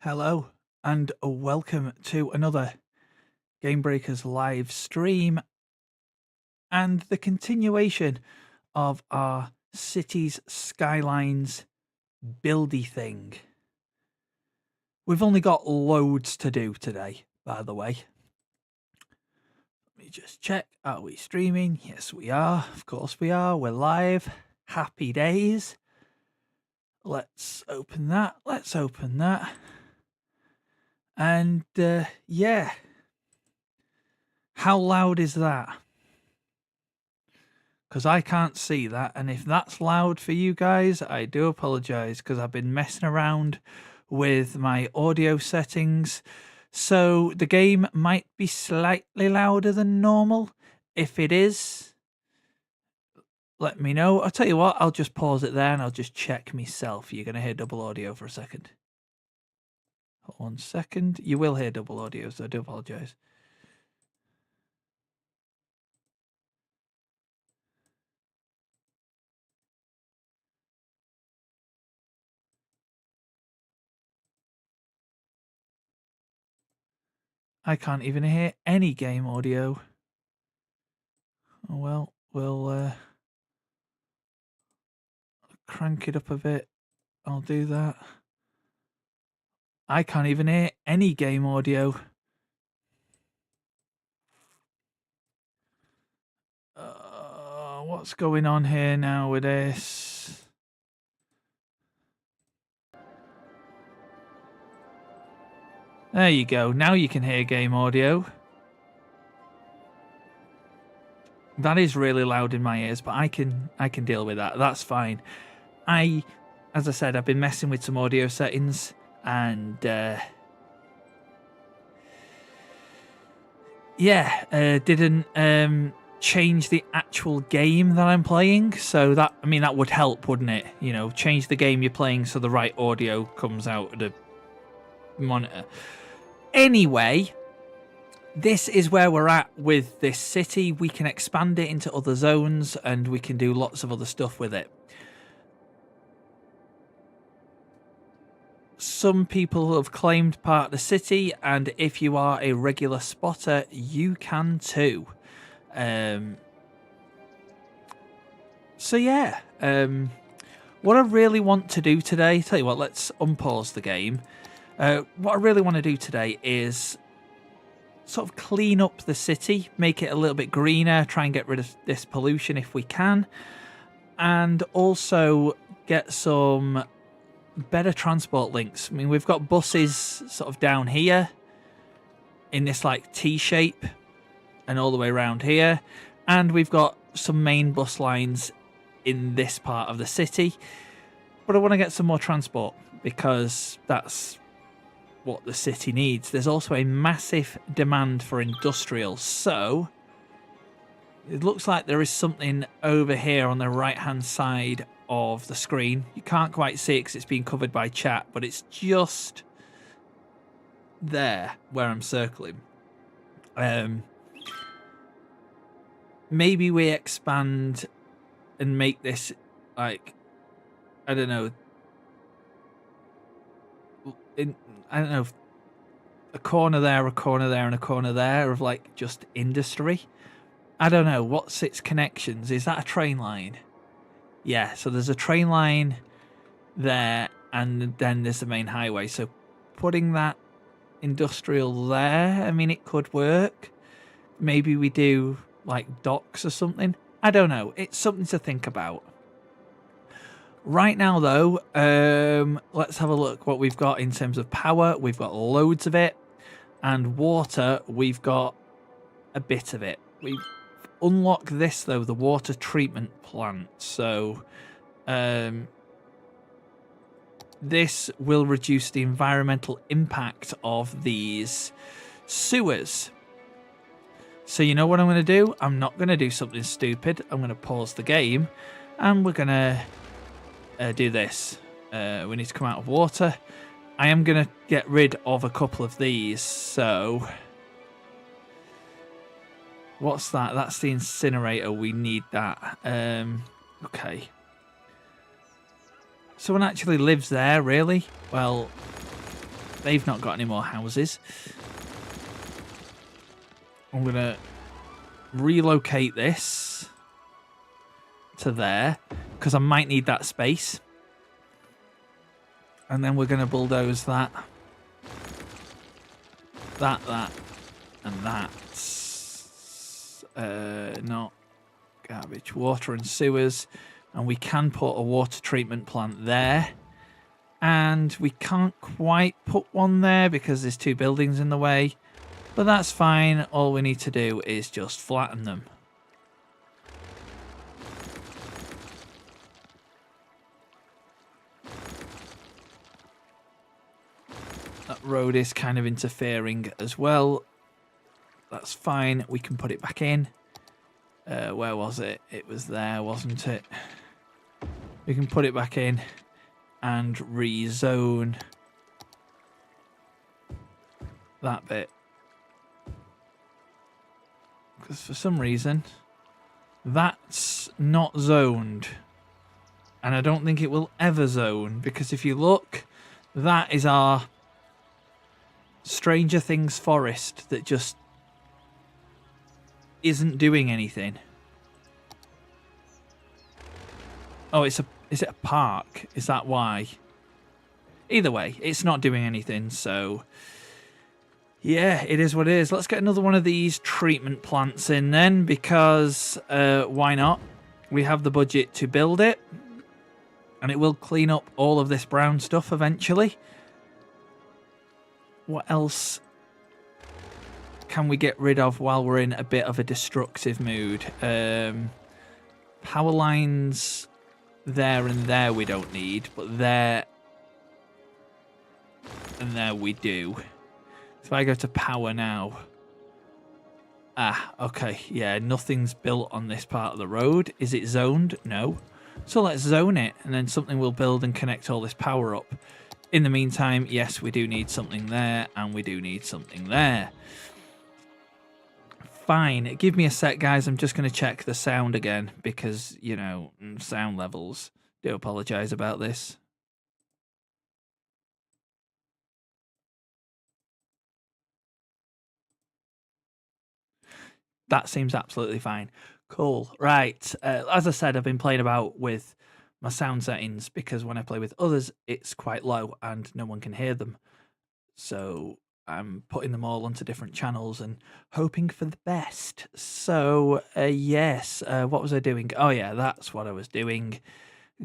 Hello and welcome to another Gamebreakers live stream and the continuation of our Cities Skylines buildy thing. We've only got loads to do today, by the way. Let me just check. Are we streaming? Yes, we are. Of course we are. We're live. Happy days. Let's open that. Let's open that. And yeah, how loud is that? Because I can't see that, and if that's loud for you guys, I do apologise, because I've been messing around with my audio settings, so the game might be slightly louder than normal. If it is, let me know. I'll tell you what, I'll just pause it there and I'll just check myself. You're going to hear double audio for a second. Hold 1 second. You will hear double audio, so I do apologise. I can't even hear any game audio. Oh well, we'll crank it up a bit. I'll do that. I can't even hear any game audio. What's going on here now with this? There you go. Now you can hear game audio. That is really loud in my ears, but I can deal with that. That's fine. As I said, I've been messing with some audio settings and didn't change the actual game that I'm playing. So that would help, wouldn't it? You know, change the game you're playing so the right audio comes out of the monitor. Anyway, this is where we're at with this city. We can expand it into other zones and we can do lots of other stuff with it. Some people have claimed part of the city, and if you are a regular spotter, you can too. So yeah, what I really want to do today, tell you what, let's unpause the game. What I really want to do today is sort of clean up the city, make it a little bit greener, try and get rid of this pollution if we can, and also get some better transport links. I mean, we've got buses sort of down here in this like T shape and all the way around here, and we've got some main bus lines in this part of the city, but I want to get some more transport because that's what the city needs. There's also a massive demand for industrial, so it looks like there is something over here on the right hand side of the screen. You can't quite see it because it's being covered by chat, but it's just there where I'm circling. Maybe we expand and make this like, I don't know, a corner there, a corner there, and a corner there of like just industry. I don't know. What's its connections? Is that a train line? Yeah, so there's a train line there, and then there's the main highway. So putting that industrial there, I mean, it could work. Maybe we do like docks or something. I don't know. It's something to think about. Right now, though, let's have a look what we've got in terms of power. We've got loads of it. And water, we've got a bit of it. We've unlocked this, though, the water treatment plant. So this will reduce the environmental impact of these sewers. So you know what I'm going to do? I'm not going to do something stupid. I'm going to pause the game and we're going to do this. We need to come out of water. I am going to get rid of a couple of these. So what's that? That's the incinerator. We need that. Okay. Someone actually lives there, really? Well, they've not got any more houses. I'm going to relocate this to there because I might need that space. And then we're going to bulldoze that, and that. Not garbage, water and sewers. And we can put a water treatment plant there. And we can't quite put one there because there's 2 buildings in the way. But that's fine. All we need to do is just flatten them. That road is kind of interfering as well. That's fine. We can put it back in. Where was it? It was there, wasn't it? We can put it back in and rezone that bit. Because for some reason, that's not zoned. And I don't think it will ever zone. Because if you look, that is our Stranger Things forest that just isn't doing anything. Oh, is it a park? Is that why? Either way, it's not doing anything, so yeah, it is what it is. Let's get another one of these treatment plants in then, because why not? We have the budget to build it, and it will clean up all of this brown stuff eventually. What else can we get rid of while we're in a bit of a destructive mood? Power lines there and there we don't need, but there and there we do. If I go to power now. Ah, okay. Yeah, nothing's built on this part of the road. Is it zoned? No. So let's zone it, and then something will build and connect all this power up. In the meantime, yes, we do need something there, and we do need something there. Fine. Give me a sec, guys. I'm just going to check the sound again, because, you know, sound levels. Do apologise about this. That seems absolutely fine. Cool. Right. As I said, I've been playing about with my sound settings because when I play with others, it's quite low and no one can hear them. So I'm putting them all onto different channels and hoping for the best. So, yes. What was I doing? Oh, yeah, that's what I was doing.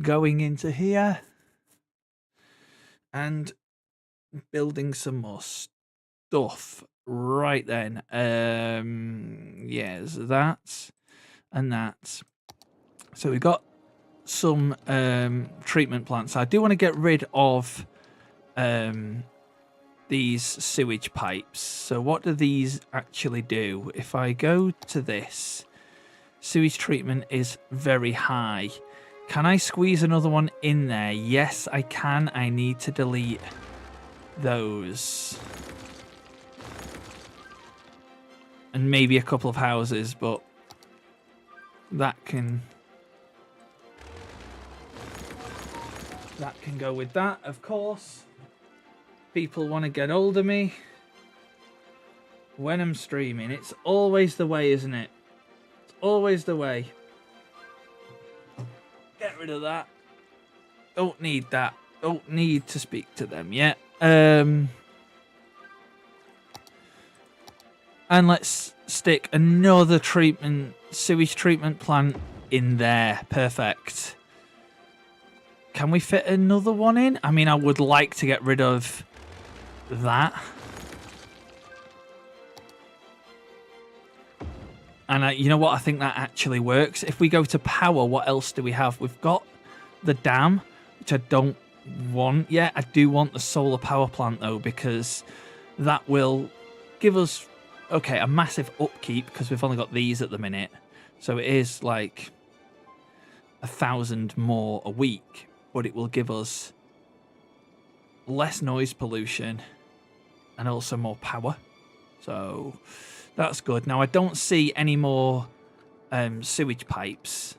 Going into here and building some more stuff. Right then, yes, that and that. So we've got some treatment plants. I do want to get rid of these sewage pipes. So what do these actually do? If I go to this, sewage treatment is very high. Can I squeeze another one in there? Yes, I can. I need to delete those. And maybe a couple of houses, but that can go with that, of course. People want to get hold of me when I'm streaming. It's always the way, isn't it? It's always the way. Get rid of that. Don't need that. Don't need to speak to them yet. And let's stick another sewage treatment plant in there. Perfect. Can we fit another one in? I mean, I would like to get rid of that. And you know what? I think that actually works. If we go to power, what else do we have? We've got the dam, which I don't want yet. I do want the solar power plant, though, because that will give us... Okay, a massive upkeep because we've only got these at the minute. So it is like 1,000 more a week, but it will give us less noise pollution and also more power. So that's good. Now, I don't see any more sewage pipes.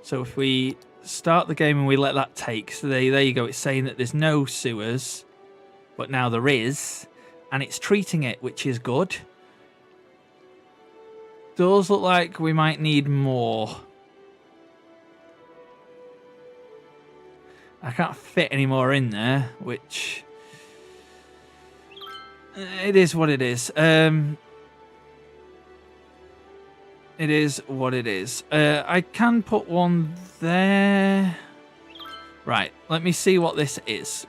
So if we start the game and we let that take. So there you go. It's saying that there's no sewers, but now there is, and it's treating it, which is good. Does look like we might need more. I can't fit any more in there, which it is what it is. It is what it is. I can put one there. Right, let me see what this is.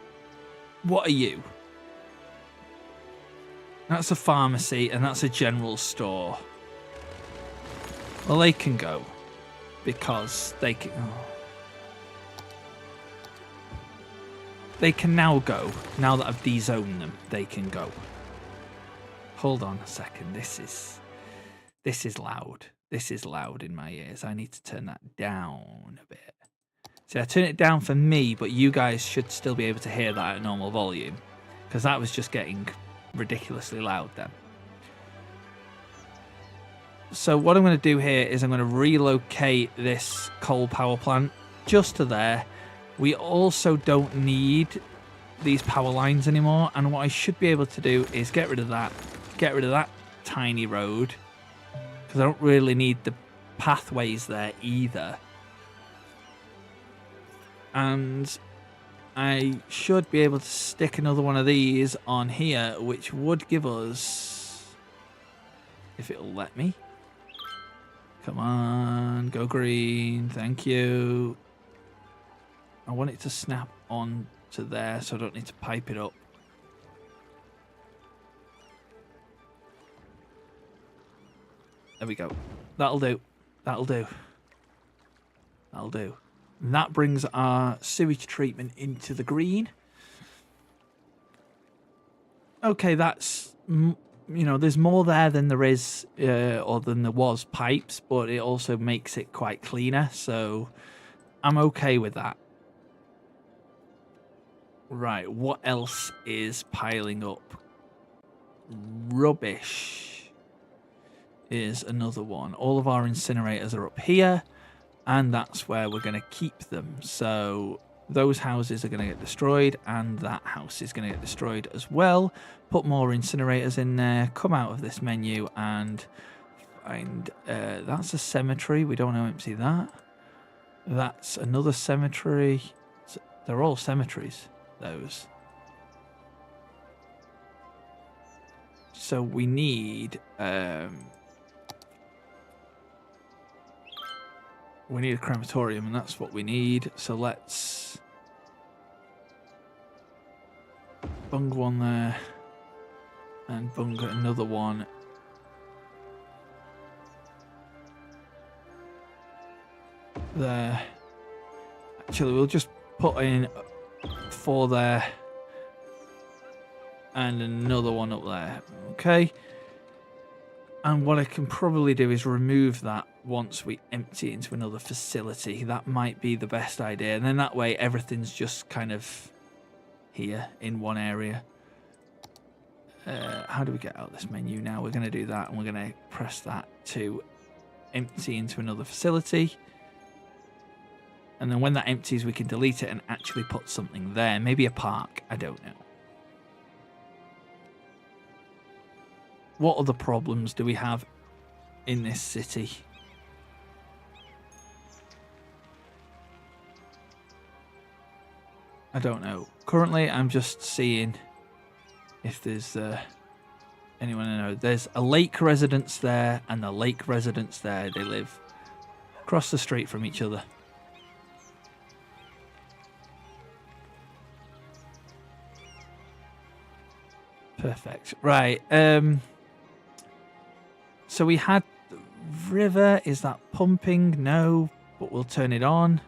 What are you? That's a pharmacy and that's a general store. Well, they can go because they can. Oh. They can now go. Now that I've dezoned them, they can go. Hold on a second. This is loud. This is loud in my ears. I need to turn that down a bit. See, I turn it down for me, but you guys should still be able to hear that at normal volume, because that was just getting ridiculously loud then. So what I'm going to do here is I'm going to relocate this coal power plant just to there. We also don't need these power lines anymore, and what I should be able to do is get rid of that tiny road, because I don't really need the pathways there either. And I should be able to stick another one of these on here, which would give us, if it'll let me. Come on, go green, thank you. I want it to snap on to there so I don't need to pipe it up. There we go. That'll do. That'll do. That'll do. And that brings our sewage treatment into the green. Okay, that's, you know, there's more there than there is, or than there was pipes, but it also makes it quite cleaner, so I'm okay with that. Right, what else is piling up? Rubbish is another one. All of our incinerators are up here, and that's where we're going to keep them. So those houses are going to get destroyed, and that house is going to get destroyed as well. Put more incinerators in there, come out of this menu and find, that's a cemetery. We don't want to empty that. That's another cemetery. They're all cemeteries, those. So we need a crematorium, and that's what we need. So let's bung one there and bung another one there. Actually, we'll just put in 4 there and another one up there. Okay. And what I can probably do is remove that once we empty it into another facility. That might be the best idea. And then that way everything's just kind of here in one area. How do we get out of this menu now? We're going to do that, and we're going to press that to empty into another facility. And then when that empties, we can delete it and actually put something there. Maybe a park. I don't know. What other problems do we have in this city? I don't know. Currently, I'm just seeing if there's anyone I know. There's a lake residence there and a lake residence there. They live across the street from each other. Perfect. Right. So we had the river. Is that pumping? No, but we'll turn it on.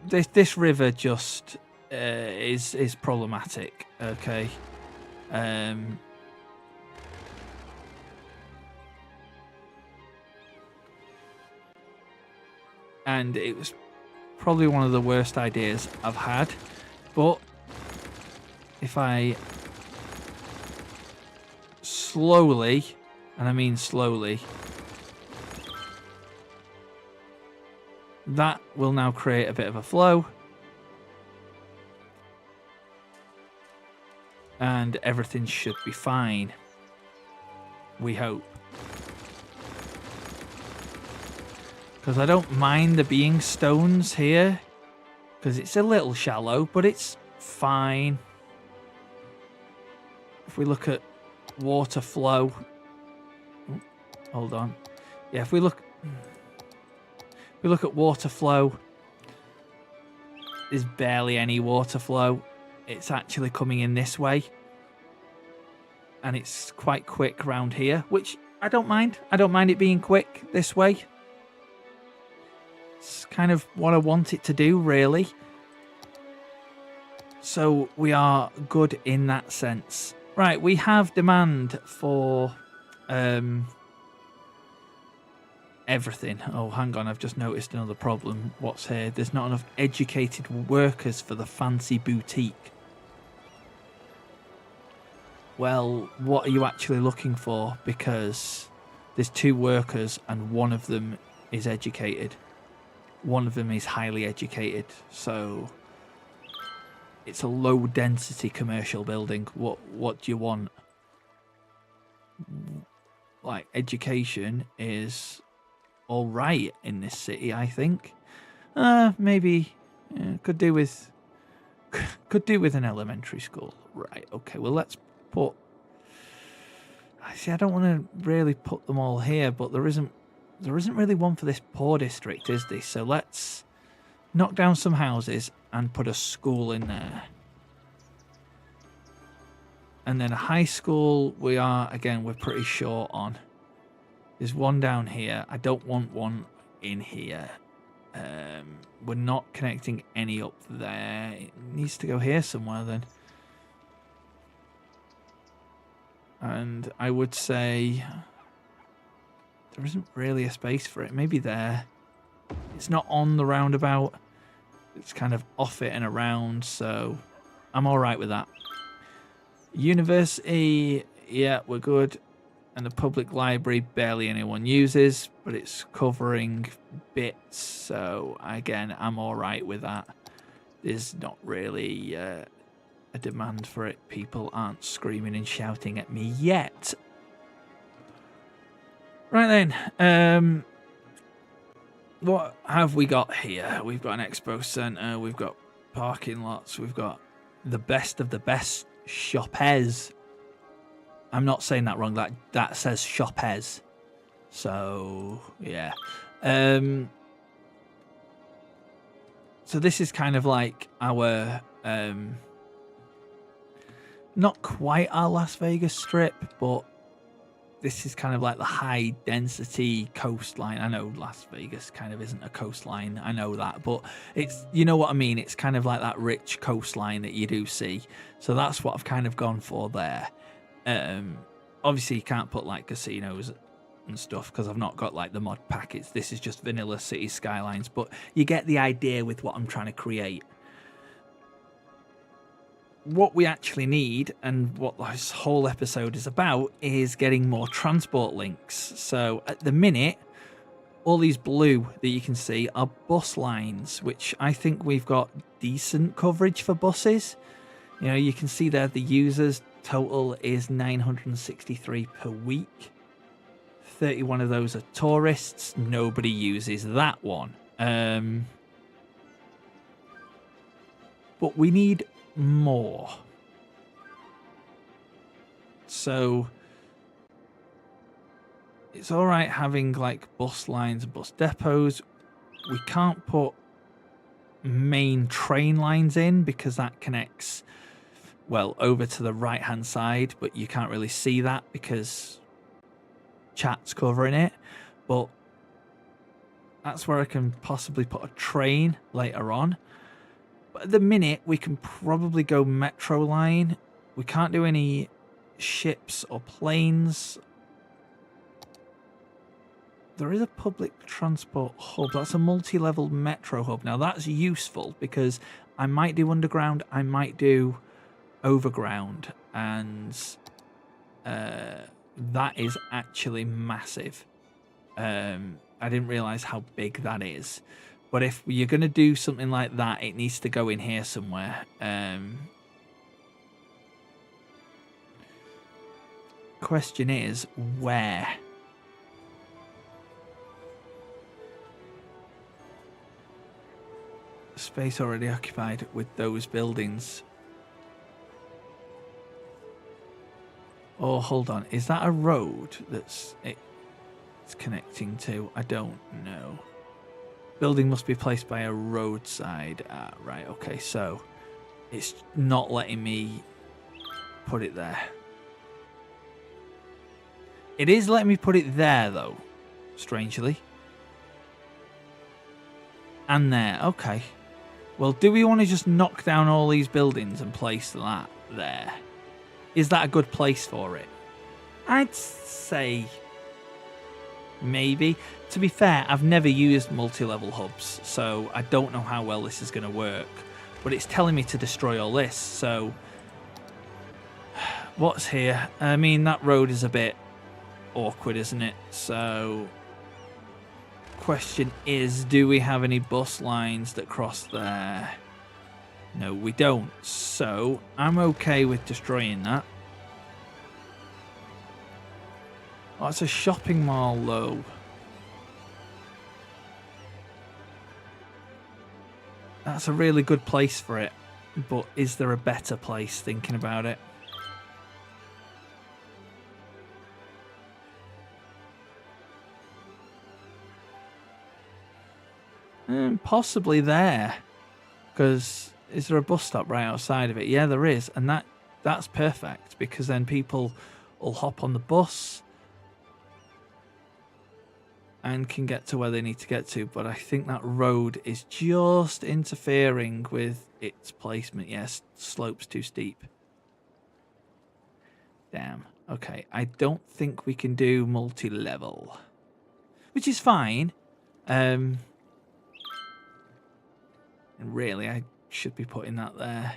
This river just is problematic. Okay. And it was probably one of the worst ideas I've had. But if I slowly, and I mean slowly, That will now create a bit of a flow. And everything should be fine. We hope. Because I don't mind there being stones here. Because it's a little shallow, but it's fine. If we look at water flow. Oh, hold on. Yeah, if we look at water flow, there's barely any water flow. It's actually coming in this way. And it's quite quick around here, which I don't mind. I don't mind it being quick this way. It's kind of what I want it to do, really. So we are good in that sense. Right, we have demand for everything. Oh, hang on, I've just noticed another problem. What's here? There's not enough educated workers for the fancy boutique. Well, what are you actually looking for? Because there's 2 workers and one of them is educated. One of them is highly educated. So it's a low density commercial building. What do you want? Like, education is all right in this city, I think. Maybe could do with an elementary school. Right, okay, well, let's put... See, I don't want to really put them all here, but there isn't really one for this poor district, is there? So let's knock down some houses and put a school in there. And then a high school, we're pretty short on. There's one down here. I don't want one in here. We're not connecting any up there. It needs to go here somewhere then. And I would say there isn't really a space for it. Maybe there. It's not on the roundabout. It's kind of off it and around, so I'm all right with that. University, yeah, we're good. And the public library, barely anyone uses, but it's covering bits. So, again, I'm all right with that. There's not really a demand for it. People aren't screaming and shouting at me yet. Right then, what have we got here? We've got an expo centre, we've got parking lots, we've got the best of the best shoppers. I'm not saying that wrong. That says shoppers. So yeah. So this is kind of like our not quite our Las Vegas Strip, but this is kind of like the high density coastline. I know Las Vegas kind of isn't a coastline. I know that, but it's, you know what I mean? It's kind of like that rich coastline that you do see. So that's what I've kind of gone for there. Obviously you can't put like casinos and stuff because I've not got like the mod packets. This is just vanilla Cities Skylines, but you get the idea with what I'm trying to create. What we actually need, and what this whole episode is about, is getting more transport links. So at the minute, all these blue that you can see are bus lines, which I think we've got decent coverage for buses. You know, you can see there the users total is 963 per week. 31 of those are tourists. Nobody uses that one. But we need more. So it's all right having like bus lines and bus depots. We can't put main train lines in because that connects, well, over to the right hand side, but you can't really see that because chat's covering it. But that's where I can possibly put a train later on. But at the minute, we can probably go metro line. We can't do any ships or planes. There is a public transport hub. That's a multi-level metro hub. Now, that's useful because I might do underground. I might do overground. And that is actually massive. I didn't realise how big that is. But if you're going to do something like that, it needs to go in here somewhere. Question is, where? Space already occupied with those buildings. Oh, hold on. Is that a road that's it's connecting to? I don't know. Building must be placed by a roadside. Ah, right. Okay, so it's not letting me put it there. It is letting me put it there, though, strangely. And there. Okay. Well, do we want to just knock down all these buildings and place that there? Is that a good place for it? I'd say maybe. To be fair, I've never used multi-level hubs, so I don't know how well this is going to work. But it's telling me to destroy all this, so what's here? I mean, that road is a bit awkward, isn't it? So question is, do we have any bus lines that cross there? No, we don't. So I'm okay with destroying that. Oh, it's a shopping mall, though. That's a really good place for it. But is there a better place, thinking about it? Possibly there. Because is there a bus stop right outside of it? Yeah, there is. And that's perfect. Because then people will hop on the bus and can get to where they need to get to. But I think that road is just interfering with its placement. Yes, slope's too steep. Damn. Okay, I don't think we can do multi-level. Which is fine. And really, I should be putting that there.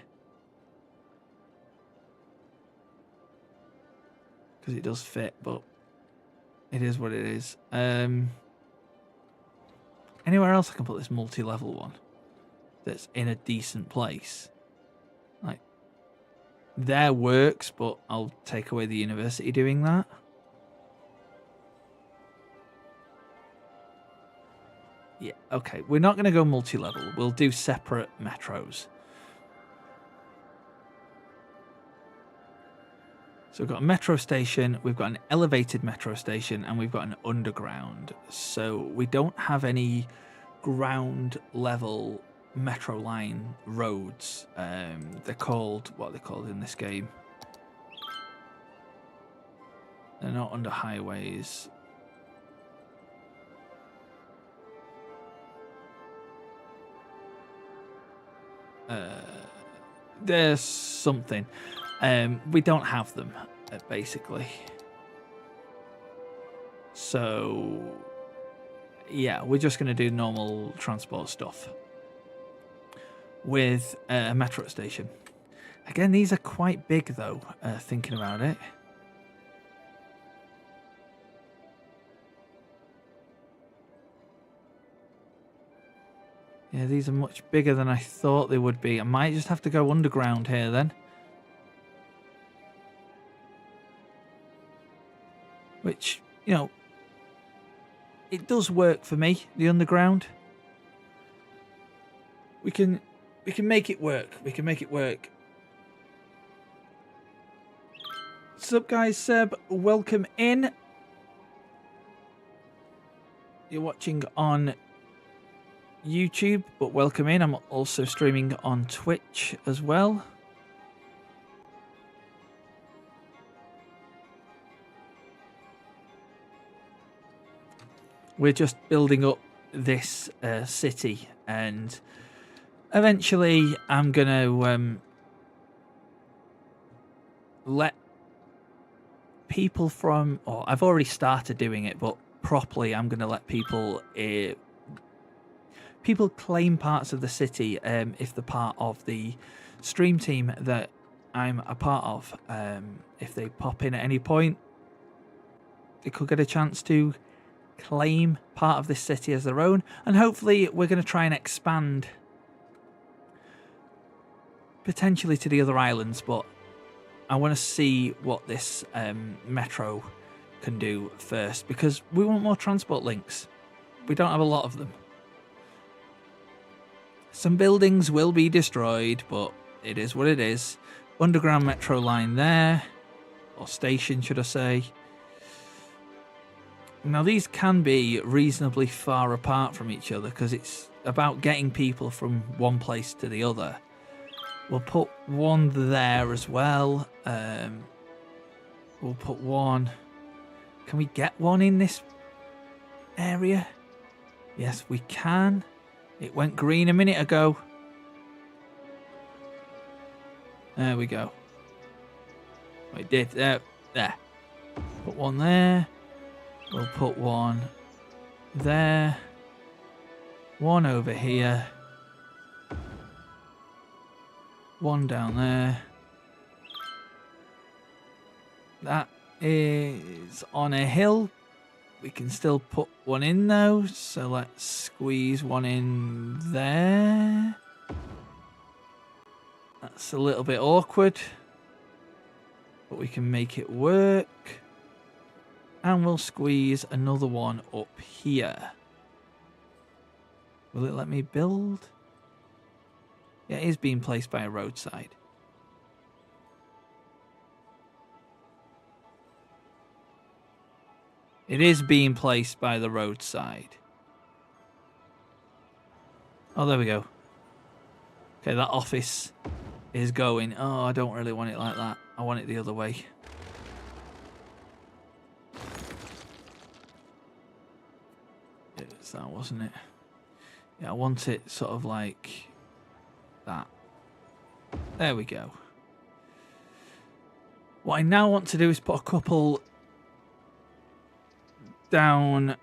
Because it does fit, but it is what it is. Anywhere else I can put this multi-level one that's in a decent place? Like, there works, but I'll take away the university doing that. Yeah, okay. We're not going to go multi-level. We'll do separate metros. So we've got a metro station, we've got an elevated metro station, and we've got an underground. So we don't have any ground level metro line roads. They're called, what are they called in this game? They're not under highways. There's something. We don't have them, basically. So, yeah, we're just going to do normal transport stuff with a metro station. Again, these are quite big, though, thinking about it. Yeah, these are much bigger than I thought they would be. I might just have to go underground here, then. Which, you know, it does work for me, the underground. We can make it work. We can make it work. What's up, guys? Seb, welcome in. You're watching on YouTube, but welcome in. I'm also streaming on Twitch as well. We're just building up this city, and eventually I'm going to let people from, or I've already started doing it, but properly I'm going to let people claim parts of the city if they're part of the stream team that I'm a part of. If they pop in at any point, they could get a chance to claim part of this city as their own, and hopefully we're going to try and expand potentially to the other islands, but I want to see what this metro can do first, because we want more transport links. We don't have a lot of them. Some buildings will be destroyed, but it is what it is. Underground metro line there, or station should I say. Now these can be reasonably far apart from each other because it's about getting people from one place to the other. We'll put one there as well. We'll put one. Can we get one in this area? Yes, we can. It went green a minute ago. There we go. It did. There. Put one there. We'll put one there. One over here. One down there. That is on a hill. We can still put one in though, so let's squeeze one in there. That's a little bit awkward, but we can make it work. And we'll squeeze another one up here. Will it let me build? Yeah, it is being placed by a roadside. It is being placed by the roadside. Oh, there we go. Okay, that office is going. Oh, I don't really want it like that. I want it the other way. It was that, wasn't it? Yeah, I want it sort of like that. There we go. What I now want to do is put a couple down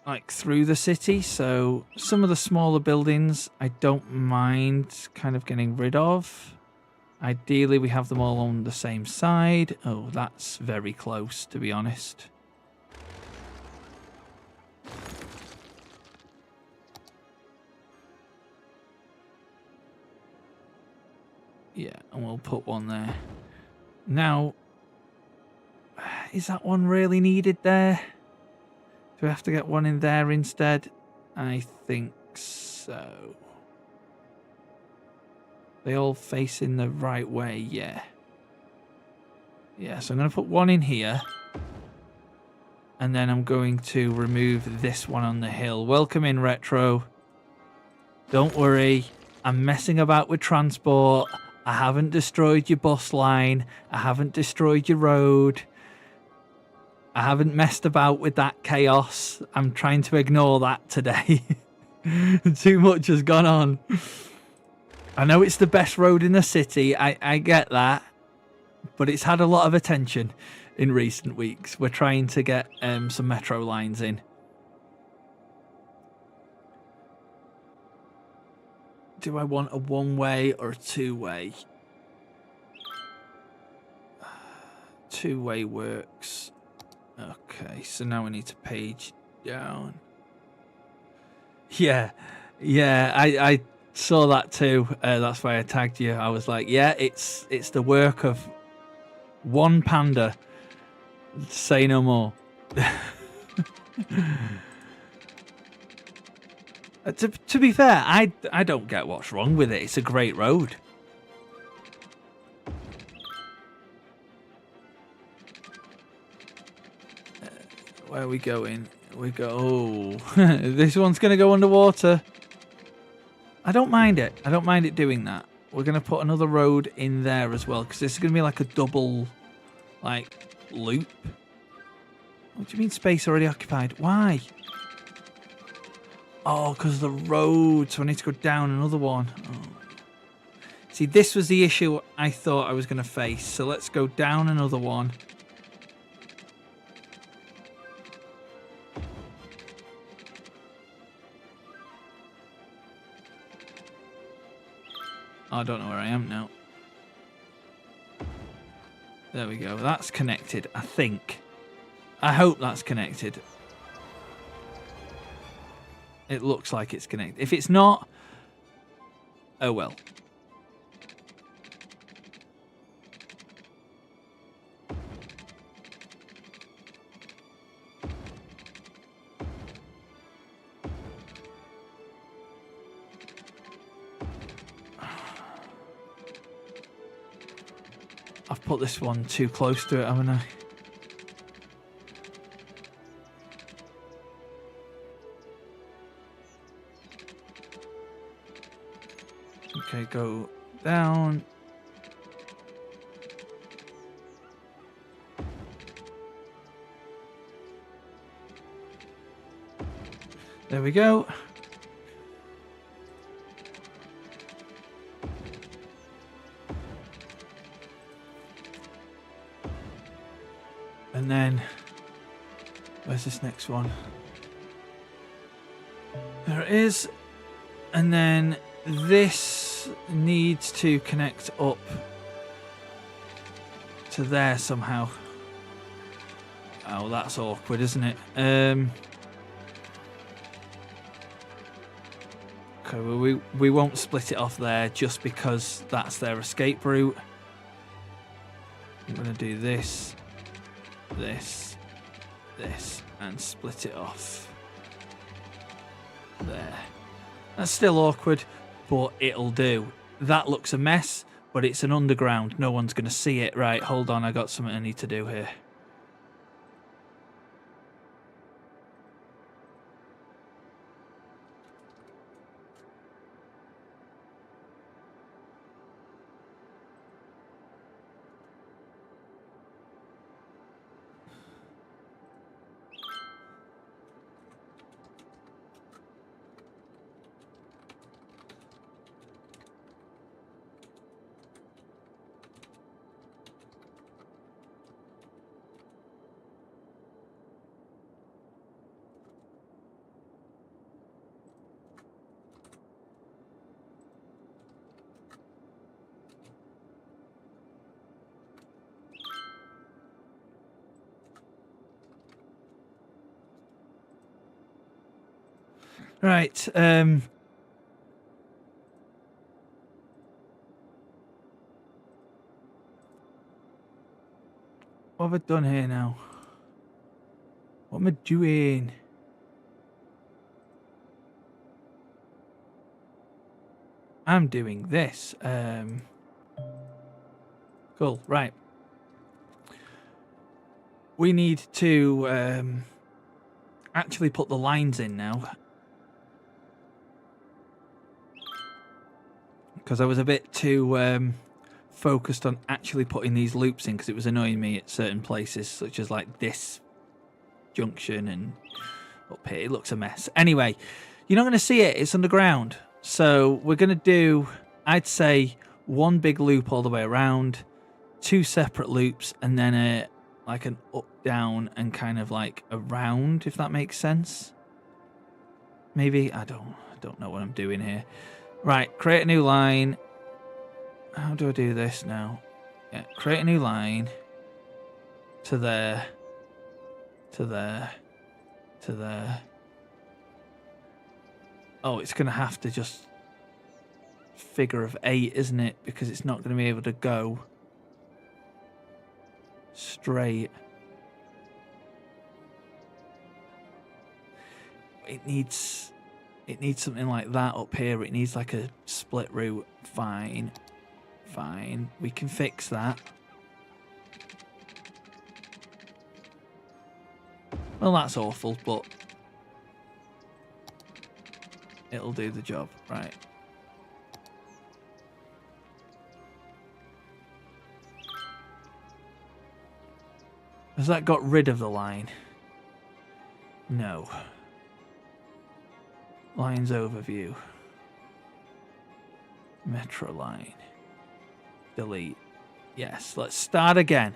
like through the city, so some of the smaller buildings I don't mind kind of getting rid of. Ideally we have them all on the same side. Oh, that's very close, to be honest. Yeah, and we'll put one there. Now, is that one really needed there? Do we have to get one in there instead? I think so. They all face in the right way, yeah. Yeah, so I'm going to put one in here. And then I'm going to remove this one on the hill. Welcome in, Retro. Don't worry, I'm messing about with transport. I haven't destroyed your bus line. I haven't destroyed your road. I haven't messed about with that chaos. I'm trying to ignore that today. Too much has gone on. I know it's the best road in the city. I get that. But it's had a lot of attention in recent weeks. We're trying to get some metro lines in. Do I want a one-way or a two-way? Two-way works. Okay, so now we need to page down. Yeah, I saw that too. That's why I tagged you. I was like, yeah, it's the work of one panda. Say no more. To be fair, I don't get what's wrong with it. It's a great road. Where are we going? We go. Oh, this one's going to go underwater. I don't mind it. I don't mind it doing that. We're going to put another road in there as well, because this is going to be like a double, like, loop. What do you mean space already occupied? Why? Oh, because the road. So I need to go down another one. Oh. See, this was the issue I thought I was going to face. So let's go down another one. I don't know where I am now. There we go. That's connected, I think. I hope that's connected. It looks like it's connected. If it's not, oh well. I've put this one too close to it, haven't I? Okay, go down. There we go. And then, where's this next one? There it is. And then this needs to connect up to there somehow. Oh, that's awkward, isn't it? Okay, well, we won't split it off there just because that's their escape route. I'm going to do this, this, this, and split it off. There. That's still awkward, but it'll do. That looks a mess, but it's an underground. No one's going to see it. Right, hold on. I got something I need to do here. Right, what have I done here now? What am I doing? I'm doing this. Cool, right. We need to actually put the lines in now. Because I was a bit too focused on actually putting these loops in because it was annoying me at certain places, such as like this junction and up here. It looks a mess. Anyway, you're not going to see it. It's underground. So we're going to do, I'd say, one big loop all the way around, two separate loops, and then like an up, down, and kind of like a round, if that makes sense. Maybe, I don't know what I'm doing here. Right, create a new line. How do I do this now? Yeah, create a new line to there, to there, to there. Oh, it's going to have to just figure of 8, isn't it? Because it's not going to be able to go straight. It needs something like that up here. It needs like a split route. Fine. Fine. We can fix that. Well, that's awful, but it'll do the job. Right. Has that got rid of the line? No. Lines overview. Metro line. Delete. Yes, let's start again.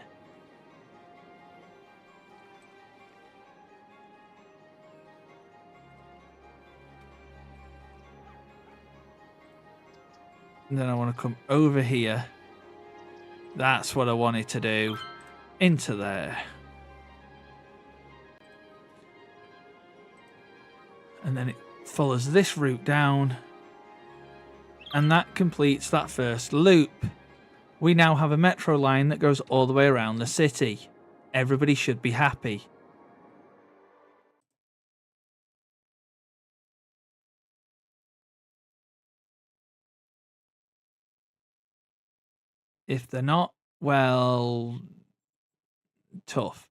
And then I want to come over here. That's what I wanted to do. Into there. And then it follows this route down. And that completes that first loop. We now have a metro line that goes all the way around the city. Everybody should be happy. If they're not, well, tough.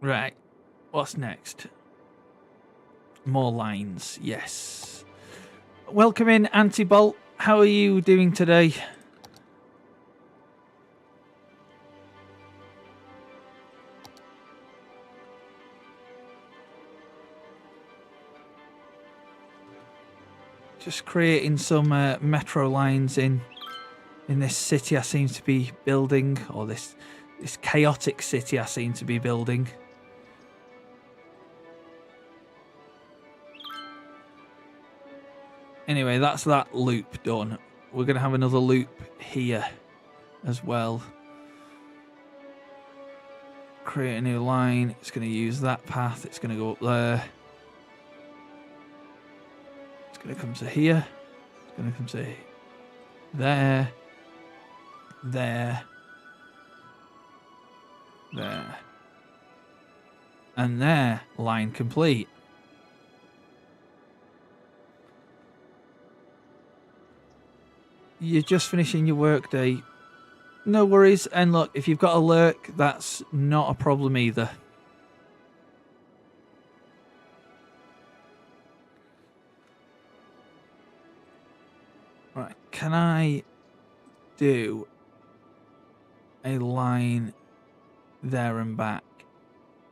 Right, what's next? More lines, yes. Welcome in, Anti-Bolt. How are you doing today? Just creating some metro lines in this city I seem to be building, or this chaotic city I seem to be building. Anyway, that's that loop done. We're going to have another loop here as well. Create a new line. It's going to use that path. It's going to go up there. It's going to come to here. It's going to come to there. There. There. And there. Line complete. You're just finishing your work day. No worries. And look, if you've got a lurk, that's not a problem either. Right, can I do a line there and back?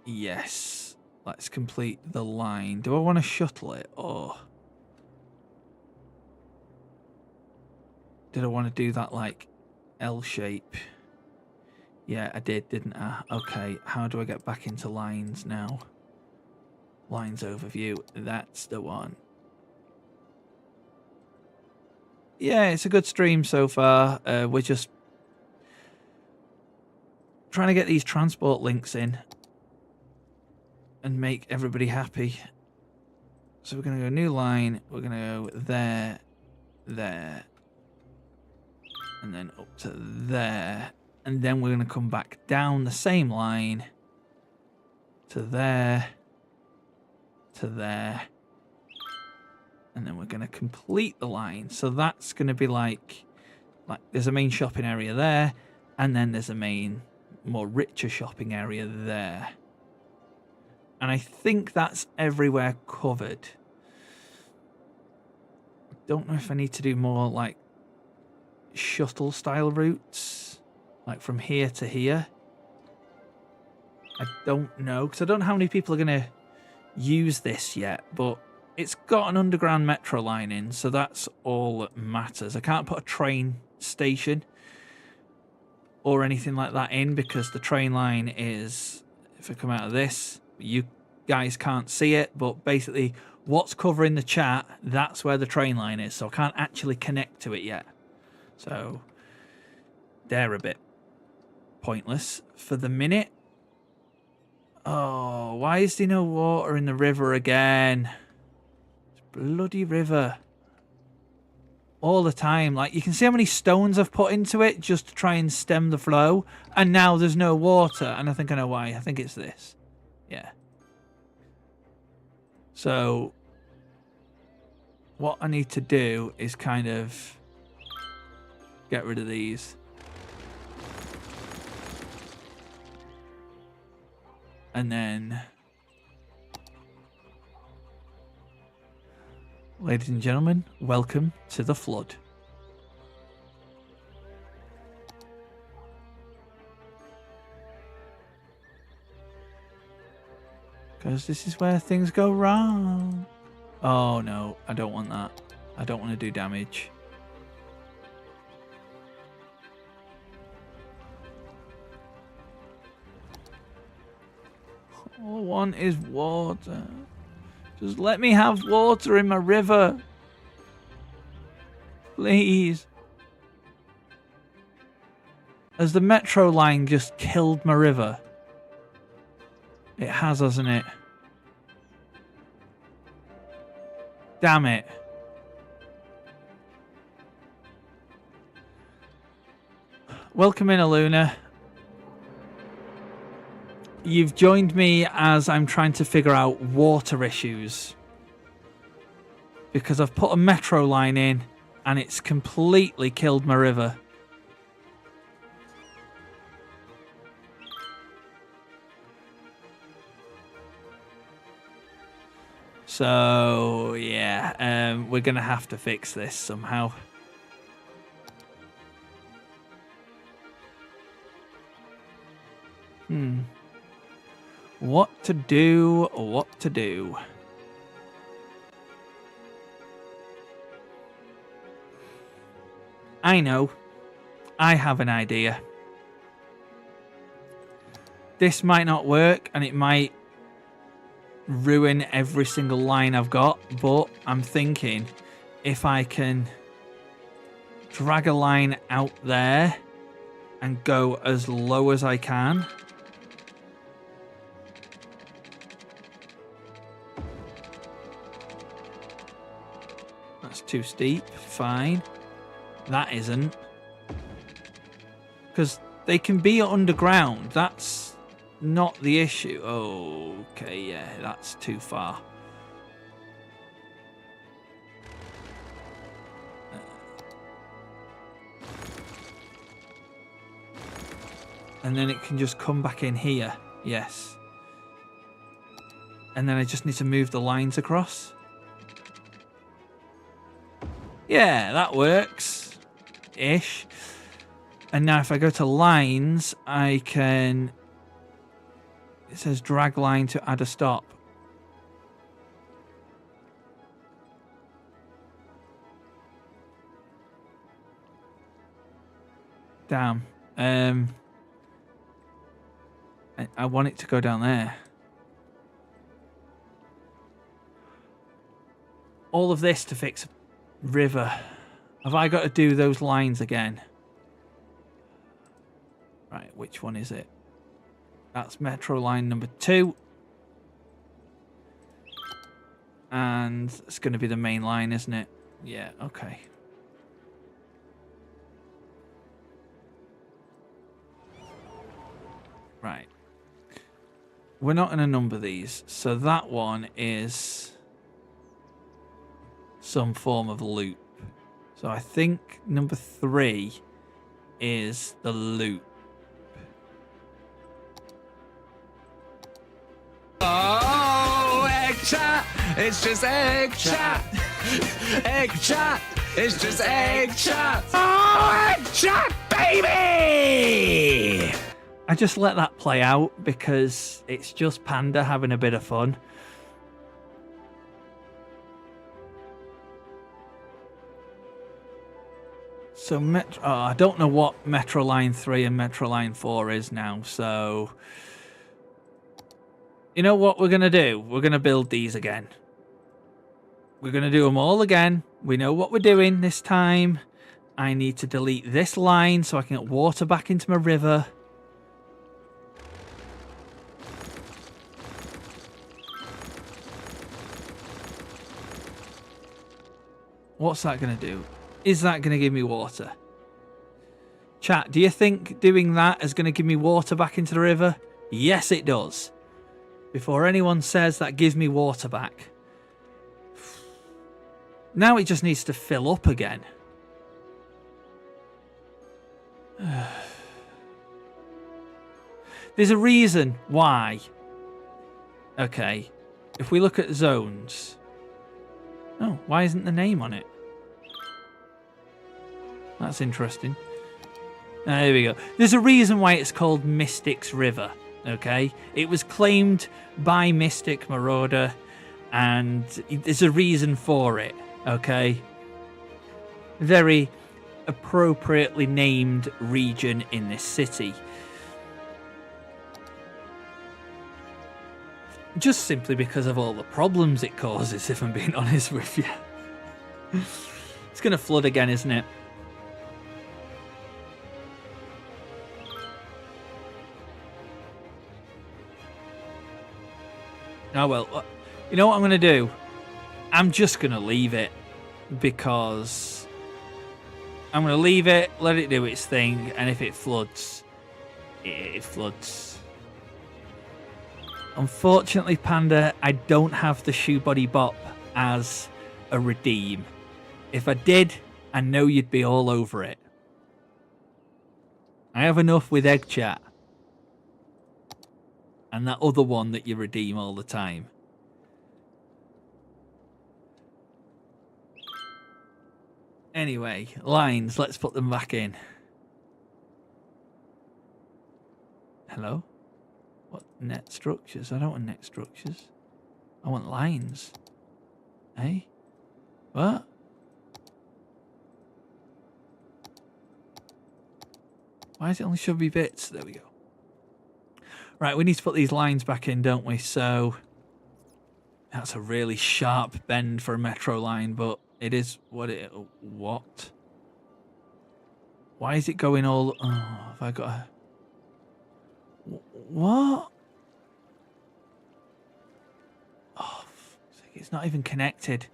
Yes. Let's complete the line. Do I want to shuttle it, or did I want to do that like L shape? Yeah, I did, didn't I? Okay, how do I get back into lines now? Lines overview, that's the one. Yeah, it's a good stream so far. We're just trying to get these transport links in and make everybody happy. So we're going to go new line. We're going to go there, there, and then up to there. And then we're going to come back down the same line to there, to there. And then we're going to complete the line. So that's going to be like there's a main shopping area there, and then there's a main, more richer shopping area there. And I think that's everywhere covered. Don't know if I need to do more like shuttle style routes, like from here to here. I don't know, because I don't know how many people are going to use this yet, but it's got an underground metro line in, so that's all that matters. I can't put a train station or anything like that in because the train line is, if I come out of this, you guys can't see it, but basically what's covering the chat, that's where the train line is, so I can't actually connect to it yet. So they're a bit pointless for the minute. Oh, why is there no water in the river again? Bloody river. All the time. Like, you can see how many stones I've put into it just to try and stem the flow. And now there's no water. And I think I know why. I think it's this. Yeah. So, what I need to do is kind of get rid of these. And then, ladies and gentlemen, welcome to the flood. Because this is where things go wrong. Oh no, I don't want that. I don't want to do damage. All I want is water. Just let me have water in my river. Please. Has the metro line just killed my river? It has, hasn't it? Damn it. Welcome in, Aluna. You've joined me as I'm trying to figure out water issues. Because I've put a metro line in and it's completely killed my river. So, yeah, we're going to have to fix this somehow. What to do, what to do. I know. I have an idea. This might not work and it might ruin every single line I've got, but I'm thinking if I can drag a line out there and go as low as I can. That's too steep. Fine. That isn't. Because they can be underground. That's not the issue. Okay, yeah, that's too far. And then it can just come back in here. Yes. And then I just need to move the lines across. Yeah, that works. Ish. And now if I go to lines, I can... It says drag line to add a stop. Damn. I want it to go down there. All of this to fix river. Have I got to do those lines again? Right, which one is it? That's metro line number 2. And it's going to be the main line, isn't it? Yeah, okay. Right. We're not going to number these. So that one is some form of loop. So I think number 3 is the loop. Oh, egg chat, it's just egg chat. Egg chat, it's just egg chat. Oh, egg chat, baby! I just let that play out because it's just Panda having a bit of fun. So I don't know what Metro Line 3 and Metro Line 4 is now, so... You know what we're going to do? We're going to build these again. We're going to do them all again. We know what we're doing this time. I need to delete this line so I can get water back into my river. What's that going to do? Is that going to give me water? Chat, do you think doing that is going to give me water back into the river? Yes, it does. Before anyone says that gives me water back. Now it just needs to fill up again. There's a reason why. Okay, if we look at zones. Oh, why isn't the name on it? That's interesting. There we go. There's a reason why it's called Mystic's River. Okay, it was claimed by Mystic Marauder, and there's a reason for it. Okay, very appropriately named region in this city. Just simply because of all the problems it causes, if I'm being honest with you. It's going to flood again, isn't it? Oh, well, you know what I'm going to do? I'm just going to leave it because I'm going to leave it, let it do its thing, and if it floods, it floods. Unfortunately, Panda, I don't have the Shoe Body Bop as a redeem. If I did, I know you'd be all over it. I have enough with Egg Chat. And that other one that you redeem all the time. Anyway, lines, let's put them back in. Hello? What? Net structures? I don't want net structures. I want lines. Hey? What? Why is it only chubby bits? There we go. Right, we need to put these lines back in, don't we? So that's a really sharp bend for a metro line, but it is what it... What? Why is it going all... Oh, have I got a... What? Oh, it's not even connected.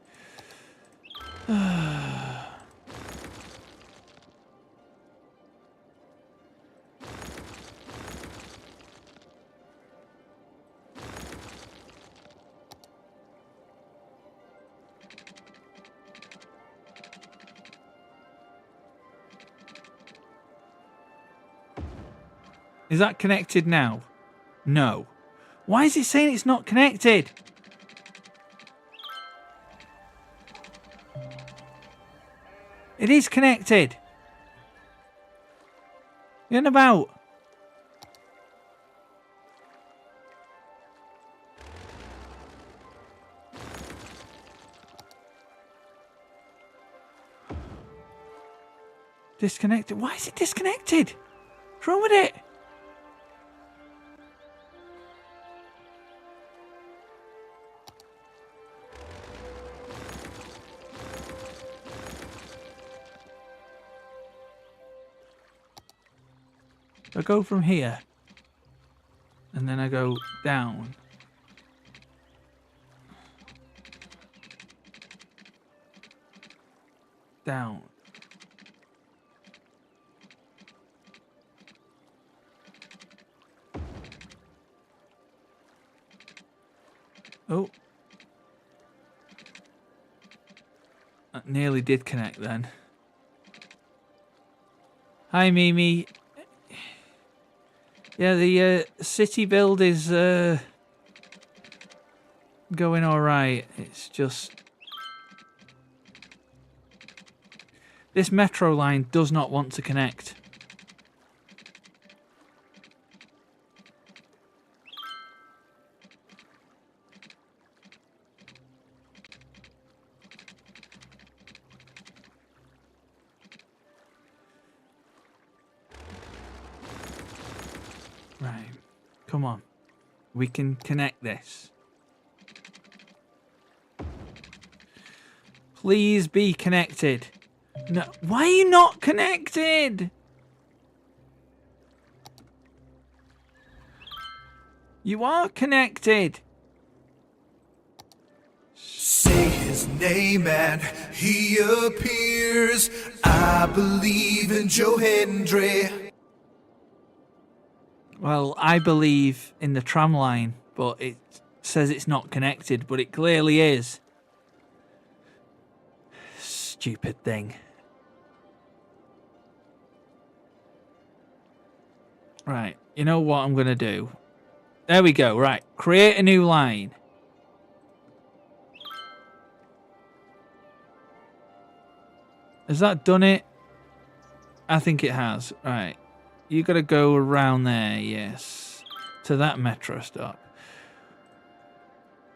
Is that connected now? No. Why is it saying it's not connected? It is connected. You're in about. Disconnected. Why is it disconnected? What's wrong with it? I go from here, and then I go down. Down. Oh. That nearly did connect then. Hi, Mimi. Yeah, the city build is going all right. It's just this metro line does not want to connect. Right, come on. We can connect this. Please be connected. No, why are you not connected? You are connected. Say his name and he appears. I believe in Joe Hendry. Well, I believe in the tram line, but it says it's not connected, but it clearly is. Stupid thing. Right, you know what I'm going to do? There we go, right. Create a new line. Has that done it? I think it has. Right. You got to go around there, yes. To that metro stop.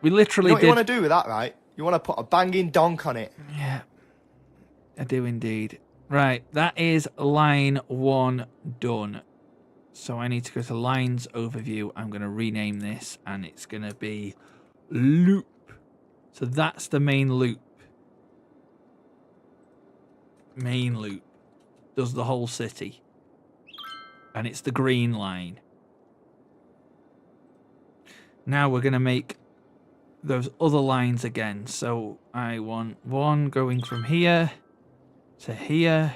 We literally You know what did... you want to do with that, right? You want to put a banging donk on it. Yeah. I do indeed. Right, that is line 1 done. So I need to go to lines overview. I'm going to rename this and it's going to be loop. So that's the main loop. Main loop. Does the whole city. And it's the green line. Now we're going to make those other lines again. So I want one going from here to here,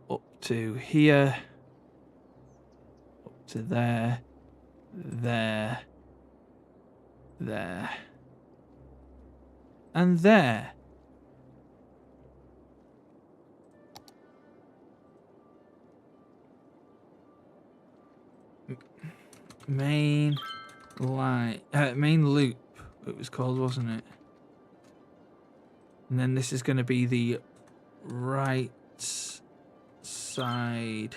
up to here, up to there, there, there, and there. Main line, main loop, it was called, wasn't it? And then this is going to be the right side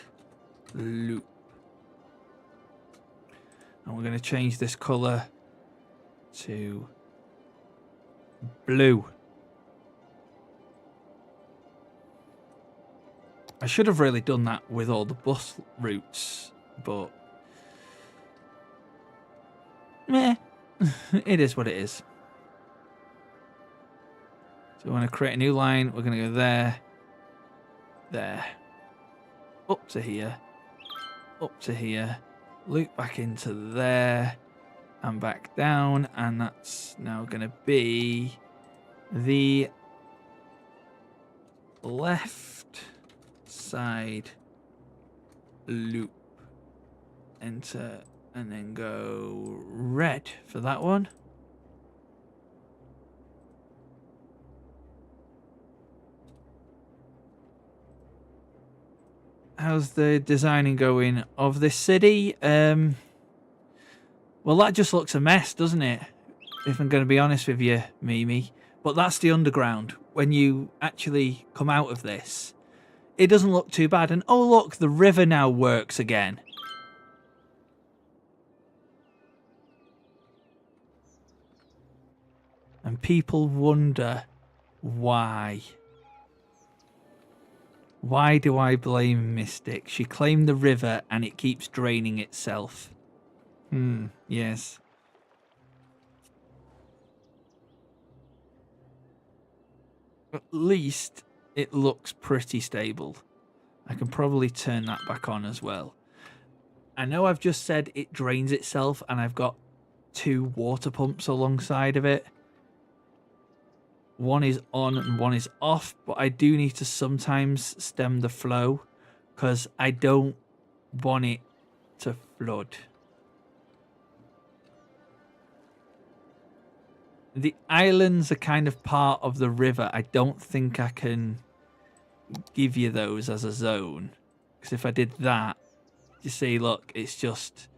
loop. And we're going to change this color to blue. I should have really done that with all the bus routes, but meh, it is what it is. So we want to create a new line. We're going to go there, there, up to here, up to here, loop back into there, and back down. And that's now going to be the left side loop. Enter, and then go red for that one. How's the designing going of this city? Well, that just looks a mess, doesn't it? If I'm going to be honest with you, Mimi. But that's the underground. When you actually come out of this, it doesn't look too bad. And oh, look, the river now works again. And people wonder why. Why do I blame Mystic? She claimed the river and it keeps draining itself. Yes. At least it looks pretty stable. I can probably turn that back on as well. I know I've just said it drains itself and I've got 2 water pumps alongside of it. One is on and one is off, but I do need to sometimes stem the flow because I don't want it to flood. The islands are kind of part of the river. I don't think I can give you those as a zone, because if I did that, you see, look, it's just,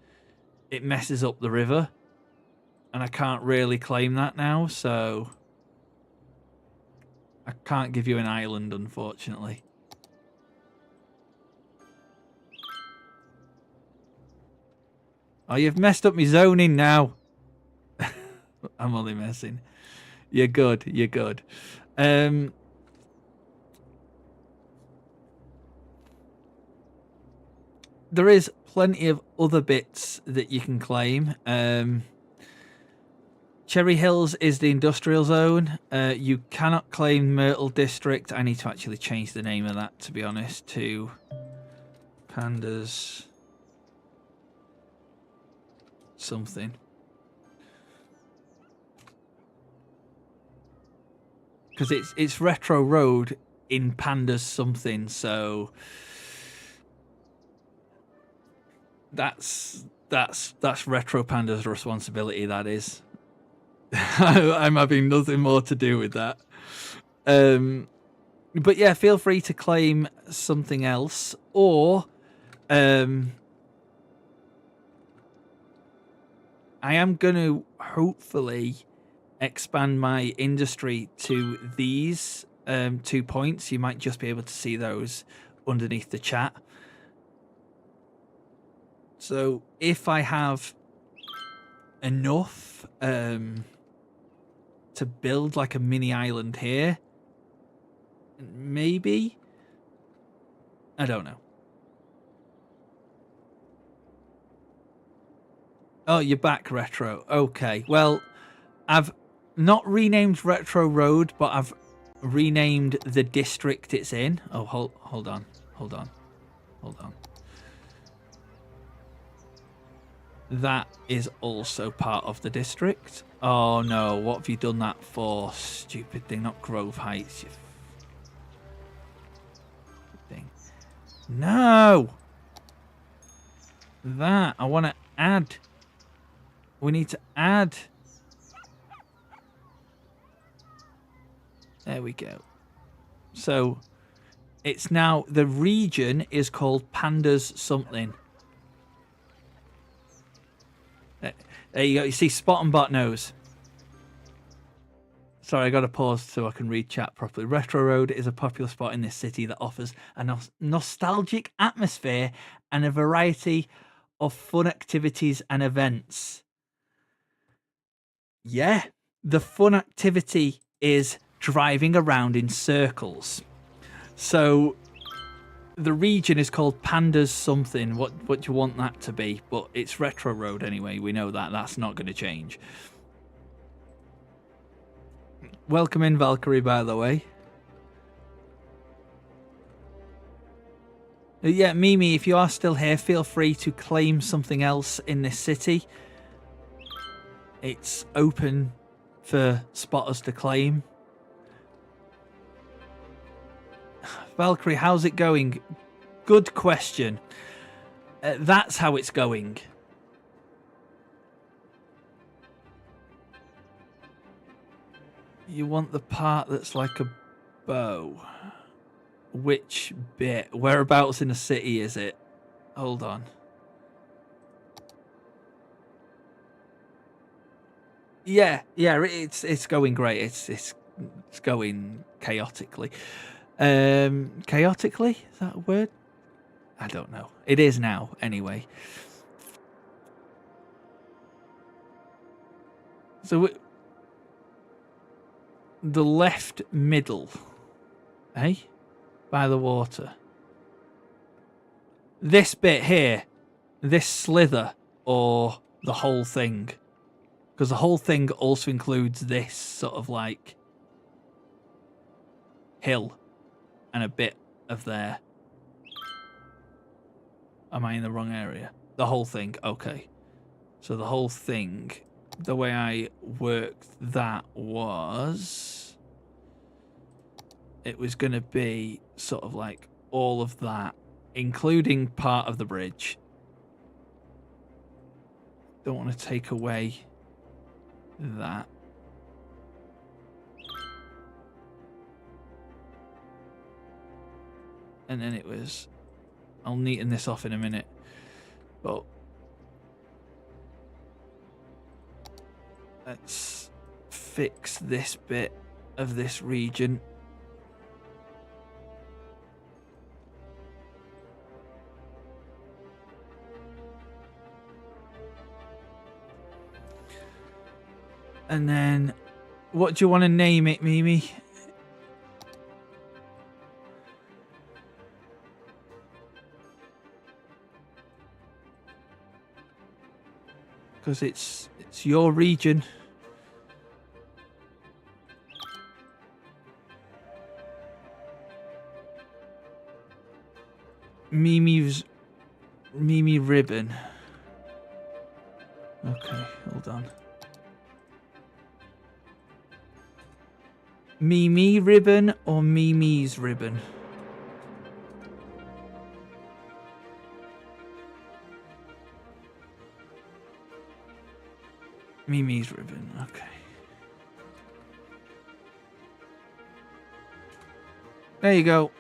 it messes up the river and I can't really claim that now, so I can't give you an island, unfortunately. Oh, you've messed up my zoning now. I'm only messing. You're good. You're good. There is plenty of other bits that you can claim. Cherry Hills is the industrial zone. You cannot claim Myrtle District. I need to actually change the name of that, to be honest, to Pandas something. Because it's Retro Road in Pandas something, so that's Retro Panda's responsibility, that is. I'm having nothing more to do with that. But yeah, feel free to claim something else, or I am going to hopefully expand my industry to these 2 points. You might just be able to see those underneath the chat. So if I have enough to build like a mini island here, maybe, I don't know. Oh, you're back, Retro. Okay, well, I've not renamed Retro Road, but I've renamed the district it's in. Oh, hold on. that is also part of the district. Oh no, what have you done that for? Stupid thing, not Grove Heights. You thing. No! That, I want to add. We need to add. There we go. So, it's now, the region is called Pandas something. There you go. You see, Spot and Bot knows. Sorry, I got to pause so I can read chat properly. Retro Road is a popular spot in this city that offers a nostalgic atmosphere and a variety of fun activities and events. Yeah, the fun activity is driving around in circles. So the region is called Pandas something. What do you want that to be? But it's Retro Road anyway. We know that. That's not going to change. Welcome in, Valkyrie, by the way. Yeah, Mimi, if you are still here, feel free to claim something else in this city. It's open for spotters to claim. Valkyrie, how's it going? Good question. That's how it's going. You want the part that's like a bow. Which bit? Whereabouts in the city is it? Hold on. Yeah, it's going great. It's going chaotically. Chaotically? Is that a word? I don't know. It is now, anyway. So the left middle, eh? By the water. This bit here, this slither, or the whole thing. Because the whole thing also includes this sort of like hill and a bit of there. Am I in the wrong area? The whole thing, okay. So the whole thing, the way I worked that was, it was going to be sort of like all of that, including part of the bridge. Don't want to take away that. And then it was, I'll neaten this off in a minute, but let's fix this bit of this region. And then, what do you want to name it, Mimi? Because it's your region. Mimi ribbon. Okay, hold on. Mimi ribbon or Mimi's ribbon? Mimi's ribbon, okay. There you go.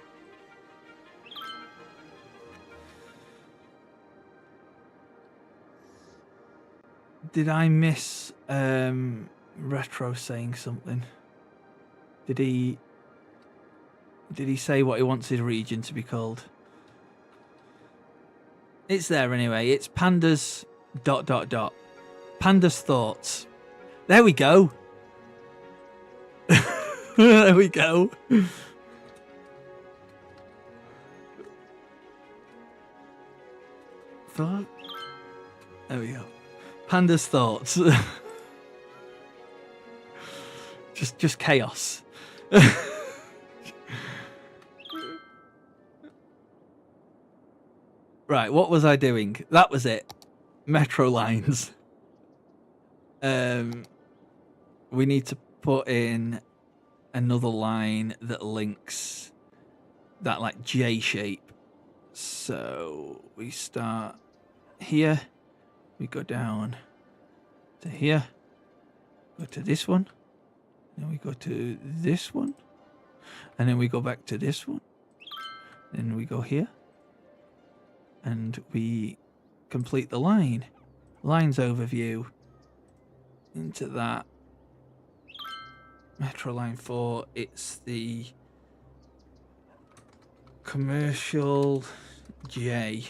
Did I miss Retro saying something? Did he say what he wants his region to be called? It's there anyway. It's Pandas ... Panda's thoughts. There we go. There we go. Thought. There we go. Panda's thoughts. just chaos. Right, what was I doing? That was it. metro lines. We need to put in another line that links that like J shape. So we start here, we go down to here, go to this one, then we go to this one, and then we go back to this one, then we go here, and we complete the line. Lines overview into that. Metro Line 4, it's the commercial J,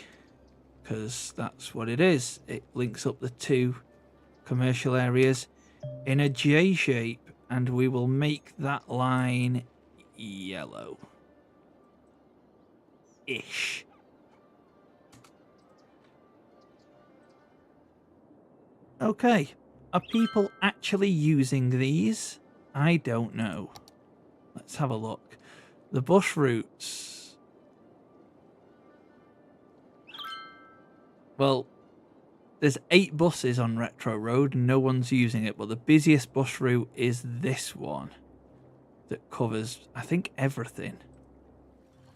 because that's what it is. It links up the two commercial areas in a J shape, and we will make that line yellow-ish. Okay, are people actually using these? I don't know. Let's have a look. The bus routes. Well, there's 8 buses on Retro Road and no one's using it, but the busiest bus route is this one that covers, I think, everything.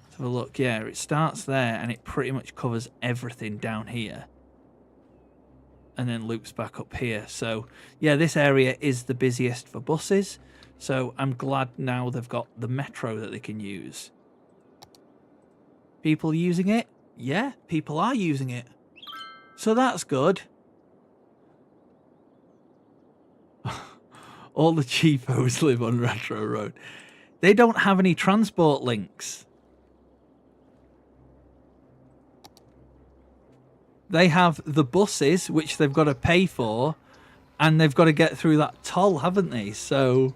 Let's have a look. Yeah, it starts there and it pretty much covers everything down here. And then loops back up here. So, yeah, this area is the busiest for buses. So I'm glad now they've got the metro that they can use. People using it? Yeah, people are using it. So that's good. All the cheapos live on Retro Road. They don't have any transport links. They have the buses, which they've got to pay for, and they've got to get through that toll, haven't they? So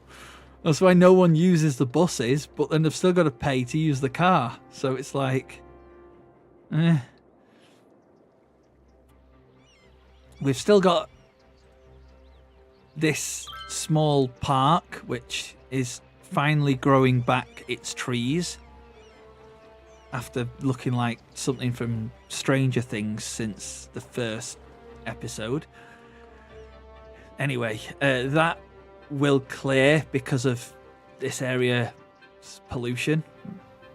that's why no one uses the buses, but then they've still got to pay to use the car. So it's like, We've still got this small park, which is finally growing back its trees after looking like something from Stranger Things since the first episode. Anyway, that will clear because of this area's pollution.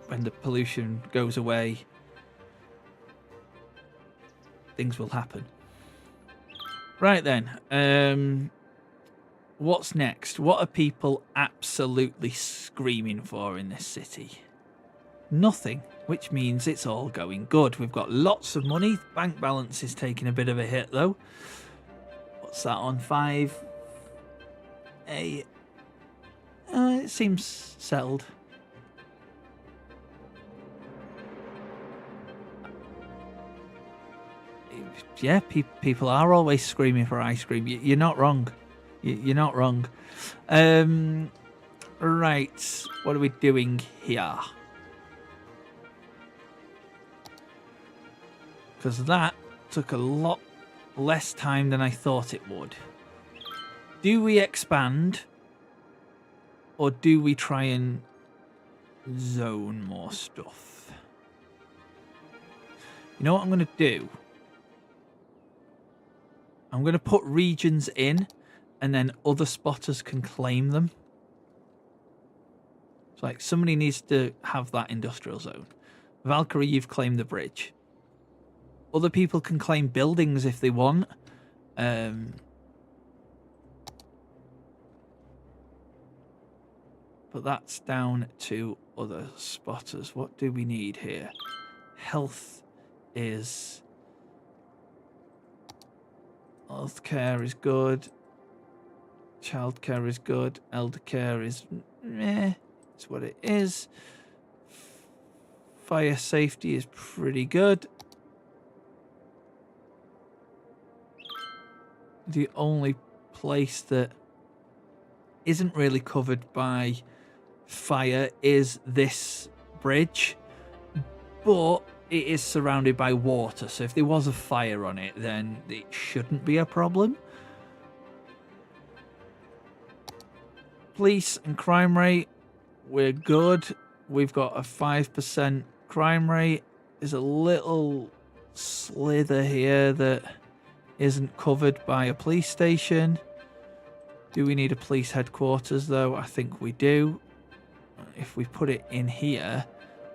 When the pollution goes away, things will happen. Right then, what's next? What are people absolutely screaming for in this city? Nothing, which means it's all going good. We've got lots of money. Bank balance is taking a bit of a hit though. What's that on? 5? It seems settled. Yeah, people are always screaming for ice cream. You're not wrong. You're not wrong. Right, what are we doing here? Because that took a lot less time than I thought it would. Do we expand? Or do we try and zone more stuff? You know what I'm going to do? I'm going to put regions in, and then other spotters can claim them. It's like somebody needs to have that industrial zone. Valkyrie, you've claimed the bridge. Other people can claim buildings if they want. But that's down to other spotters. What do we need here? Health is... Healthcare is good. Childcare is good. Elder care is meh. It's what it is. Fire safety is pretty good. The only place that isn't really covered by fire is this bridge, but it is surrounded by water, so if there was a fire on it, then it shouldn't be a problem. Police and crime rate, we're good. We've got a 5% crime rate. There's a little slither here that isn't covered by a police station. Do we need a police headquarters, though? I think we do. If we put it in here,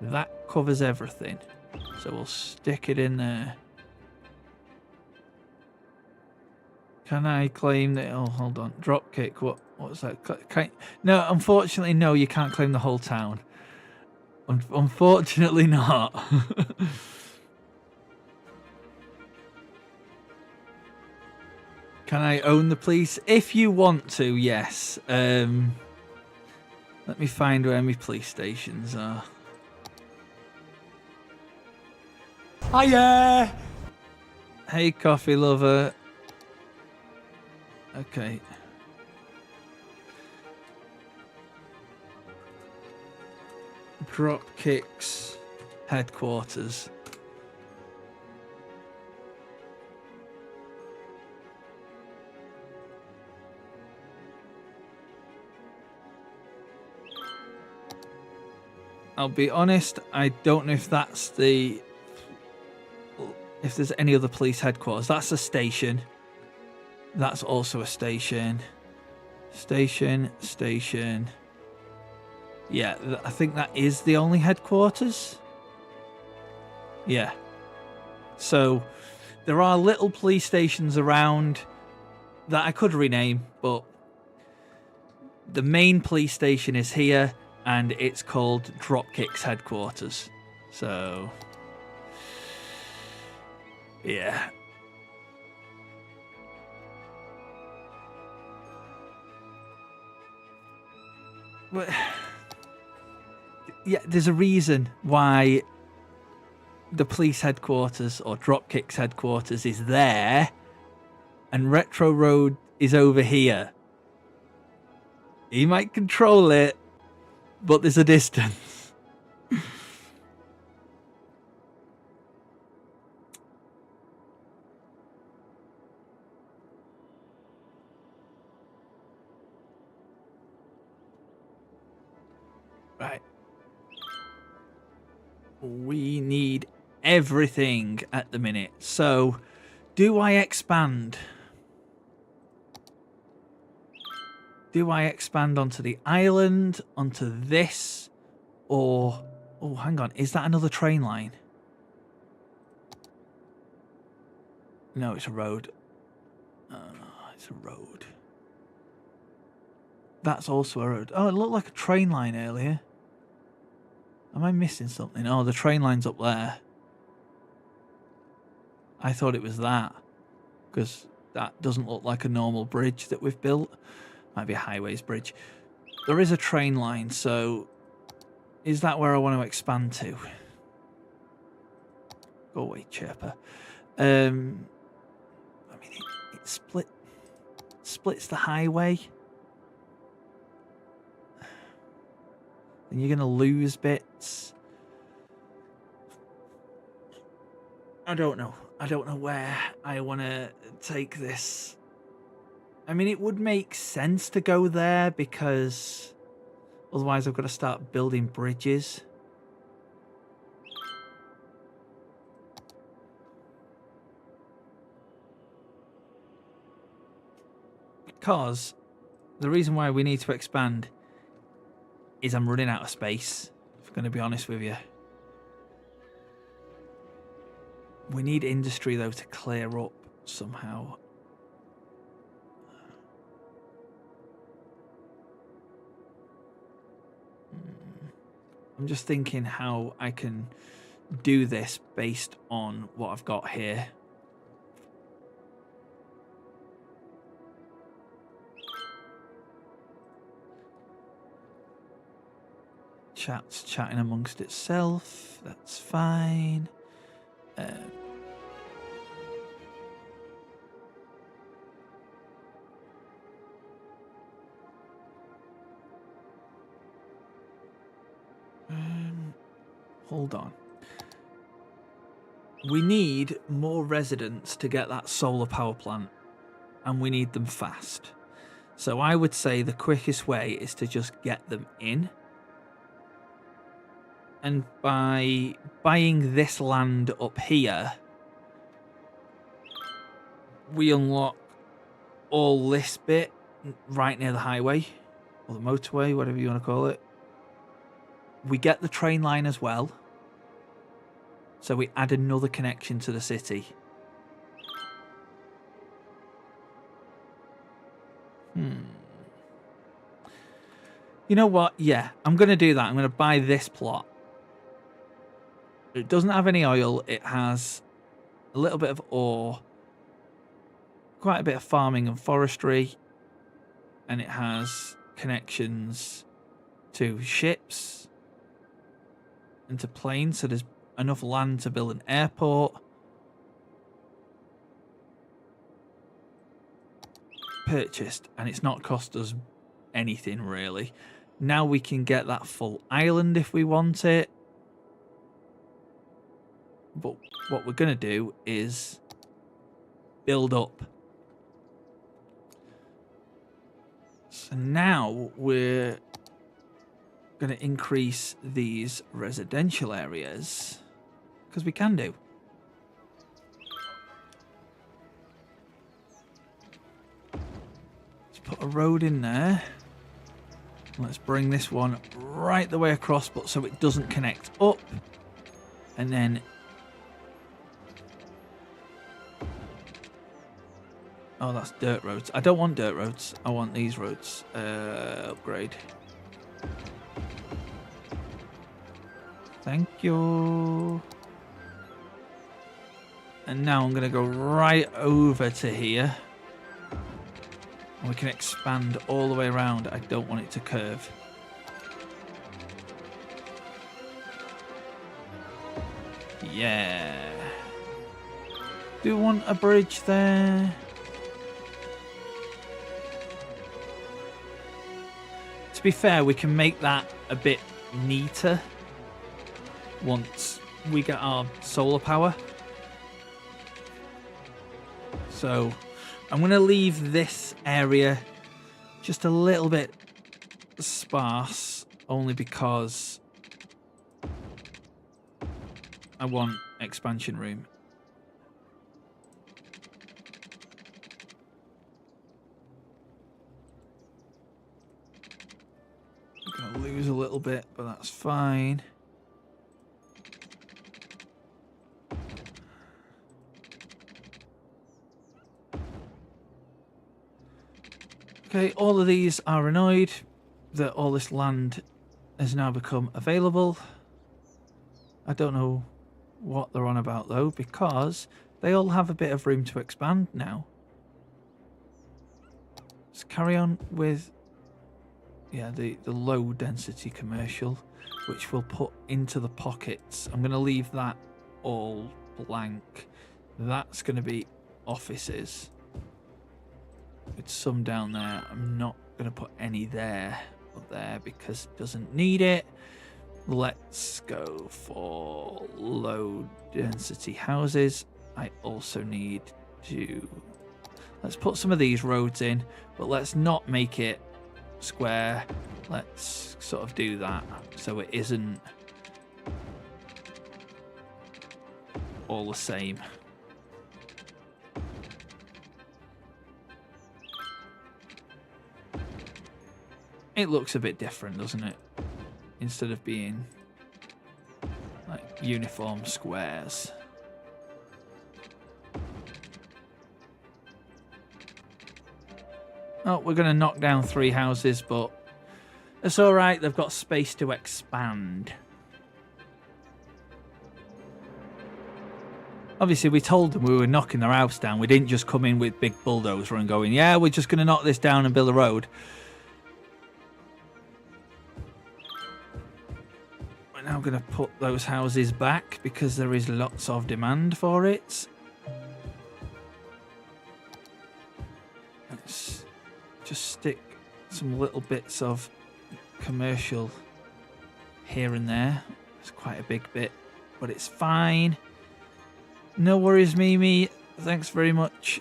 that covers everything. So we'll stick it in there. Can I claim that? Oh, hold on. Dropkick. What's that? No, unfortunately, no, you can't claim the whole town. Unfortunately not. Can I own the police? If you want to, yes. Let me find where my police stations are. Hiya! Hey, coffee lover. Okay. Dropkick's headquarters. I'll be honest, I don't know if that's if there's any other police headquarters. That's a station. That's also a station. Station. Yeah, I think that is the only headquarters. Yeah. So there are little police stations around that I could rename, but the main police station is here, and it's called Dropkick's headquarters. So, yeah. But, yeah, there's a reason why the police headquarters or Dropkick's headquarters is there and Retro Road is over here. He might control it, but there's a distance. Right. We need everything at the minute. So, do I expand? Do I expand onto the island, onto this, or... Oh, hang on. Is that another train line? No, it's a road. It's a road. That's also a road. Oh, it looked like a train line earlier. Am I missing something? Oh, the train line's up there. I thought it was that, because that doesn't look like a normal bridge that we've built. Might be a highways bridge. There is a train line, so is that where I want to expand to? Go away, chirper. I mean, it splits the highway. And you're going to lose bits. I don't know. I don't know where I want to take this. I mean, it would make sense to go there because otherwise I've got to start building bridges. Because the reason why we need to expand is I'm running out of space, if I'm going to be honest with you. We need industry, though, to clear up somehow. I'm just thinking how I can do this based on what I've got here. Chat's chatting amongst itself. That's fine. Hold on. We need more residents to get that solar power plant, and we need them fast. So I would say the quickest way is to just get them in. And by buying this land up here, we unlock all this bit right near the highway, or the motorway, whatever you want to call it. We get the train line as well. So we add another connection to the city. You know what? Yeah, I'm going to do that. I'm going to buy this plot. It doesn't have any oil. It has a little bit of ore, quite a bit of farming and forestry, and it has connections to ships and to planes, so there's enough land to build an airport. Purchased, and it's not cost us anything really. Now we can get that full island if we want it. But what we're going to do is build up. So now we're going to increase these residential areas because we can do. Let's put a road in there. Let's bring this one right the way across, but so it doesn't connect up. And then... oh, that's dirt roads. I don't want dirt roads. I want these roads. Upgrade. Thank you. And now I'm going to go right over to here. And we can expand all the way around. I don't want it to curve. Yeah. Do you want a bridge there? To be fair, we can make that a bit neater once we get our solar power. So I'm going to leave this area just a little bit sparse, only because I want expansion room. I'm going to lose a little bit, but that's fine. Okay, all of these are annoyed that all this land has now become available. I don't know what they're on about though, because they all have a bit of room to expand now. Let's carry on with the low density commercial, which we'll put into the pockets. I'm going to leave that all blank. That's going to be offices. With some down there. I'm not going to put any there or there because it doesn't need it. Let's go for low density houses. I also need to... let's put some of these roads in, but let's not make it square. Let's sort of do that so it isn't all the same. It looks a bit different, doesn't it? Instead of being like uniform squares. Oh, we're going to knock down 3 houses, but it's all right. They've got space to expand. Obviously, we told them we were knocking their house down. We didn't just come in with big bulldozer and going, yeah, we're just going to knock this down and build a road. I'm going to put those houses back because there is lots of demand for it. Let's just stick some little bits of commercial here and there. It's quite a big bit, but it's fine. No worries, Mimi. Thanks very much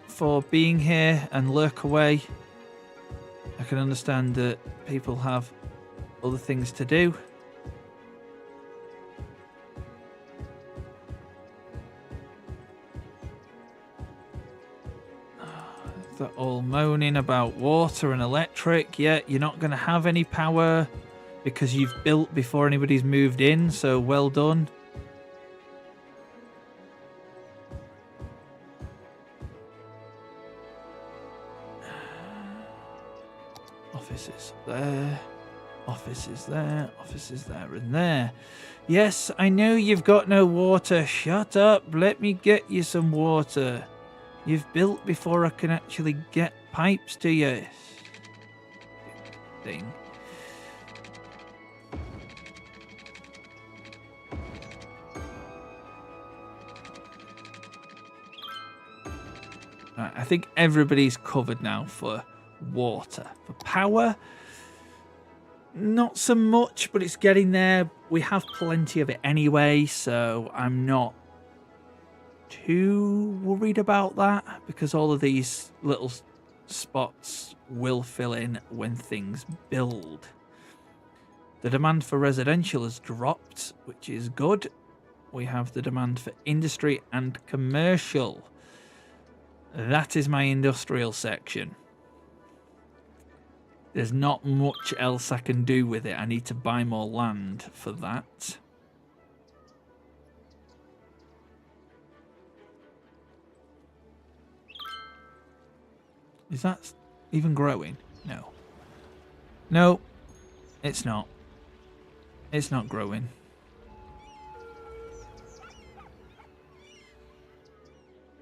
for being here and lurk away. I can understand that people have other things to do. They're all moaning about water and electric. Yeah, you're not going to have any power because you've built before anybody's moved in, so well done. Offices there, offices there, offices there and there. Yes, I know you've got no water. Shut up, let me get you some water. You've built before I can actually get pipes to you. Thing. Right, I think everybody's covered now for water. For power, not so much, but it's getting there. We have plenty of it anyway, so I'm not too worried about that because all of these little spots will fill in when things build. The demand for residential has dropped, which is good. We have the demand for industry and commercial. That is my industrial section. There's not much else I can do with it. I need to buy more land for that. Is that even growing? No. No, it's not. It's not growing.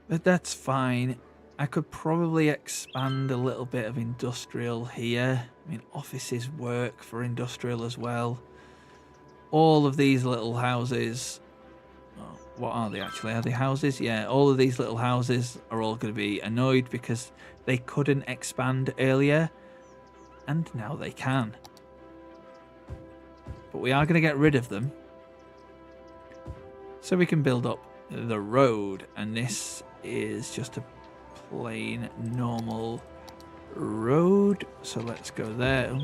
But that's fine. I could probably expand a little bit of industrial here. I mean, offices work for industrial as well. All of these little houses... Oh, what are they actually? Are they houses? Yeah, all of these little houses are all going to be annoyed because they couldn't expand earlier. And now they can. But we are going to get rid of them. So we can build up the road. And this is just a plain normal road, so let's go there.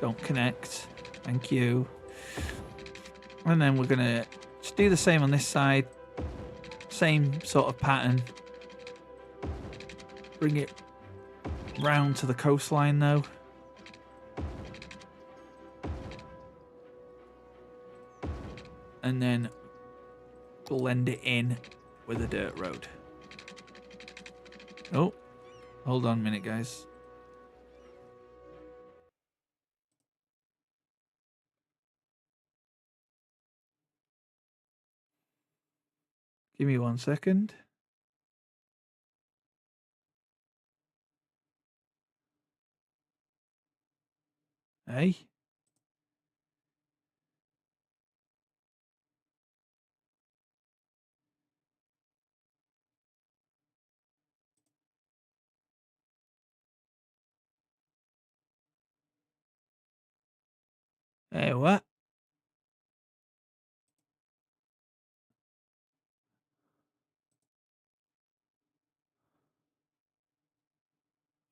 Don't connect, thank you. And then we're gonna just do the same on this side, same sort of pattern. Bring it round to the coastline though. And then blend it in with a dirt road. Oh, hold on a minute, guys. Give me 1 second. Hey. Hey, what?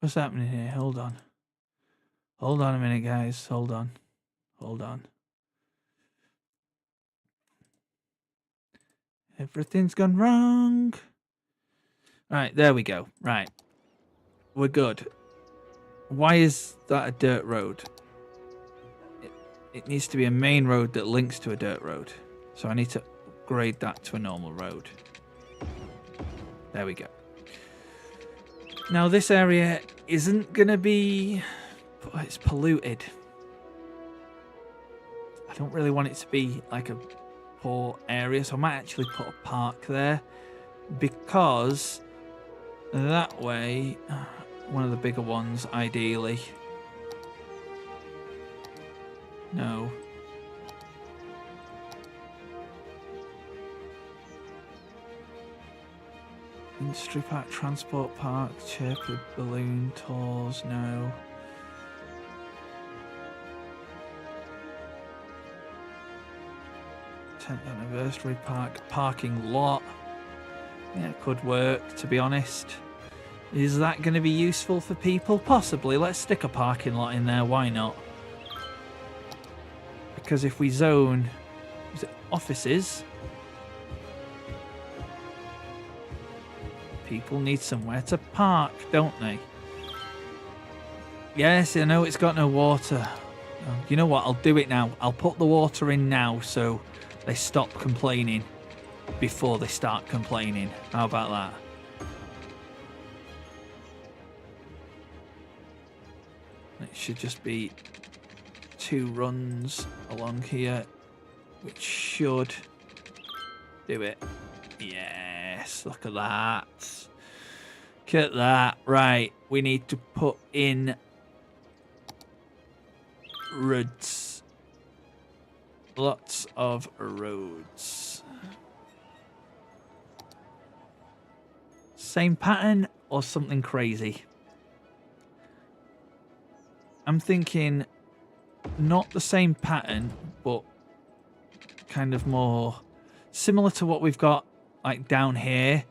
What's happening here? Hold on. Hold on a minute, guys. Hold on. Hold on. Everything's gone wrong. Right, there we go. Right. We're good. Why is that a dirt road? It needs to be a main road that links to a dirt road. So I need to upgrade that to a normal road. There we go. Now this area isn't going to be... It's polluted. I don't really want it to be like a poor area, so I might actually put a park there. Because that way... One of the bigger ones, ideally. No. Industry park, transport park, chirpy balloon tours, no. th anniversary park, parking lot. Yeah, it could work, to be honest. Is that going to be useful for people? Possibly. Let's stick a parking lot in there. Why not? Because if we zone... Is it offices? People need somewhere to park, don't they? Yes, I know it's got no water. Oh, you know what? I'll do it now. I'll put the water in now so they stop complaining before they start complaining. How about that? It should just be 2 runs along here, which should do it. Yes, look at that. Look at that. Right, we need to put in roads. Lots of roads. Same pattern or something crazy? I'm thinking not the same pattern, but kind of more similar to what we've got like down here.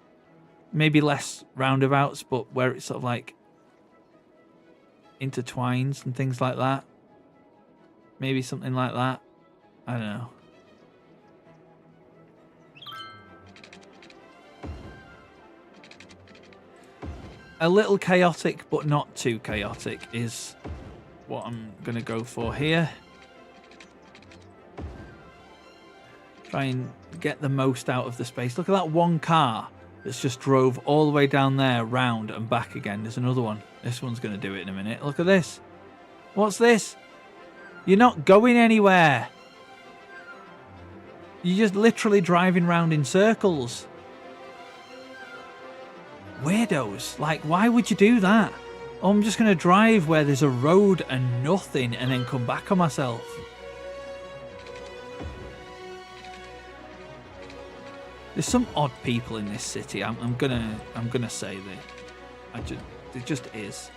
Maybe less roundabouts, but where it's sort of like intertwines and things like that. Maybe something like that. I don't know. A little chaotic, but not too chaotic is what I'm going to go for here. Try and get the most out of the space. Look at that one car that's just drove all the way down there, round and back again. There's another one. This one's going to do it in a minute. Look at this. What's this? You're not going anywhere. You're just literally driving round in circles. Weirdos. Like, why would you do that? Oh, I'm just going to drive where there's a road and nothing and then come back on myself. There's some odd people in this city. I'm gonna say that. It just is.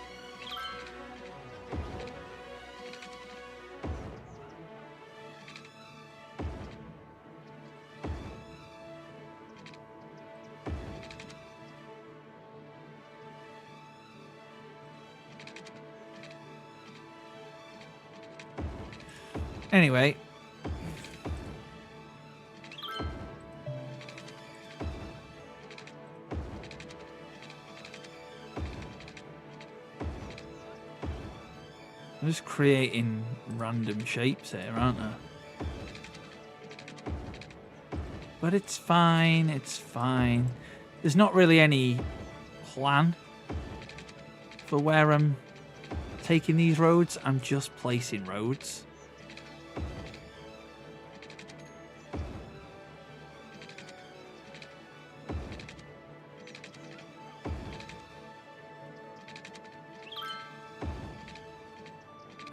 Anyway. I'm just creating random shapes here, aren't I? But it's fine, it's fine. There's not really any plan for where I'm taking these roads. I'm just placing roads.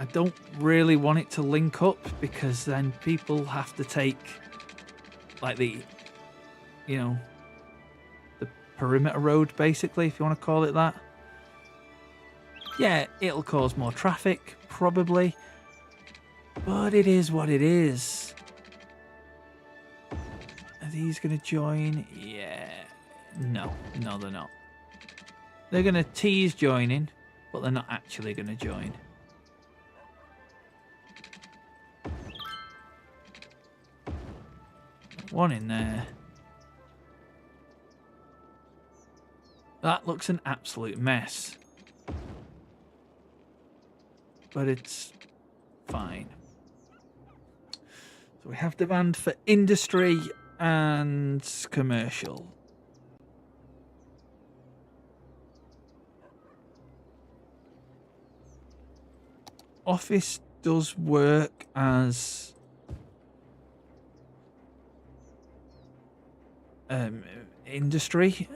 I don't really want it to link up because then people have to take like the perimeter road, basically, if you want to call it that. Yeah, it'll cause more traffic, probably. But it is what it is. Are these going to join? Yeah. No, they're not. They're going to tease joining, but they're not actually going to join. One in there. That looks an absolute mess. But it's fine. So we have demand for industry and commercial. Office does work as industry.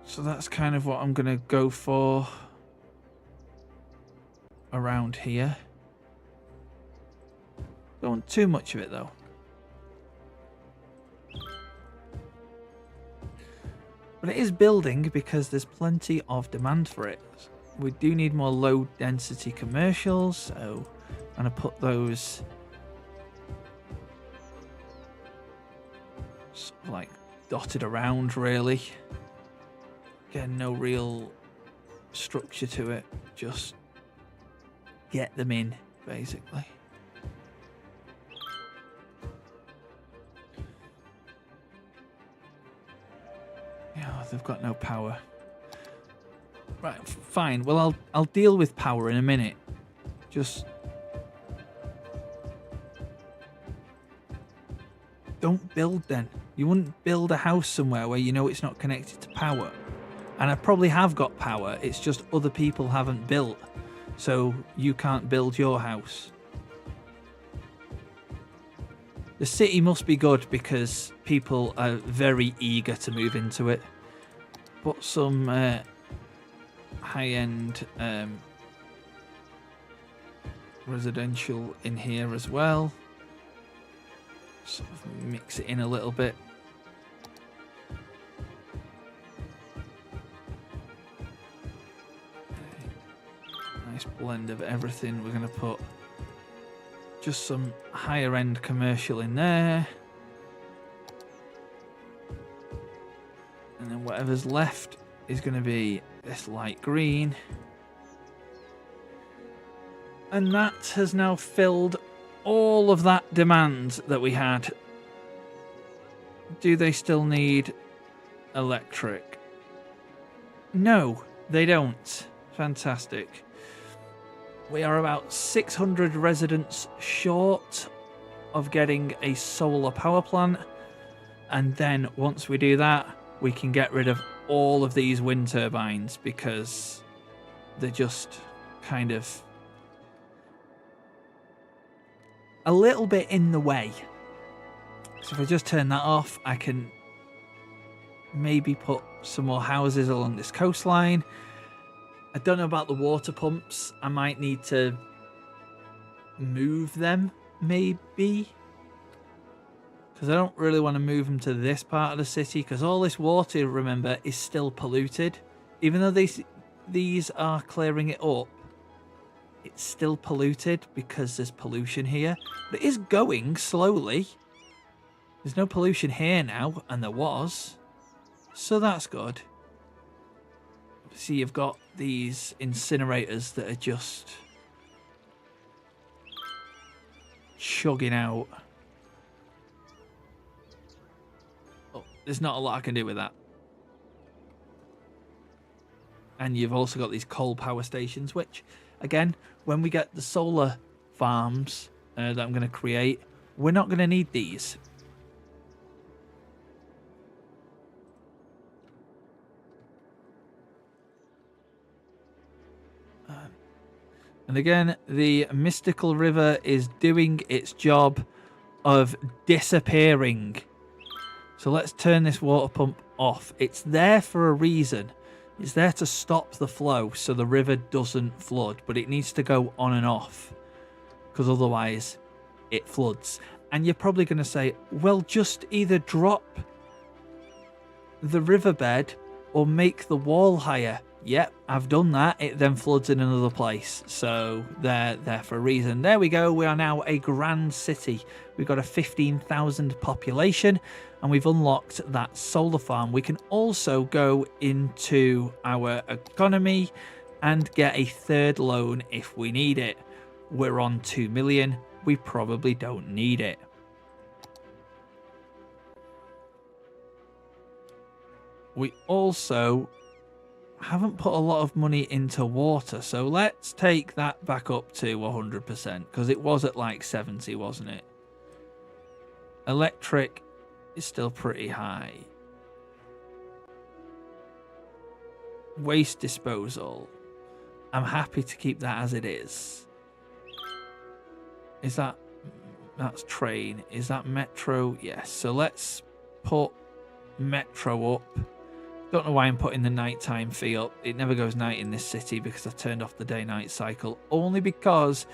So that's kind of what I'm going to go for around here. Don't want too much of it though. But it is building because there's plenty of demand for it. We do need more low density commercials, so I'm going to put those sort of like dotted around really. Again, no real structure to it, just get them in basically. Oh, they've got no power. Right, fine. Well, I'll deal with power in a minute. Just don't build then. You wouldn't build a house somewhere where you know it's not connected to power. And I probably have got power. It's just other people haven't built. So you can't build your house. The city must be good because people are very eager to move into it. Put some high-end residential in here as well. Sort of mix it in a little bit. Nice blend of everything. We're going to put just some higher end commercial in there. And then whatever's left is going to be this light green. And that has now filled all of that demand that we had. Do they still need electric? No, they don't. Fantastic. We are about 600 residents short of getting a solar power plant. And then once we do that, we can get rid of all of these wind turbines because they're just kind of a little bit in the way. So if I just turn that off, I can maybe put some more houses along this coastline. I don't know about the water pumps. I might need to move them, maybe. Because I don't really want to move them to this part of the city. Because all this water, remember, is still polluted. Even though these are clearing it up, it's still polluted because there's pollution here. But it is going slowly. There's no pollution here now, and there was. So that's good. See, you've got these incinerators that are just chugging out. Oh, there's not a lot I can do with that. And you've also got these coal power stations, which, again, when we get the solar farms that I'm going to create, we're not going to need these. And again, the mystical river is doing its job of disappearing. So let's turn this water pump off. It's there for a reason. It's there to stop the flow so the river doesn't flood. But it needs to go on and off. Because otherwise it floods. And you're probably going to say, well, just either drop the riverbed or make the wall higher. Yep, I've done that. It then floods in another place. So they're there for a reason. There we go. We are now a grand city. We've got a 15,000 population and we've unlocked that solar farm. We can also go into our economy and get a third loan if we need it. We're on 2 million. We probably don't need it. We also haven't put a lot of money into water, so let's take that back up to 100% because it was at like 70, wasn't it? Electric is still pretty high. Waste disposal, I'm happy to keep that as it is. Is that's train? Is that metro? Yes. So let's put metro up. Don't know why I'm putting the nighttime fee up. It never goes night in this city because I turned off the day-night cycle. Only because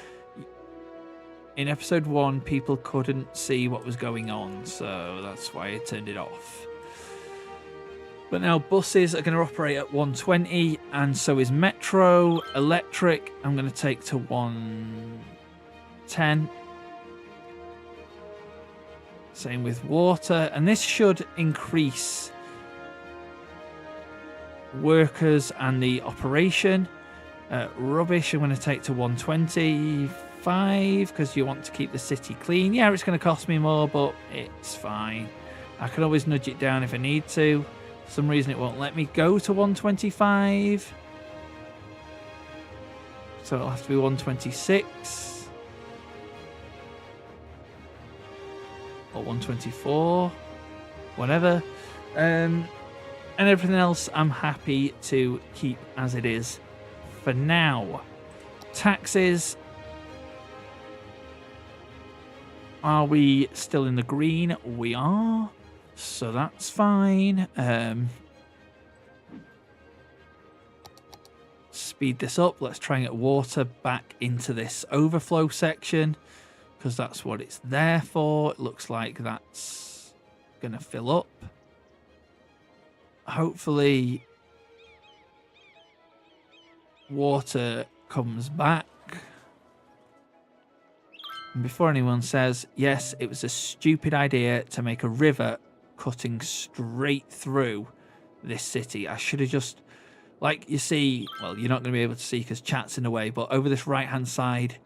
in episode 1, people couldn't see what was going on. So that's why I turned it off. But now buses are going to operate at 120. And so is metro. Electric, I'm going to take to 110. Same with water. And this should increase workers and the operation. Rubbish I'm going to take to 125 because you want to keep the city clean. Yeah, it's going to cost me more, but it's fine. I can always nudge it down if I need to. For some reason it won't let me go to 125. So it'll have to be 126. Or 124. Whatever. And everything else I'm happy to keep as it is for now. Taxes. Are we still in the green? We are. So that's fine. Speed this up. Let's try and get water back into this overflow section, because that's what it's there for. It looks like that's going to fill up. Hopefully water comes back. And before anyone says, yes, it was a stupid idea to make a river cutting straight through this city. I should have just, like you see, well, you're not going to be able to see because chat's in the way, but over this right-hand side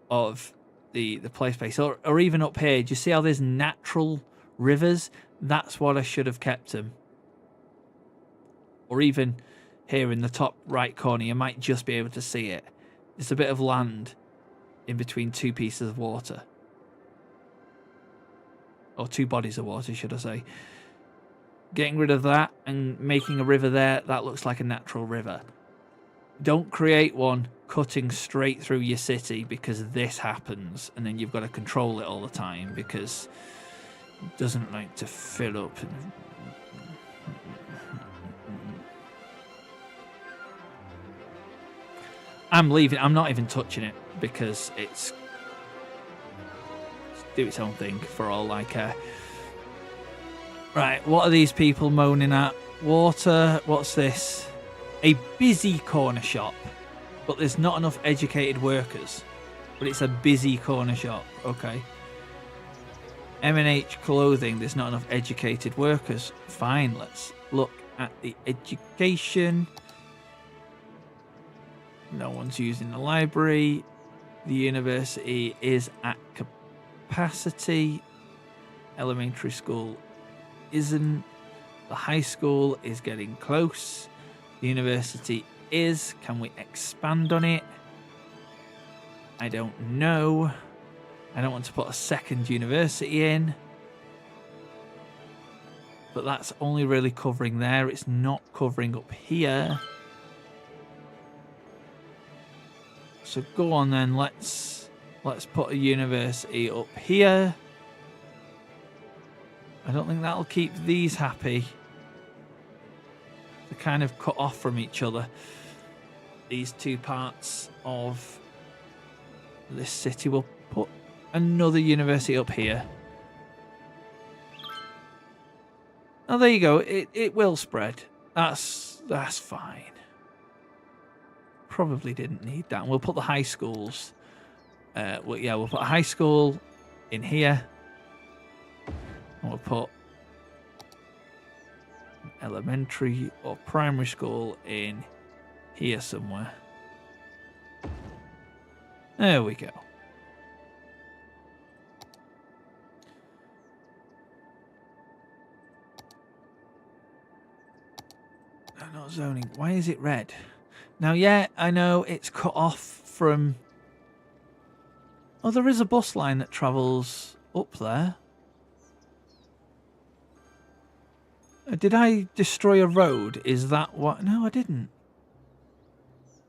of the play space, or even up here, do you see how there's natural rivers? That's what I should have kept them. Or even here in the top right corner, you might just be able to see it. It's a bit of land in between two pieces of water. Or two bodies of water, should I say. Getting rid of that and making a river there, that looks like a natural river. Don't create one cutting straight through your city, because this happens, and then you've got to control it all the time because it doesn't like to fill up. I'm leaving. I'm not even touching it because it's do its own thing for all I care. Right, what are these people moaning at? Water. What's this? A busy corner shop, but there's not enough educated workers. But it's a busy corner shop. Okay. M&H clothing. There's not enough educated workers. Fine. Let's look at the education. No one's using the library. The university is at capacity. Elementary school isn't. The high school is getting close. The university is. Can we expand on it? I don't know. I don't want to put a second university in. But that's only really covering there. It's not covering up here. So go on then, let's put a university up here. I don't think that'll keep these happy. They're kind of cut off from each other. These two parts of this city. Will put another university up here. Oh, there you go. It will spread. That's fine. Probably didn't need that. And we'll put the high schools. We'll put a high school in here. And we'll put an elementary or primary school in here somewhere. There we go. No, not zoning. Why is it red? Now, yeah, I know it's cut off from... Oh, there is a bus line that travels up there. Did I destroy a road? Is that what... No, I didn't.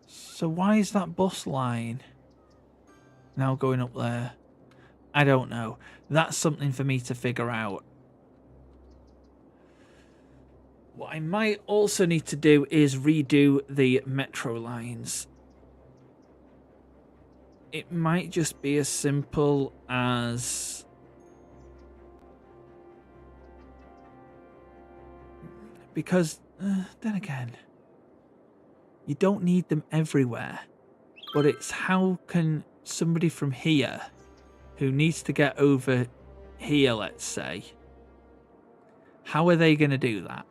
So why is that bus line now going up there? I don't know. That's something for me to figure out. What I might also need to do is redo the metro lines. It might just be as simple as... Because, then again, you don't need them everywhere. But it's how can somebody from here, who needs to get over here, let's say, how are they going to do that?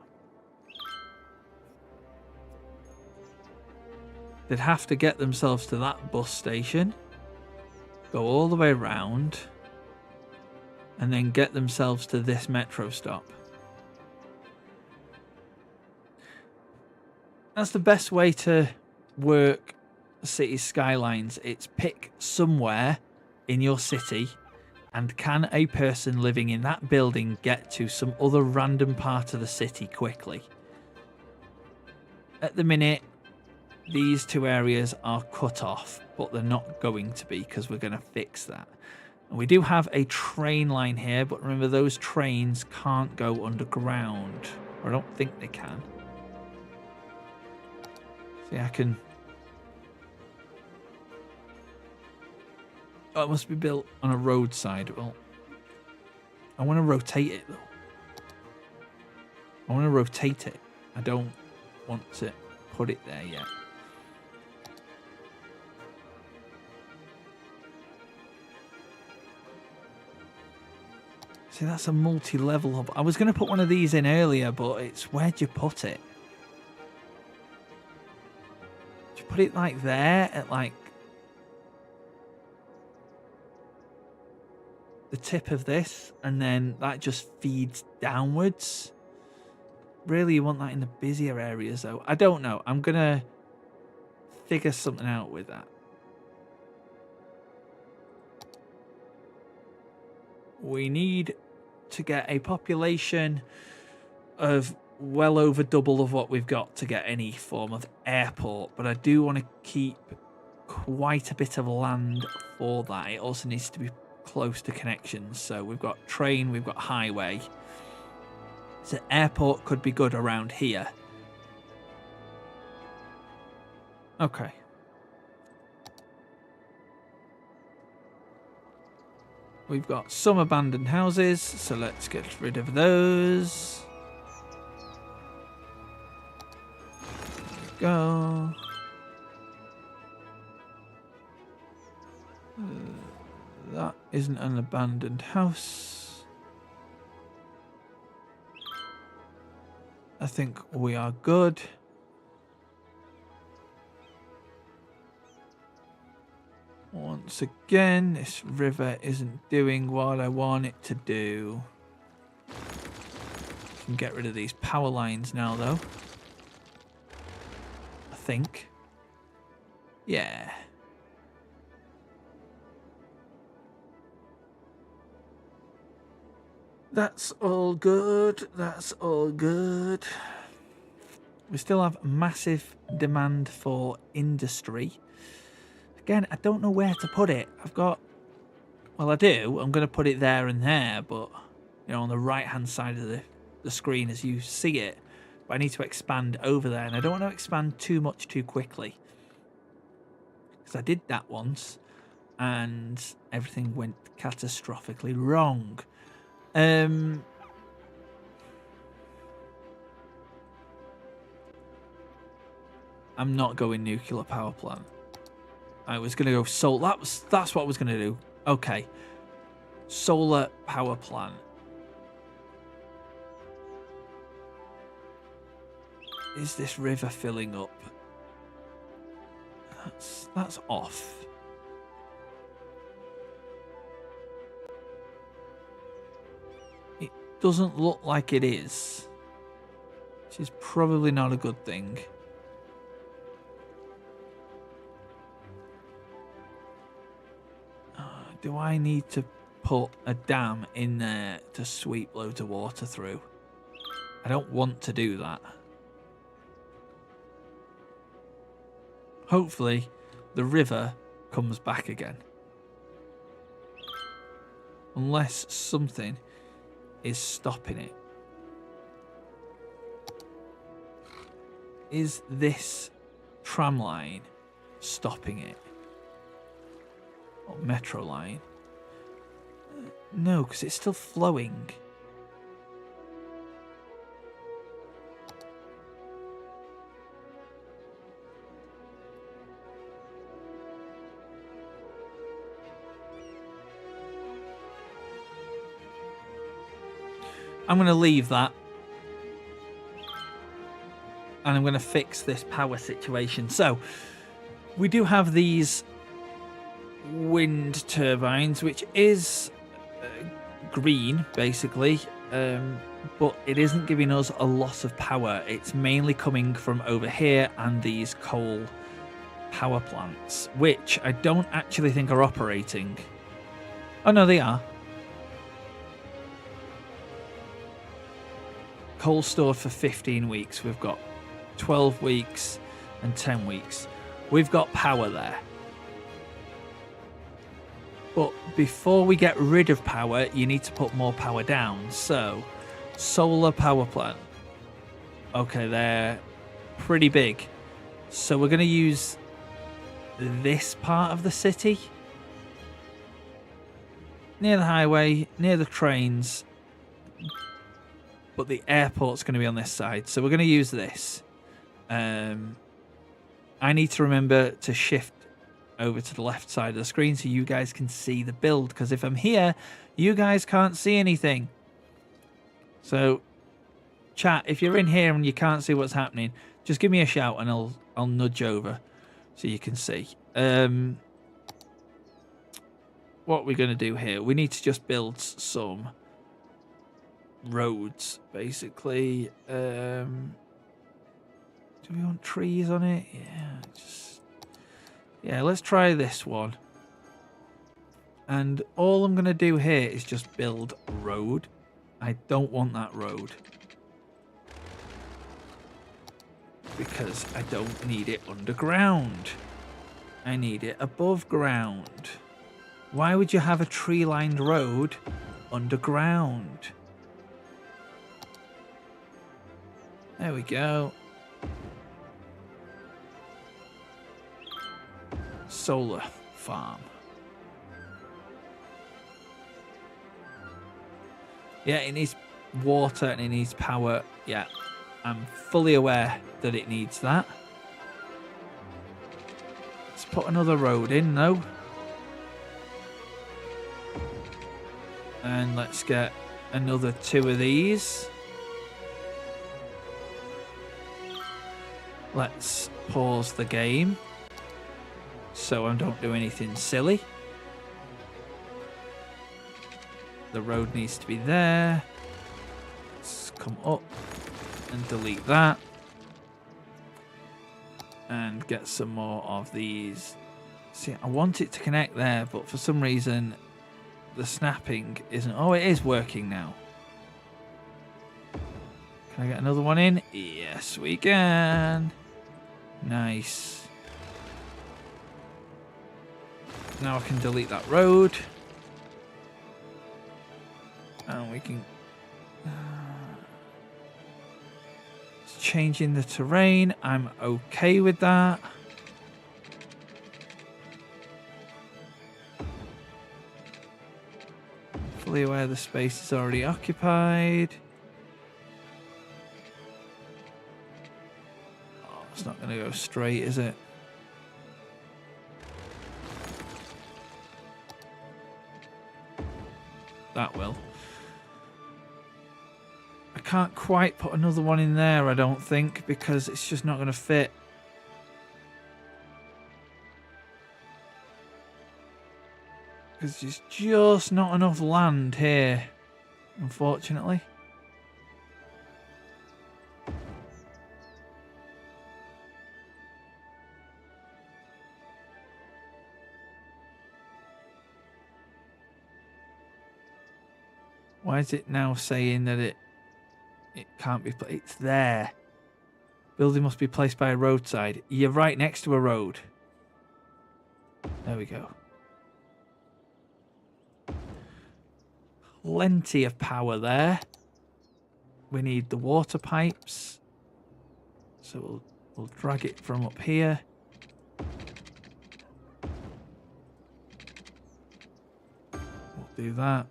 They'd have to get themselves to that bus station, go all the way around, and then get themselves to this metro stop. That's the best way to work Cities Skylines. It's pick somewhere in your city, and can a person living in that building get to some other random part of the city quickly? At the minute, these two areas are cut off, but they're not going to be because we're going to fix that. And we do have a train line here, but remember those trains can't go underground. Or I don't think they can. See, I can... Oh, it must be built on a roadside. Well, I want to rotate it, though. I want to rotate it. I don't want to put it there yet. See, that's a multi-level hub. I was going to put one of these in earlier, but it's where'd you put it? Did you put it like there at like the tip of this, and then that just feeds downwards? Really, you want that in the busier areas, though? I don't know. I'm going to figure something out with that. We need to get a population of well over double of what we've got to get any form of airport, but I do want to keep quite a bit of land for that. It also needs to be close to connections, so we've got train, we've got highway, so airport could be good around here. Okay. We've got some abandoned houses, so let's get rid of those. There we go. That isn't an abandoned house. I think we are good. Once again, this river isn't doing what I want it to do. Can get rid of these power lines now, though. I think. Yeah. That's all good. That's all good. We still have massive demand for industry. Again, I don't know where to put it. I've got... Well, I do. I'm going to put it there and there, but... You know, on the right-hand side of the screen as you see it. But I need to expand over there, and I don't want to expand too much too quickly. Because I did that once, and everything went catastrophically wrong. I'm not going nuclear power plant. I was going to go solar. That's what I was going to do. Okay. Solar power plant. Is this river filling up? That's off. It doesn't look like it is, which is probably not a good thing. Do I need to put a dam in there to sweep loads of water through? I don't want to do that. Hopefully, the river comes back again. Unless something is stopping it. Is this tram line stopping it? Or metro line? No, because it's still flowing. I'm going to leave that. And I'm going to fix this power situation. So, we do have these wind turbines, which is green, basically. but it isn't giving us a lot of power. It's mainly coming from over here and these coal power plants, which I don't actually think are operating. Oh no, they are. Coal stored for 15 weeks. We've got 12 weeks and 10 weeks. We've got power there. But before we get rid of power, you need to put more power down. So, solar power plant. Okay, they're pretty big. So we're going to use this part of the city. Near the highway, near the trains. But the airport's going to be on this side. So we're going to use this. I need to remember to shift over to the left side of the screen so you guys can see the build, because if I'm here you guys can't see anything. So chat, if you're in here and you can't see what's happening, just give me a shout and I'll nudge over so you can see. What we're going to do here, we need to just build some roads basically. Do we want trees on it? Yeah, let's try this one. And all I'm going to do here is just build a road. I don't want that road, because I don't need it underground. I need it above ground. Why would you have a tree-lined road underground? There we go. Solar farm. Yeah, it needs water and it needs power. Yeah, I'm fully aware that it needs that. Let's put another road in, though. And let's get another 2 of these. Let's pause the game so I don't do anything silly. The road needs to be there. Let's come up and delete that. And get some more of these. See, I want it to connect there, but for some reason the snapping isn't. Oh, it is working now. Can I get another one in? Yes, we can. Nice. Now I can delete that road. And we can... It's changing the terrain. I'm okay with that. Fully aware the space is already occupied. Oh, it's not going to go straight, is it? That will. I can't quite put another one in there, I don't think, because it's just not going to fit. Because there's just not enough land here, unfortunately. Why is it now saying that it can't be placed? It's there. Building must be placed by a roadside. You're right next to a road. There we go. Plenty of power there. We need the water pipes. So we'll drag it from up here. We'll do that.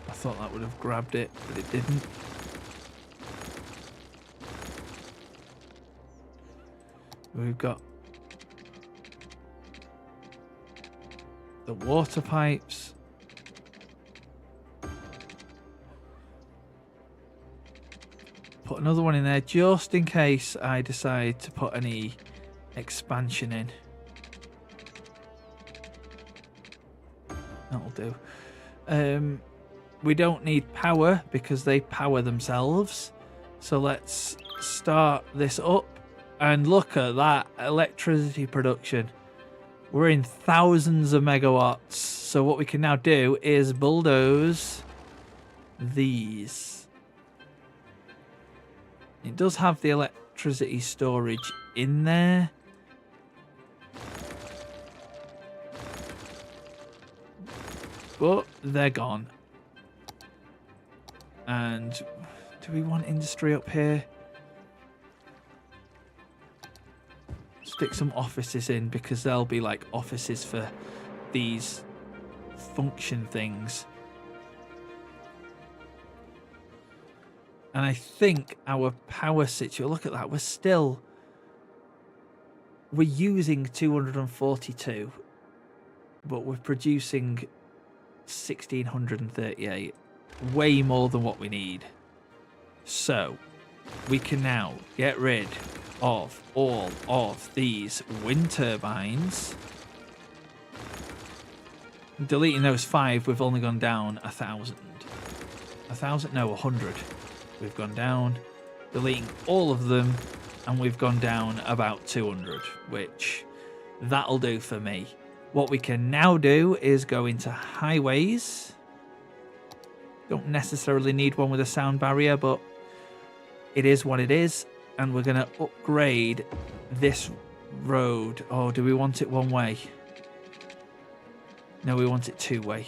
I thought that would have grabbed it, but it didn't. We've got the water pipes. Put another one in there just in case I decide to put any expansion in. That'll do. We don't need power because they power themselves. So let's start this up. And look at that electricity production. We're in thousands of megawatts. So what we can now do is bulldoze these. It does have the electricity storage in there. But they're gone. And do we want industry up here? Stick some offices in because there'll be like offices for these function things. And I think our power situation, look at that, we're using 242, but we're producing 1638, way more than what we need. So we can now get rid of all of these wind turbines. Deleting those 5, we've only gone down 1,000. 1,000? No, 100. We've gone down. Deleting all of them, and we've gone down about 200, which that'll do for me. What we can now do is go into highways. Don't necessarily need one with a sound barrier, but it is what it is. And we're going to upgrade this road. Oh, do we want it one way? No, we want it two-way.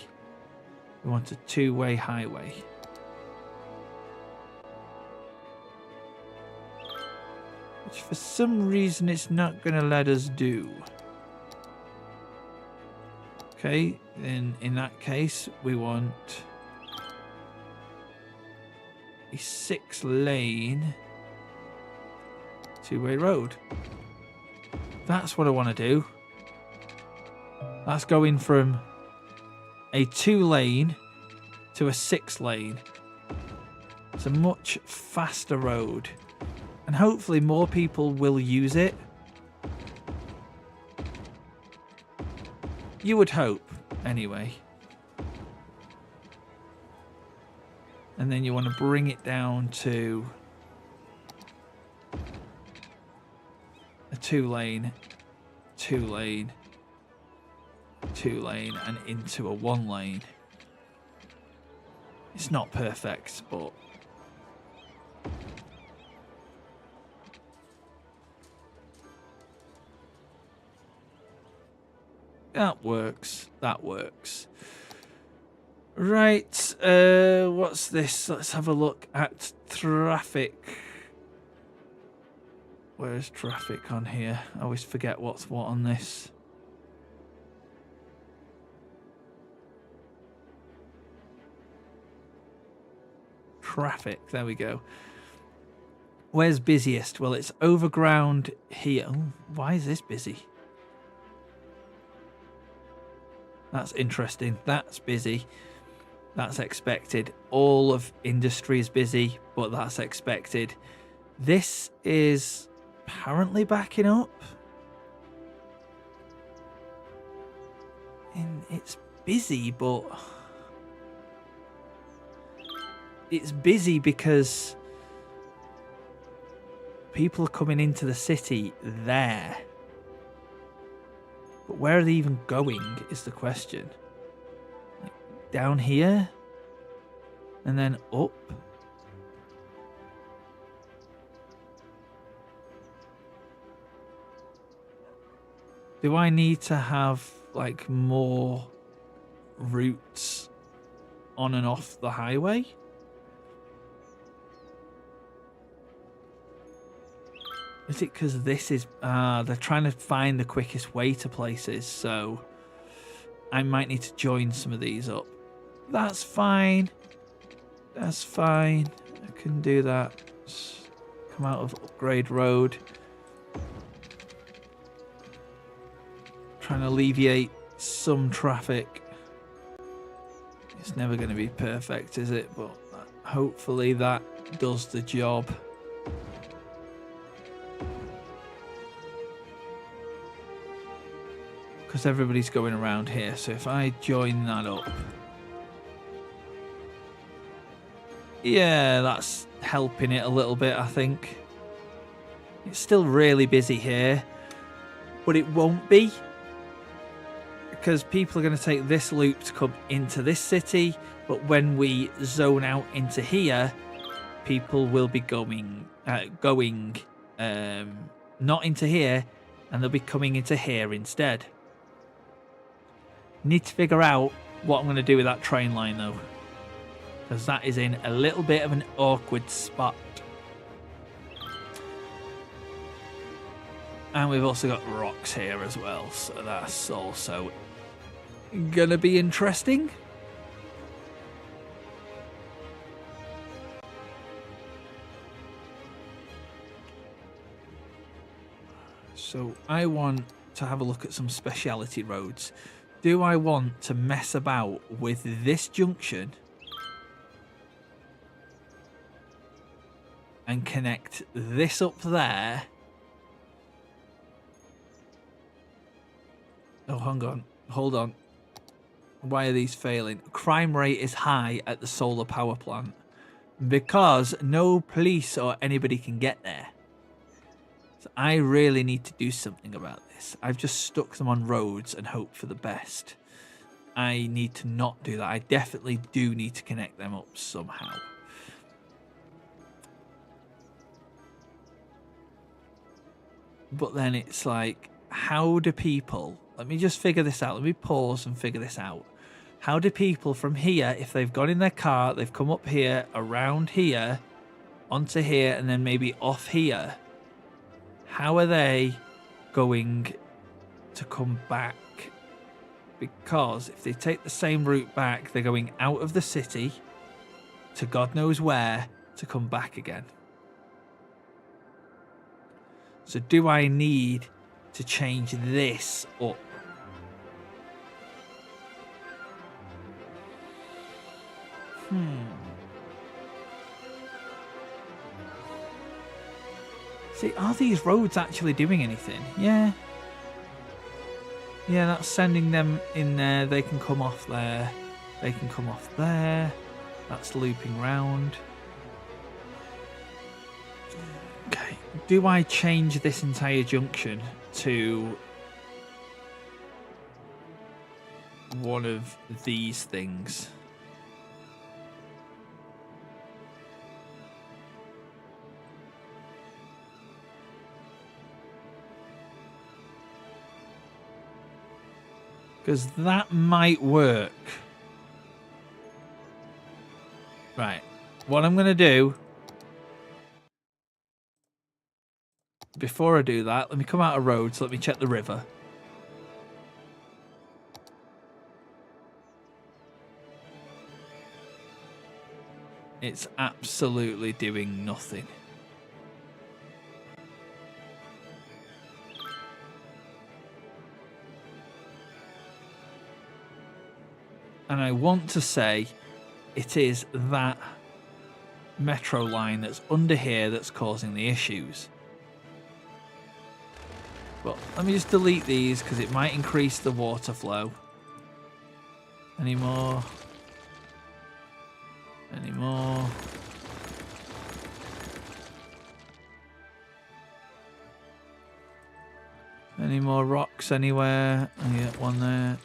We want a two-way highway. Which for some reason it's not going to let us do. Okay, then in that case we want a 6-lane two-way road. That's what I want to do. That's going from a 2-lane to a 6-lane. It's a much faster road. And hopefully more people will use it. You would hope, anyway. And then you want to bring it down to a 2-lane, 2-lane, 2-lane, and into a 1-lane. It's not perfect, but that works. That works. Right. What's this? Let's have a look at traffic. Where's traffic on here? I always forget what's what on this. Traffic. There we go. Where's busiest? Well, it's overground here. Oh, why is this busy? That's interesting. That's busy. That's expected. All of industry is busy, but that's expected. This is apparently backing up. And it's busy, but it's busy because people are coming into the city there. But where are they even going is the question. Like down here? And then up? Do I need to have like more routes on and off the highway? Is it because this is... they're trying to find the quickest way to places, so I might need to join some of these up. That's fine. That's fine. I can do that. Just come out of Upgrade Road. Trying to alleviate some traffic. It's never going to be perfect, is it? But hopefully that does the job. because everybody's going around here. So if I join that up, yeah, that's helping it a little bit, I think. It's still really busy here, but it won't be, because people are going to take this loop to come into this city, but when we zone out into here, people will be going not into here, and they'll be coming into here instead. Need to figure out what I'm going to do with that train line though, because that is in a little bit of an awkward spot. And we've also got rocks here as well, so that's also gonna be interesting. So I want to have a look at some speciality roads. Do I want to mess about with this junction and connect this up there? Oh, hang on. Hold on. Why are these failing? Crime rate is high at the solar power plant because no police or anybody can get there. So I really need to do something about this. I've just stuck them on roads and hope for the best. I need to not do that. I definitely do need to connect them up somehow. But then it's like, how do people... Let me just figure this out. Let me pause and figure this out. How do people from here, if they've gone in their car, they've come up here, around here, onto here, and then maybe off here, how are they going to come back? Because if they take the same route back, they're going out of the city to God knows where to come back again. So do I need to change this up? See, are these roads actually doing anything? Yeah. Yeah, that's sending them in there. They can come off there. They can come off there. That's looping round. Okay. Do I change this entire junction to one of these things? Because that might work. Right. What I'm going to do... Before I do that, let me come out of roads. Let me check the river. It's absolutely doing nothing. And I want to say it is that metro line that's under here that's causing the issues. But let me just delete these because it might increase the water flow. Any more? Any more? Any more rocks anywhere? Oh, yeah, one there.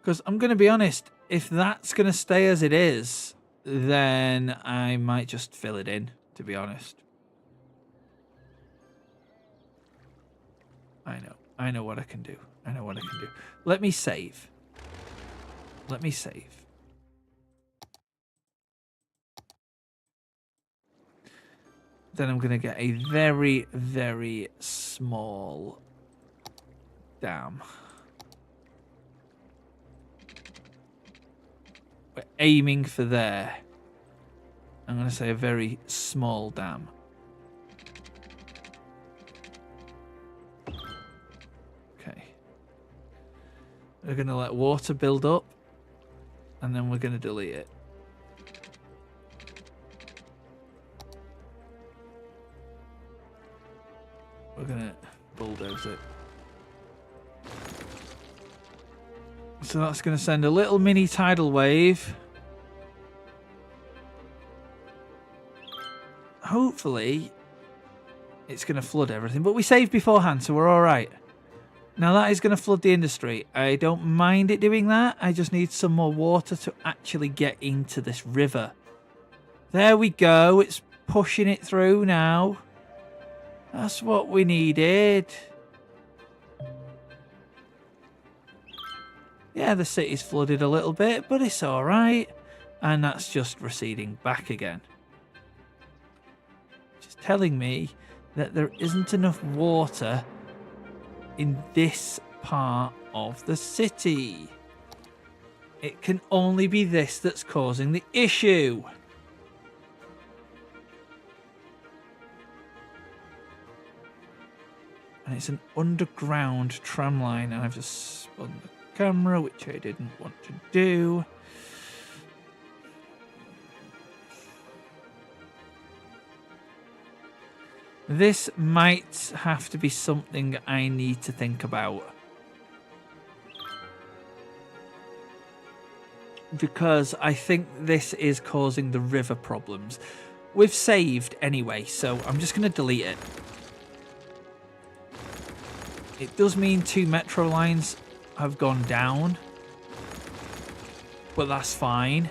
Because I'm going to be honest, if that's going to stay as it is, then I might just fill it in, to be honest. I know what I can do. I know what I can do. Let me save. Let me save. Then I'm going to get a very, very small dam. We're aiming for there. I'm going to say a very small dam. Okay. We're going to let water build up, and then we're going to delete it. We're going to bulldoze it. So that's going to send a little mini tidal wave. Hopefully, it's going to flood everything. But we saved beforehand, so we're all right. Now that is going to flood the industry. I don't mind it doing that. I just need some more water to actually get into this river. There we go. It's pushing it through now. That's what we needed. Yeah, the city's flooded a little bit, but it's all right. And that's just receding back again. Just telling me that there isn't enough water in this part of the city. It can only be this that's causing the issue. And it's an underground tram line, and I've just spun the camera, which I didn't want to do. This might have to be something I need to think about. Because I think this is causing the river problems. We've saved anyway, so I'm just going to delete it. It does mean 2 metro lines have gone down, but that's fine.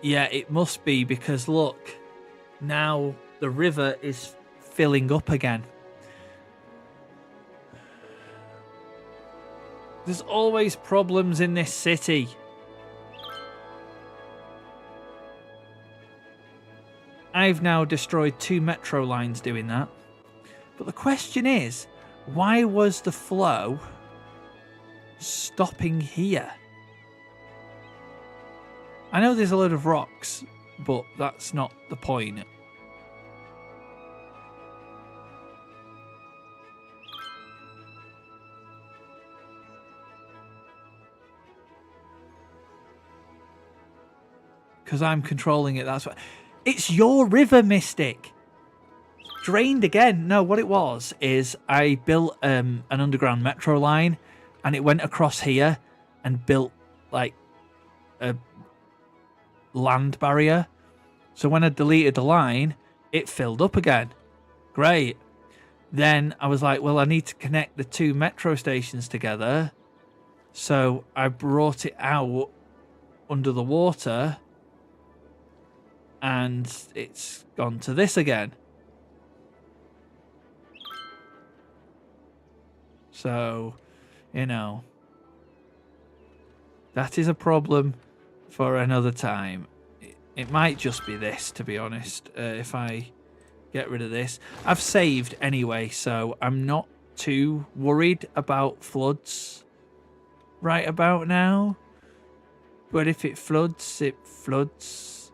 Yeah, it must be, because look, now the river is filling up again. There's always problems in this city. I've now destroyed 2 metro lines doing that. But the question is, why was the flow stopping here? I know there's a load of rocks, but that's not the point. Because I'm controlling it, that's what... It's your river, Mystic! Drained again. No, what it was is I built an underground metro line, and it went across here and built like a land barrier. So when I deleted the line, it filled up again. Great. Then I was like, well, I need to connect the 2 metro stations together. So I brought it out under the water, and it's gone to this again. So, you know, that is a problem for another time. It might just be this, to be honest, if I get rid of this. I've saved anyway, so I'm not too worried about floods right about now. But if it floods, it floods.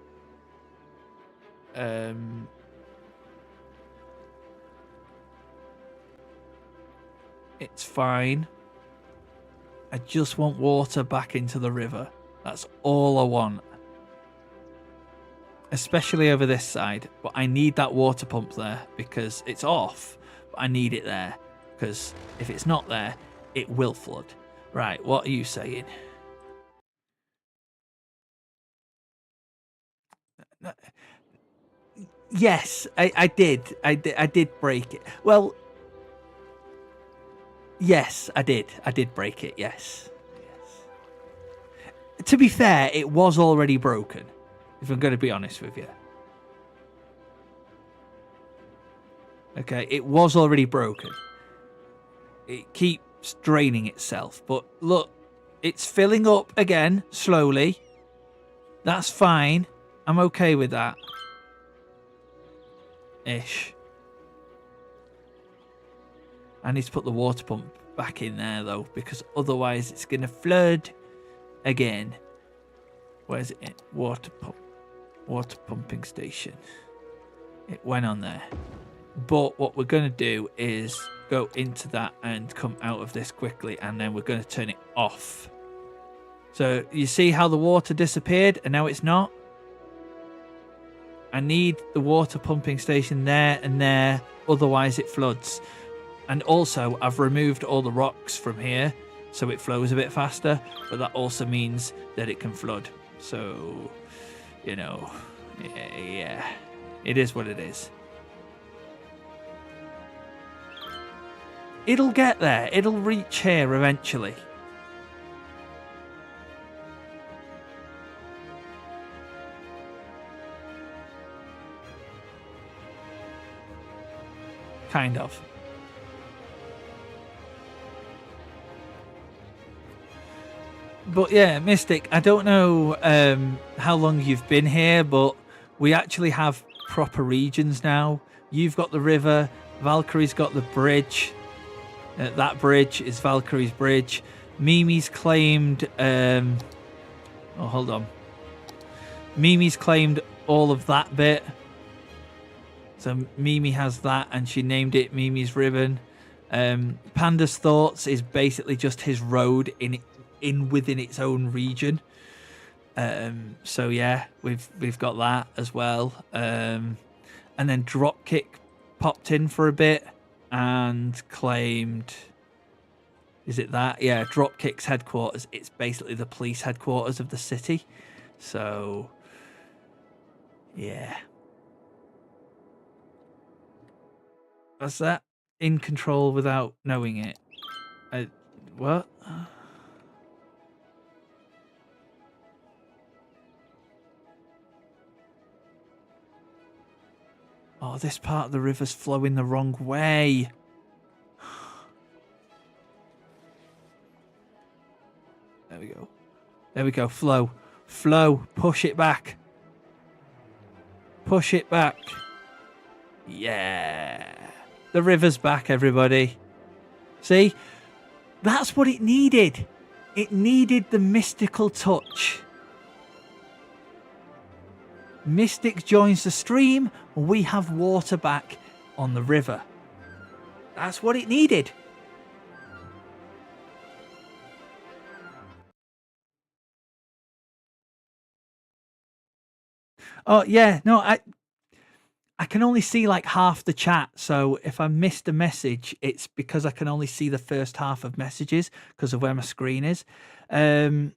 It's fine. I just want water back into the river. That's all I want. Especially over this side. But I need that water pump there because it's off. But I need it there because if it's not there, it will flood. Right, what are you saying? Yes, I did. I did break it. Well... Yes, I did. I did break it, yes. To be fair, it was already broken, if I'm going to be honest with you. Okay, it was already broken. It keeps draining itself. But look, it's filling up again, slowly. That's fine. I'm okay with that. Ish. I need to put the water pump back in there, though, because otherwise it's going to flood again. Where's it? Water pumping station. It went on there. But what we're going to do is go into that and come out of this quickly, and then we're going to turn it off. So you see how the water disappeared and now it's not? I need the water pumping station there and there, otherwise it floods. And also I've removed all the rocks from here so it flows a bit faster, but that also means that it can flood. So, you know, yeah, it is what it is. It'll get there. It'll reach here eventually. Kind of. But yeah, Mystic, I don't know how long you've been here, but we actually have proper regions now. You've got the river, Valkyrie's got the bridge. That bridge is Valkyrie's bridge. Mimi's claimed... oh, hold on. Mimi's claimed all of that bit. So Mimi has that, and she named it Mimi's Ribbon. Panda's Thoughts is basically just his road within its own region. So yeah, we've got that as well. And then Dropkick popped in for a bit and claimed, is it that? Yeah, Dropkick's headquarters. It's basically the police headquarters of the city. So yeah. What's that? In control without knowing it. What? Oh, this part of the river's flowing the wrong way. There we go. There we go. Flow. Flow. Push it back. Push it back. Yeah. The river's back, everybody. See? That's what it needed. It needed the mystical touch. Mystic joins the stream, and we have water back on the river. That's what it needed. Oh, yeah. No, I can only see like half the chat, so if I missed a message, it's because I can only see the first half of messages because of where my screen is. Because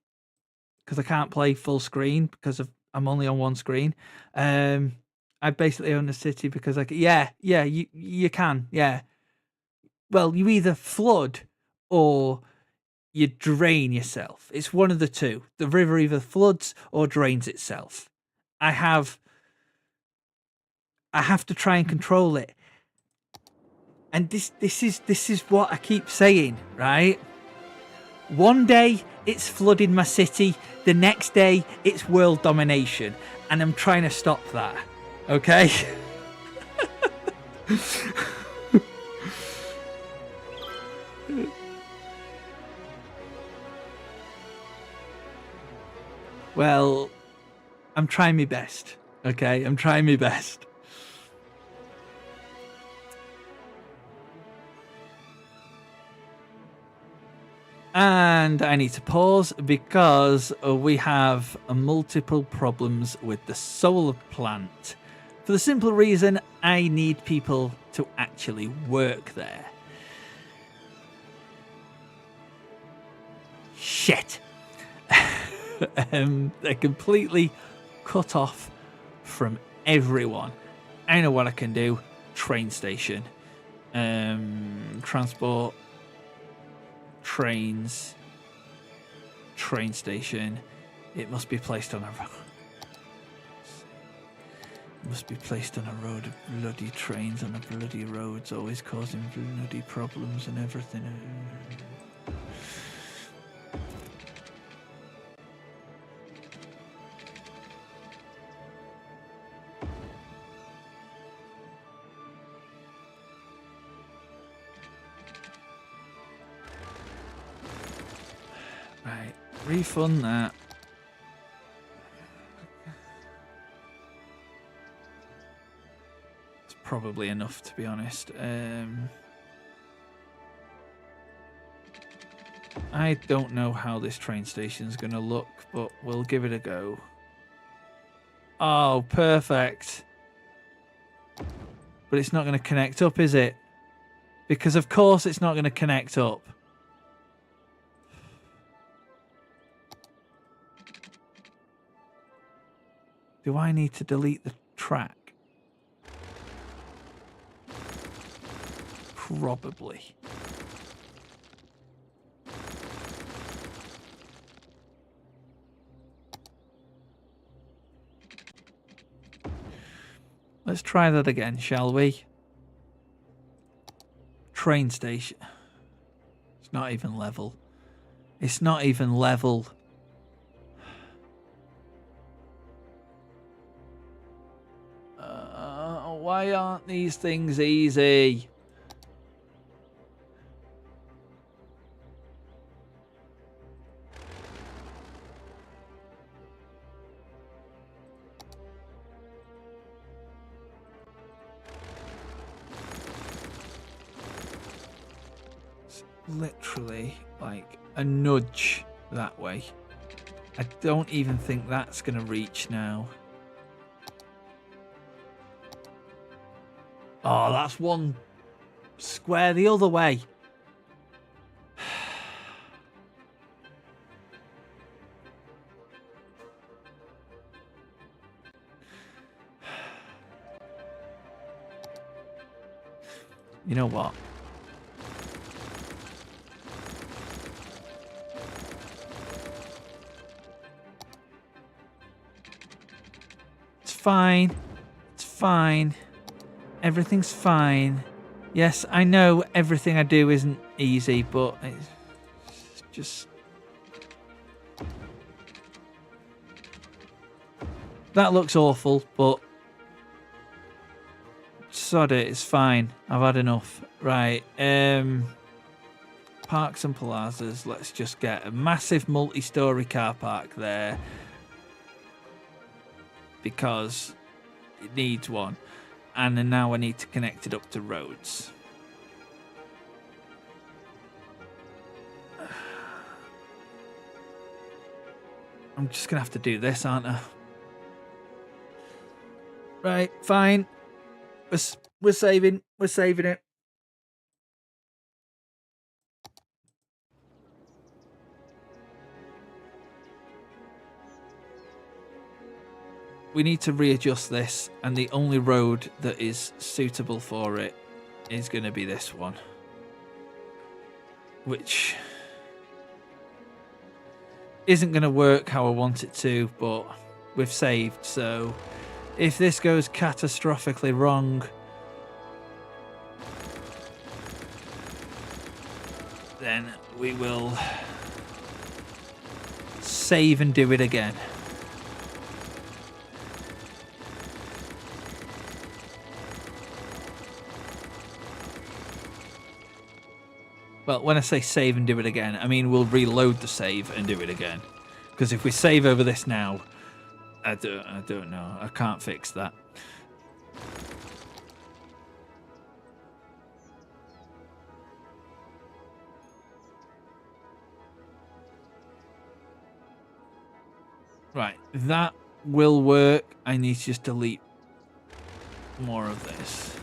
I can't play full screen because I'm only on one screen. I basically own the city because you can, yeah. Well, you either flood or you drain yourself. It's one of the two. The river either floods or drains itself. I have to try and control it. And this is what I keep saying, right? One day it's flooding my city, the next day it's world domination, and I'm trying to stop that. Okay? Well, I'm trying my best. Okay? I'm trying my best. And I need to pause because we have multiple problems with the solar plant. For the simple reason, I need people to actually work there. Shit. They're completely cut off from everyone. I know what I can do. Train station. Transport. Trains. Train station. It must be placed on a road. It must be placed on a road of bloody trains on the bloody roads, always causing bloody problems and everything. Right, refund that. probably enough, to be honest. I don't know how this train station is going to look, but we'll give it a go. Oh, perfect. But it's not going to connect up, is it? Because of course it's not going to connect up. Do I need to delete the track? Probably. Let's try that again, shall we? Train station. It's not even level. It's not even level. Why aren't these things easy? It's literally like a nudge that way. I don't even think that's going to reach now. Oh, that's one square the other way. You know what? It's fine. It's fine. Everything's fine. Yes, I know everything I do isn't easy, but it's just... That looks awful, but... Sod it, it's fine. I've had enough. Right, parks and plazas. Let's just get a massive multi-storey car park there. Because it needs one. And then now I need to connect it up to roads. I'm just going to have to do this, aren't I? Right, fine. We're saving. We're saving it. We need to readjust this, and the only road that is suitable for it is going to be this one. Which isn't going to work how I want it to, but we've saved, so if this goes catastrophically wrong, then we will save and do it again. Well, when I say save and do it again, I mean we'll reload the save and do it again. Because if we save over this now, I don't know. I can't fix that. Right, that will work. I need to just delete more of this.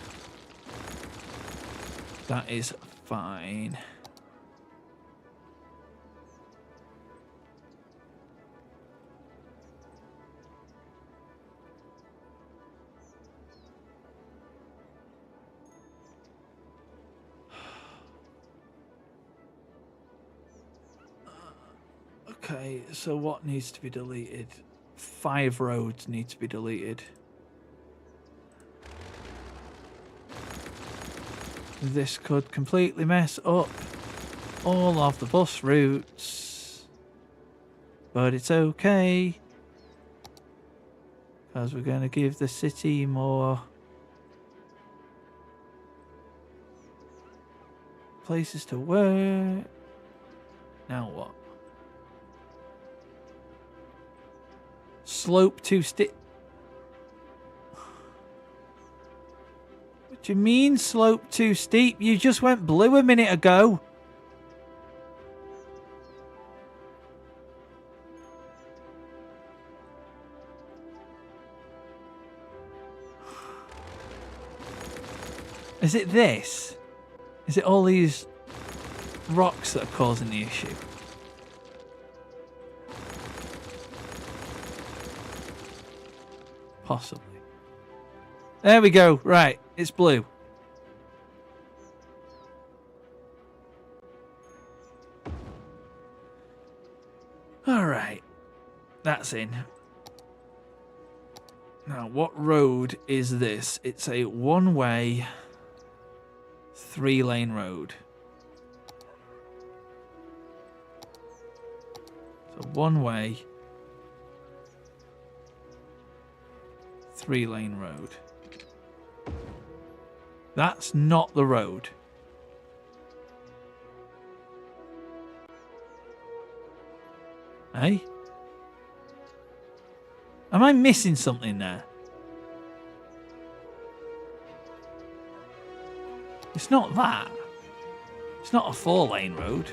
That is fine. Okay, so what needs to be deleted? 5 roads need to be deleted. This could completely mess up all of the bus routes. But it's okay. Because we're going to give the city more places to work. Now what? Slope to stick. Do you mean slope too steep? You just went blue a minute ago. Is it this? Is it all these rocks that are causing the issue? Possibly. There we go. Right, it's blue. All right, that's in. Now, what road is this? It's a one-way, 3-lane road. So one-way, 3-lane road. That's not the road. Hey? Am I missing something there? It's not that. It's not a 4-lane road.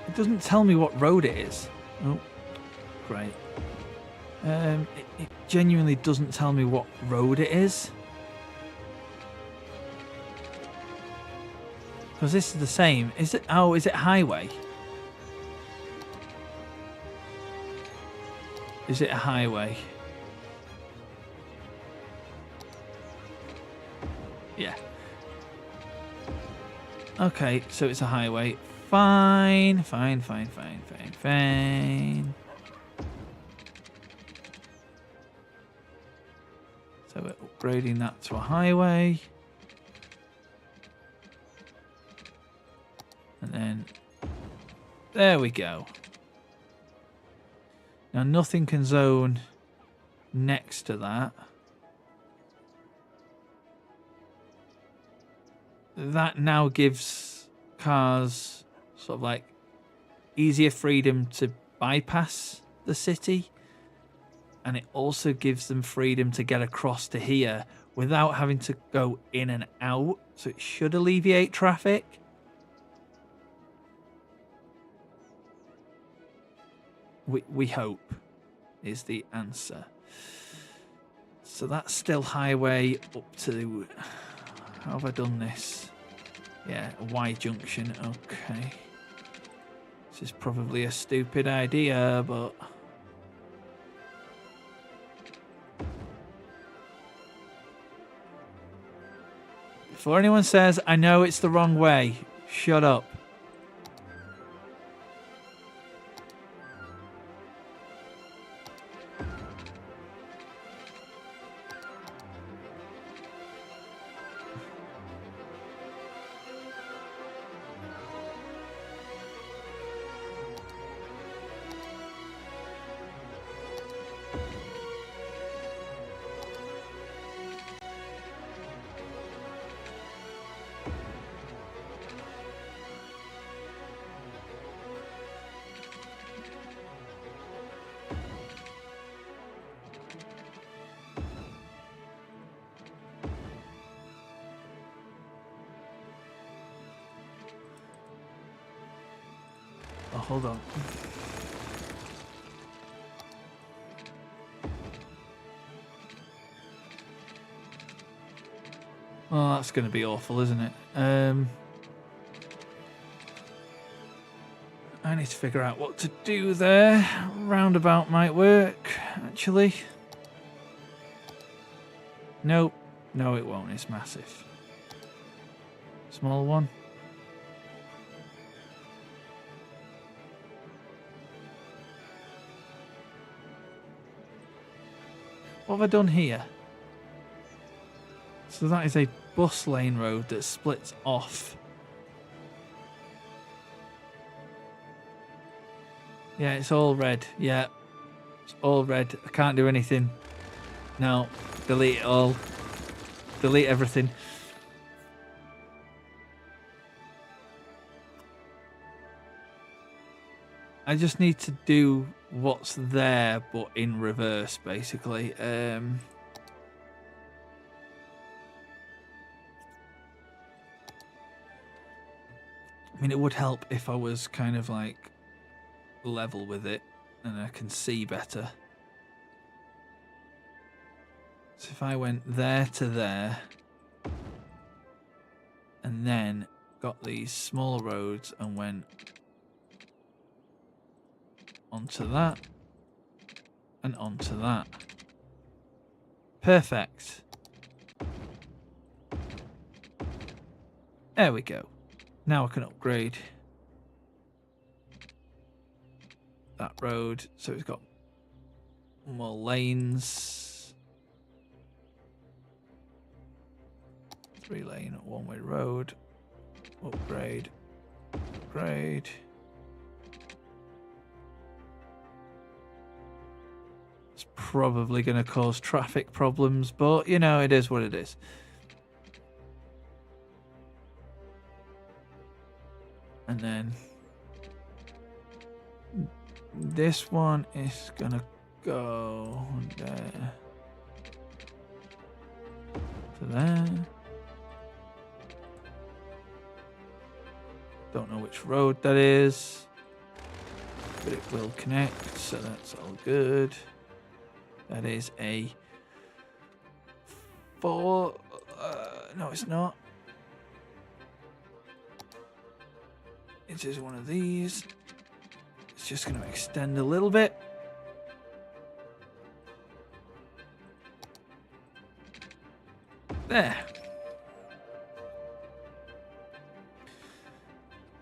It doesn't tell me what road it is. Oh, great. It genuinely doesn't tell me what road it is. Because this is the same. Is it? Oh, is it highway? Is it a highway? Yeah. Okay, so it's a highway. Fine. So we're upgrading that to a highway. And then there we go. Now nothing can zone next to that. That now gives cars sort of like easier freedom to bypass the city, and it also gives them freedom to get across to here without having to go in and out, so it should alleviate traffic. We hope is the answer. So that's still highway up to, how have I done this? Yeah, a Y junction. Okay. This is probably a stupid idea, but before anyone says, I know it's the wrong way, shut up. Oh, hold on. Well, that's going to be awful, isn't it? I need to figure out what to do there. Roundabout might work, actually. Nope. No, it won't. It's massive. Small one. What have I done here? So that is a bus lane road that splits off. Yeah, it's all red. Yeah, it's all red. I can't do anything. No, delete it all. Delete everything. I just need to do what's there, but in reverse, basically. I mean, it would help if I was kind of like level with it and I can see better. So if I went there to there and then got these small roads and went onto that and onto that. Perfect. There we go. Now I can upgrade that road so it's got more lanes. 3-lane one-way road. Upgrade. Upgrade. It's probably going to cause traffic problems, but you know, it is what it is. And then this one is going to go there to there. Don't know which road that is, but it will connect, so that's all good. That is a 4. No, it's not. It is one of these. It's just going to extend a little bit. There.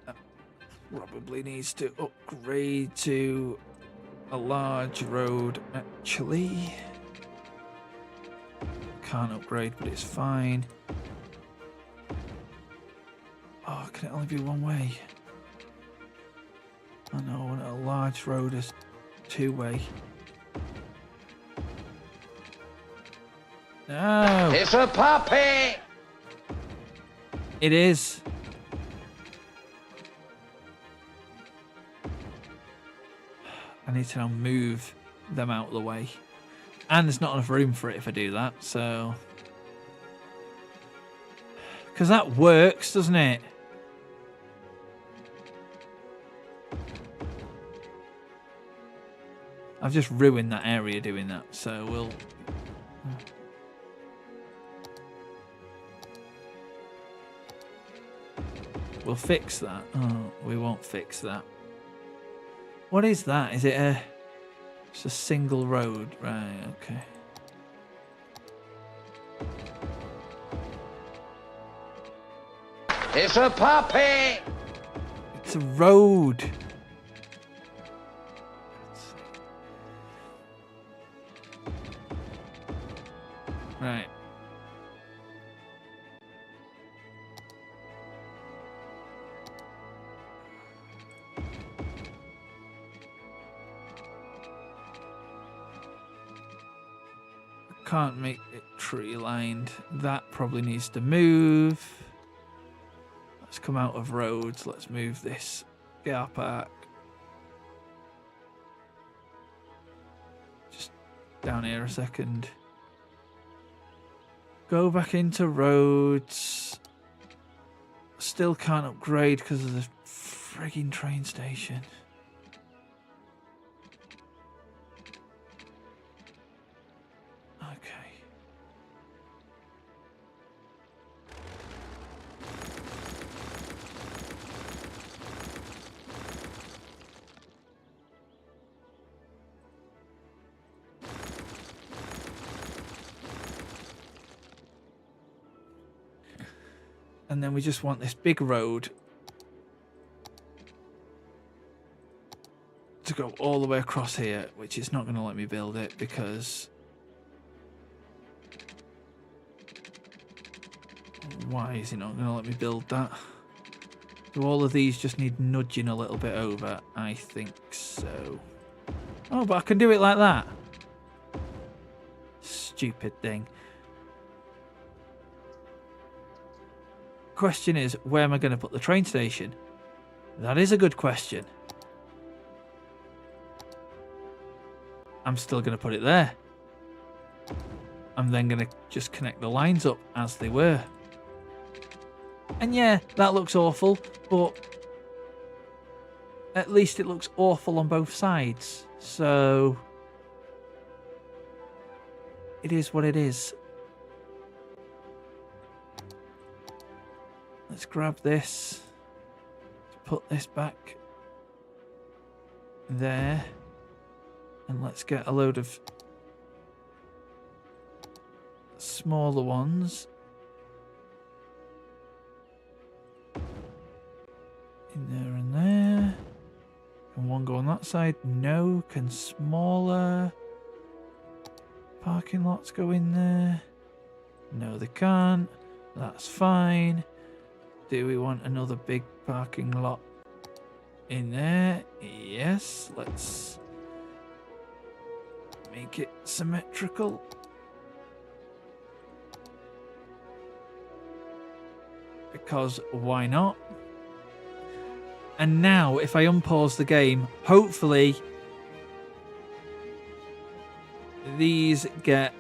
That probably needs to upgrade to a large road, actually. Can't upgrade, but it's fine. Oh, can it only be one way? I know, I want a large road is 2-way. No! It's a puppy! It is. I need to now move them out of the way. And there's not enough room for it if I do that, so... Because that works, doesn't it? I've just ruined that area doing that, so we'll... We'll fix that. Oh, we won't fix that. What is that? Is it just a single road? Right, okay. It's a puppy! It's a road. Right. Can't make it tree lined. That probably needs to move. Let's come out of roads. Let's move this car park. Just down here a second. Go back into roads. Still can't upgrade because of the frigging train station. Okay. And then we just want this big road to go all the way across here, which is not going to let me build it because... Why is he not going to let me build that? Do all of these just need nudging a little bit over? I think so. Oh, but I can do it like that. Stupid thing. Question is, where am I going to put the train station? That is a good question. I'm still going to put it there. I'm then going to just connect the lines up as they were. And yeah, that looks awful, but at least it looks awful on both sides. So it is what it is. Let's grab this. Put this back there. And let's get a load of smaller ones in there and there. Can one go on that side? No. Can smaller parking lots go in there? No, they can't. That's fine. Do we want another big parking lot in there? Yes. Let's make it symmetrical. Because why not? And now, if I unpause the game, hopefully these get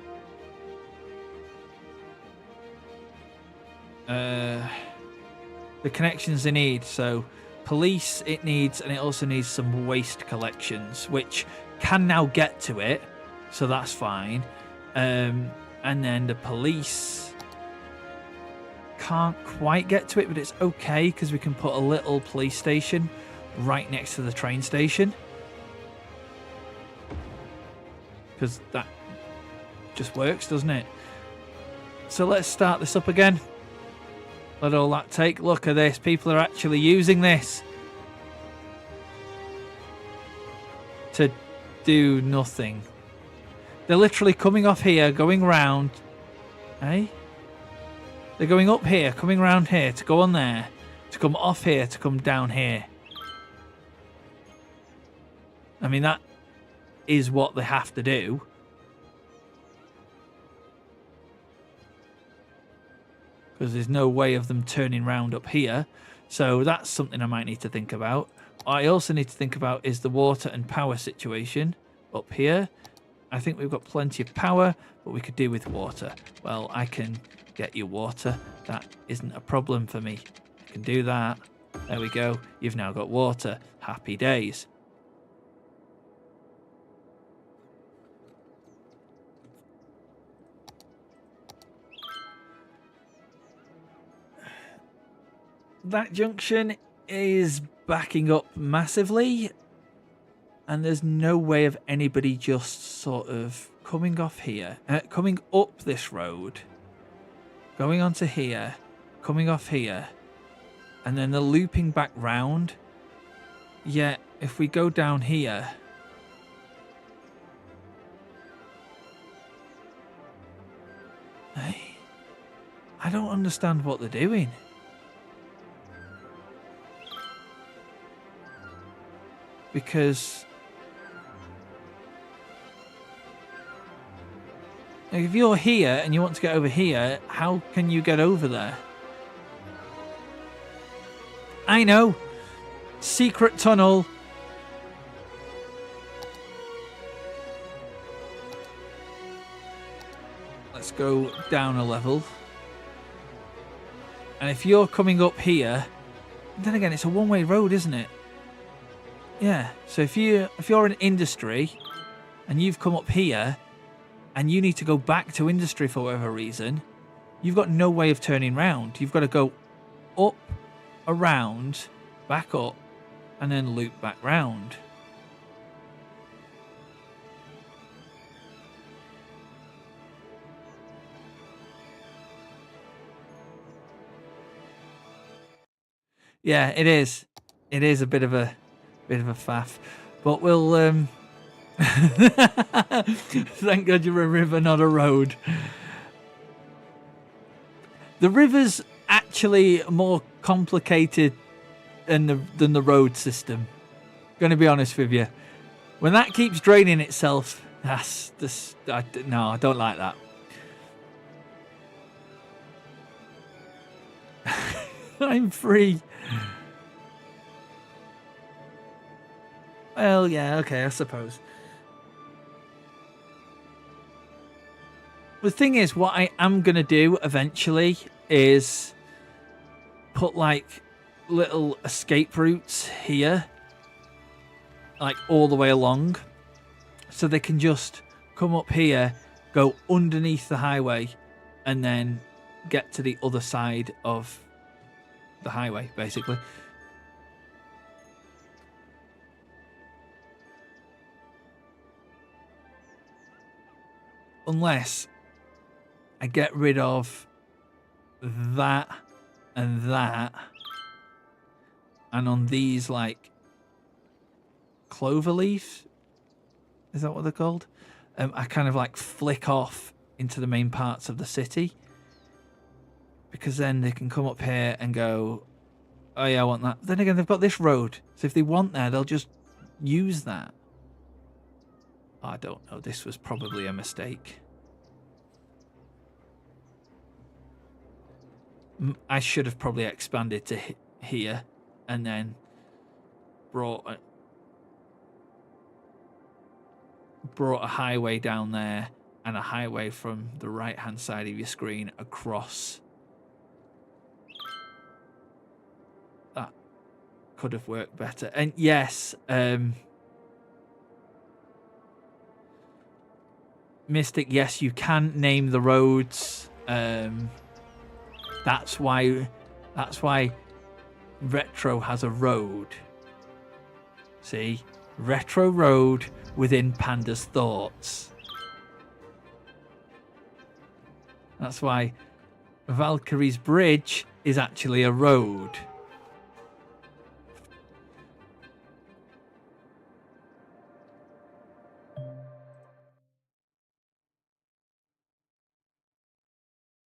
the connections they need. So police it needs, and it also needs some waste collections, which can now get to it, so that's fine. And then the police can't quite get to it, but it's okay because we can put a little police station right next to the train station, because that just works, doesn't it? So let's start this up again. Let all that take. Look at this. People are actually using this to do nothing. They're literally coming off here, going round. Hey? They're going up here, coming round here, to go on there, to come off here, to come down here. I mean, that is what they have to do. Because there's no way of them turning round up here. So that's something I might need to think about. I also need to think about is the water and power situation up here. I think we've got plenty of power, but we could do with water. Well, I can get you water. That isn't a problem for me. I can do that. There we go. You've now got water. Happy days. That junction is backing up massively, and there's no way of anybody just sort of coming off here, coming up this road, going onto here, coming off here, and then they're looping back round. Yet if we go down here, hey, I don't understand what they're doing. Because if you're here and you want to get over here, how can you get over there? I know. Secret tunnel. Let's go down a level. And if you're coming up here, then again, it's a one-way road, isn't it? Yeah, so if you're in industry and you've come up here and you need to go back to industry for whatever reason, you've got no way of turning round. You've got to go up, around, back up, and then loop back round. Yeah, it is. It is a bit of a faff, but we'll thank God you're a river, not a road. The river's actually more complicated than the road system. Going to be honest with you. When that keeps draining itself, that's this. No, I don't like that. I'm free. Well, yeah, okay, I suppose. The thing is, what I am going to do eventually is put like little escape routes here, like all the way along, so they can just come up here, go underneath the highway, and then get to the other side of the highway, basically. Unless I get rid of that and that, and on these like clover leaves, is that what they're called? I kind of like flick off into the main parts of the city, because then they can come up here and go, oh yeah, I want that. Then again, they've got this road, so if they want there, they'll just use that. I don't know, this was probably a mistake. I should have probably expanded to here and then brought a highway down there and a highway from the right hand side of your screen across. That could have worked better. And yes, Mystic, yes, you can name the roads. That's why Retro has a road. See? Retro Road within Panda's thoughts. That's why Valkyrie's Bridge is actually a road.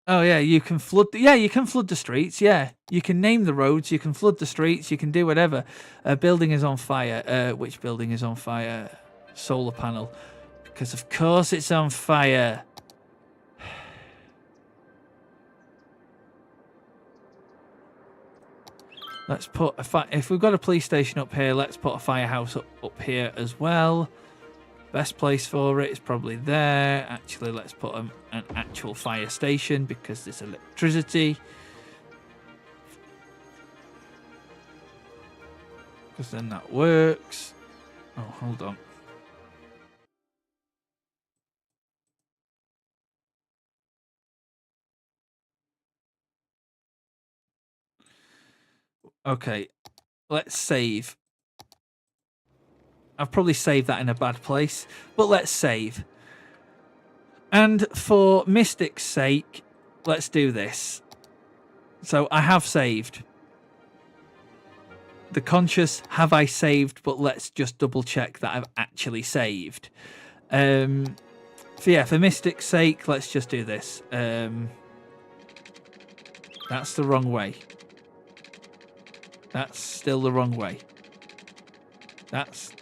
Oh yeah, you can flood. You can flood the streets. Yeah, you can name the roads. You can flood the streets. You can do whatever. A building is on fire. Which building is on fire? Solar panel, because of course it's on fire. Let's put if we've got a police station up here, let's put a firehouse up here as well. Best place for it is probably there. Actually, let's put an actual fire station because there's electricity. Because then that works. Oh, hold on. Okay, let's save. I've probably saved that in a bad place, but let's save. And for Mystic's sake, let's do this. So I have saved. The conscious, have I saved? But let's just double check that I've actually saved. For Mystic's sake, let's just do this. That's the wrong way. That's still the wrong way. That's...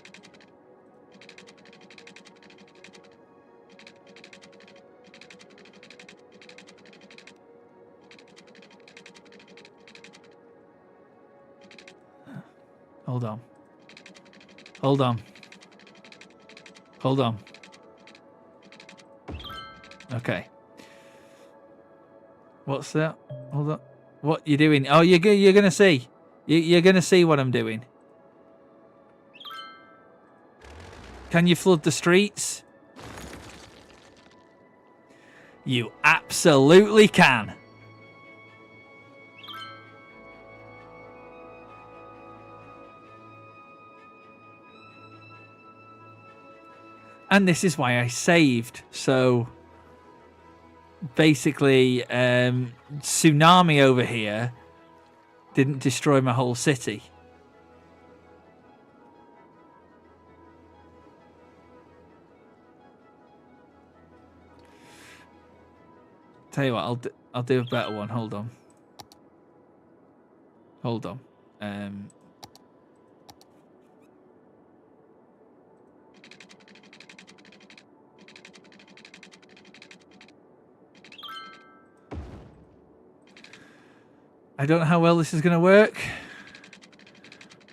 Hold on. Hold on. Hold on. Okay. What's that? Hold on. What you doing? Oh, you're gonna see. You're gonna see what I'm doing. Can you flood the streets? You absolutely can. And this is why I saved. So basically, tsunami over here didn't destroy my whole city. Tell you what, I'll do a better one. Hold on. Hold on. I don't know how well this is going to work,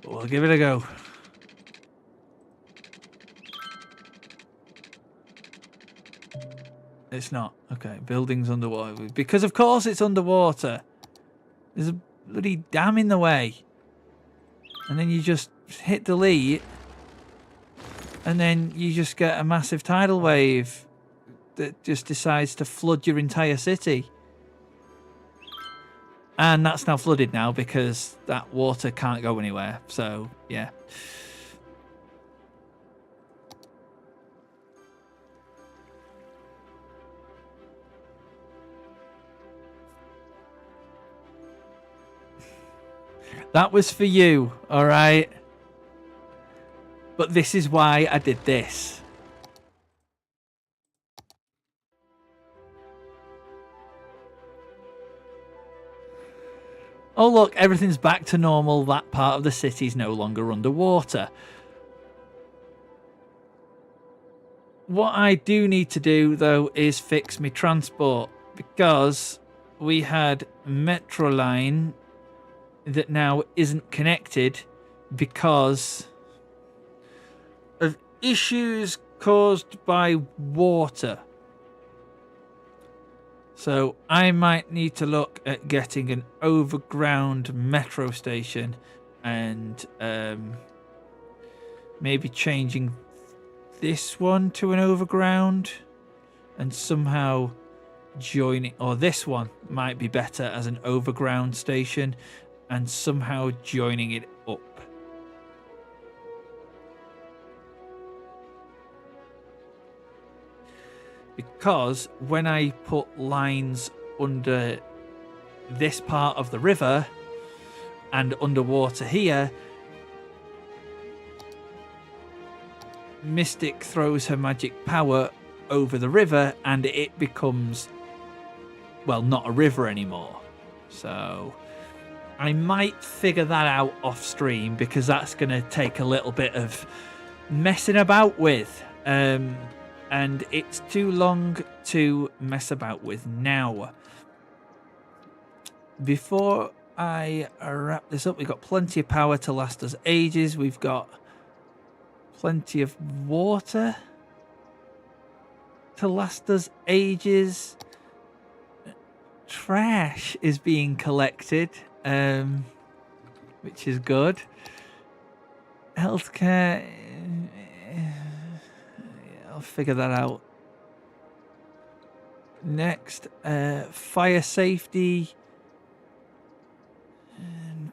but we'll give it a go. It's not. Okay, buildings underwater. Because of course it's underwater. There's a bloody dam in the way. And then you just hit delete. And then you just get a massive tidal wave that just decides to flood your entire city. And that's now flooded now because that water can't go anywhere. So, yeah. That was for you, all right? But this is why I did this. Oh, look, everything's back to normal. That part of the city's no longer underwater. What I do need to do, though, is fix my transport. Because we had Metro Line that now isn't connected because of issues caused by water. So I might need to look at getting an overground metro station and maybe changing this one to an overground and somehow joining, or this one might be better as an overground station and somehow joining it up. Because when I put lines under this part of the river and underwater here, Mystic throws her magic power over the river and it becomes, well, not a river anymore. So I might figure that out off stream because that's going to take a little bit of messing about with. And it's too long to mess about with now. Before I wrap this up, we've got plenty of power to last us ages. We've got plenty of water to last us ages. Trash is being collected, which is good. Healthcare, I'll figure that out. Next, fire safety.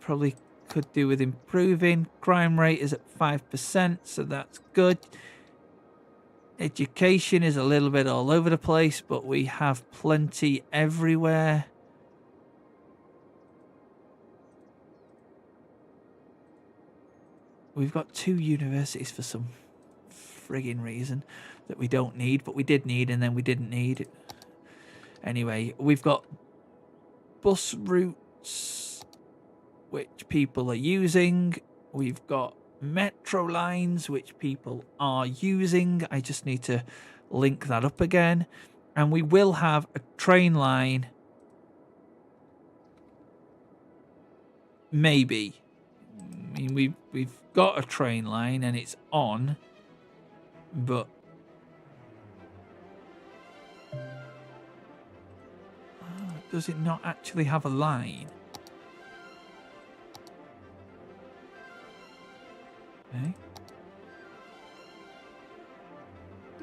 Probably could do with improving. Crime rate is at 5%, so that's good. Education is a little bit all over the place, but we have plenty everywhere. We've got 2 universities for some frigging reason that we don't need, but we did need and then we didn't need. Anyway, we've got bus routes which people are using. We've got metro lines which people are using. I just need to link that up again. And we will have a train line. Maybe. I mean, we've got a train line and it's on, but does it not actually have a line? Okay.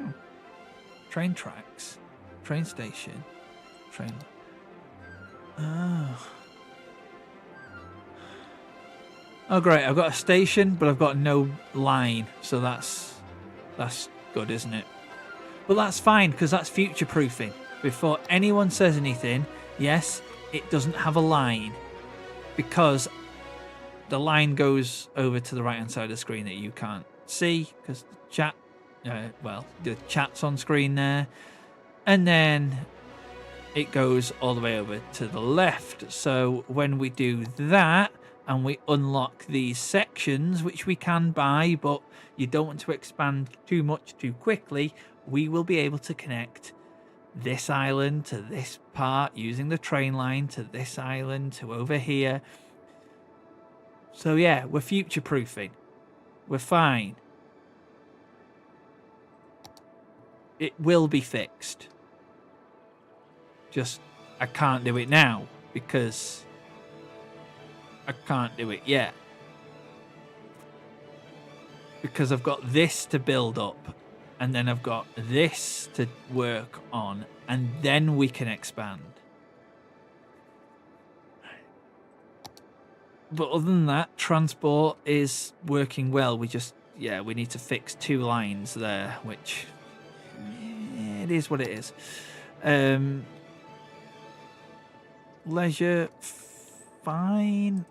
Oh. Train tracks, train station, train. Oh. Oh great, I've got a station, but I've got no line, so that's good, isn't it? But that's fine, because that's future-proofing. Before anyone says anything, yes, it doesn't have a line, because the line goes over to the right-hand side of the screen that you can't see, because the chat, the chat's on screen there, and then it goes all the way over to the left. So when we do that, and we unlock these sections, which we can buy, but you don't want to expand too much too quickly, we will be able to connect this island to this part, using the train line to this island to over here. So yeah, we're future-proofing. We're fine. It will be fixed. Just, I can't do it now because I can't do it yet. Because I've got this to build up, and then I've got this to work on, and then we can expand. But other than that, transport is working well. We just, yeah, we need to fix 2 lines there, which it is what it is. Leisure, fine.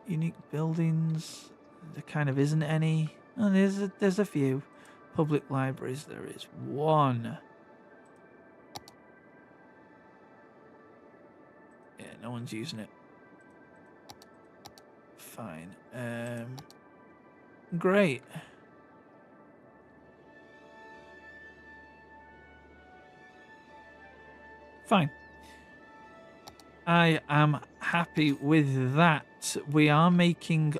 Unique buildings, there kind of isn't any. Oh, there's a few. Public libraries, there is 1. Yeah, no one's using it. Fine. Great. Fine. I am happy with that. We are making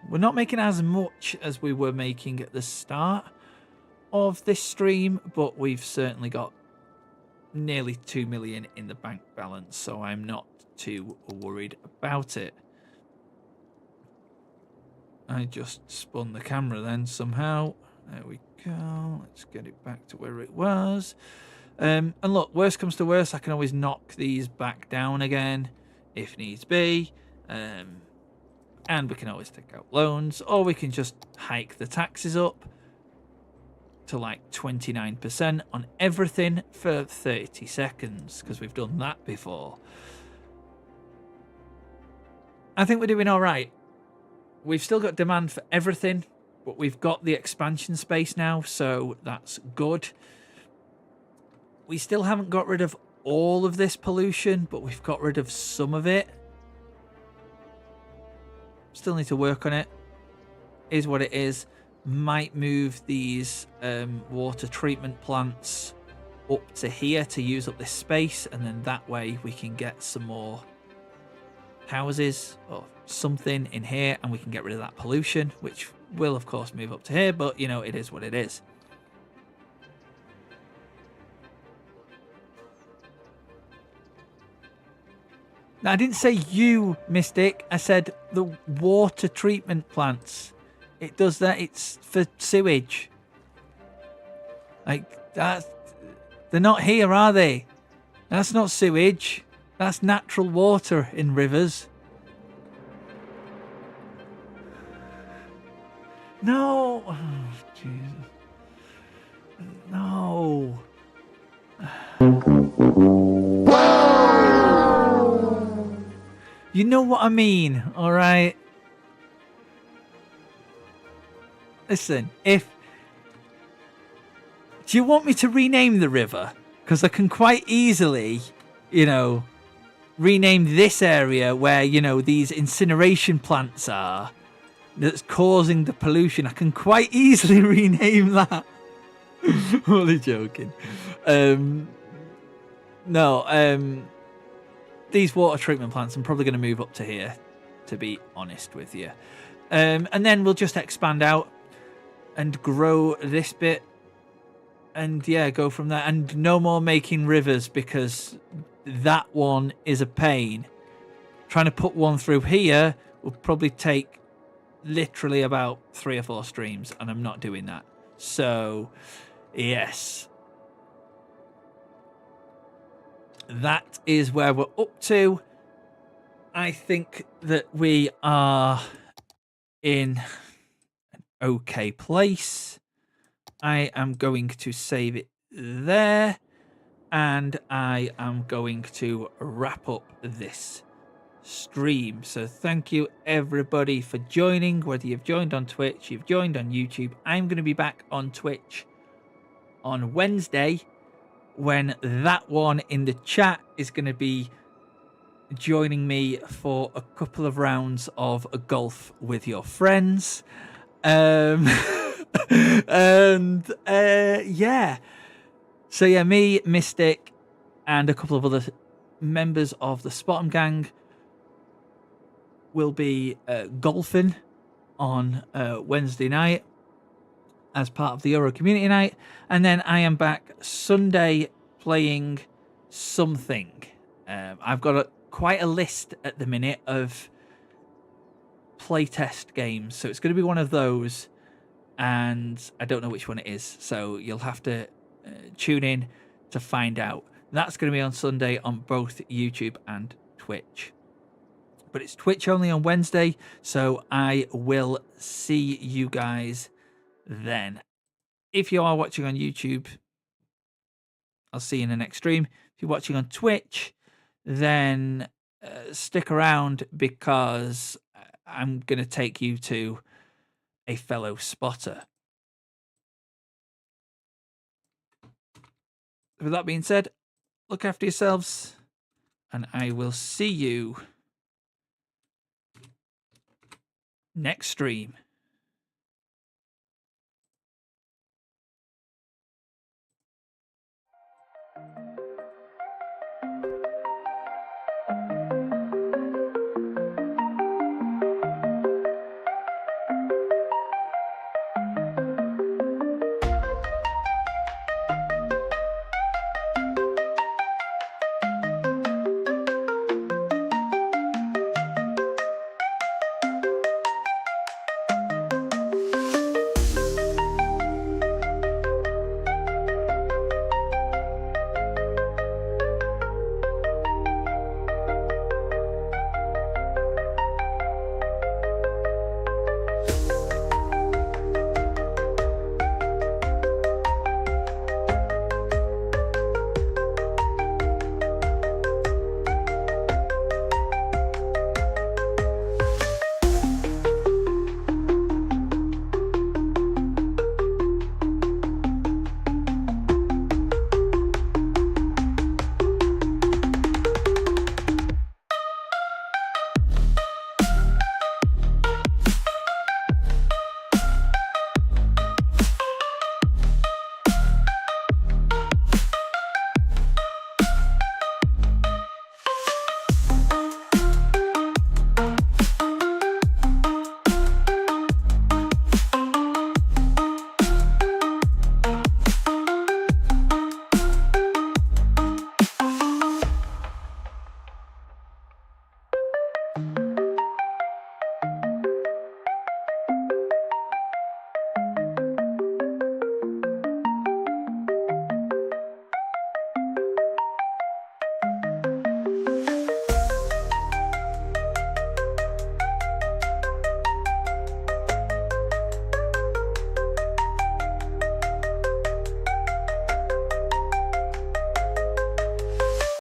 we're not making as much as we were making at the start of this stream, but we've certainly got nearly 2 million in the bank balance, so I'm not too worried about it. I just spun the camera then somehow. There we go. Let's get it back to where it was. And look, worst comes to worst, I can always knock these back down again if needs be. And we can always take out loans, or we can just hike the taxes up to like 29% on everything for 30 seconds, because we've done that before. I think we're doing all right. We've still got demand for everything, but we've got the expansion space now, so that's good. We still haven't got rid of all of this pollution, but we've got rid of some of it. Still need to work on it. Is what it is. Might move these water treatment plants up to here to use up this space, and then that way we can get some more houses or something in here, and we can get rid of that pollution, which will of course move up to here, but you know, it is what it is. Now, I didn't say you, Mystic. I said the water treatment plants. It does that. It's for sewage. Like, that. They're not here, are they? That's not sewage. That's natural water in rivers. No. Oh, Jesus. No. You know what I mean, all right? Listen, do you want me to rename the river? Because I can quite easily, you know, rename this area where, you know, these incineration plants are that's causing the pollution. I can quite easily rename that. Only joking. These water treatment plants, I'm probably going to move up to here, to be honest with you. And then we'll just expand out and grow this bit. And yeah, go from there. And no more making rivers, because that one is a pain. Trying to put one through here will probably take literally about 3 or 4 streams, and I'm not doing that. So, yes. That is where we're up to. I think that we are in an okay place. I am going to save it there, and I am going to wrap up this stream. So thank you everybody for joining, whether you've joined on Twitch, you've joined on YouTube. I'm going to be back on Twitch on Wednesday, when that one in the chat is going to be joining me for a couple of rounds of golf with your friends. Yeah. So yeah, me, Mystic, and a couple of other members of the Spot'em gang will be golfing on Wednesday night as part of the Euro Community Night, and then I am back Sunday playing something. I've got quite a list at the minute of playtest games, so it's going to be one of those, and I don't know which one it is, so you'll have to tune in to find out. That's going to be on Sunday on both YouTube and Twitch. But it's Twitch only on Wednesday, so I will see you guys then. If you are watching on YouTube, I'll see you in the next stream. If you're watching on Twitch, then stick around, because I'm going to take you to a fellow spotter. With that being said, look after yourselves, and I will see you next stream.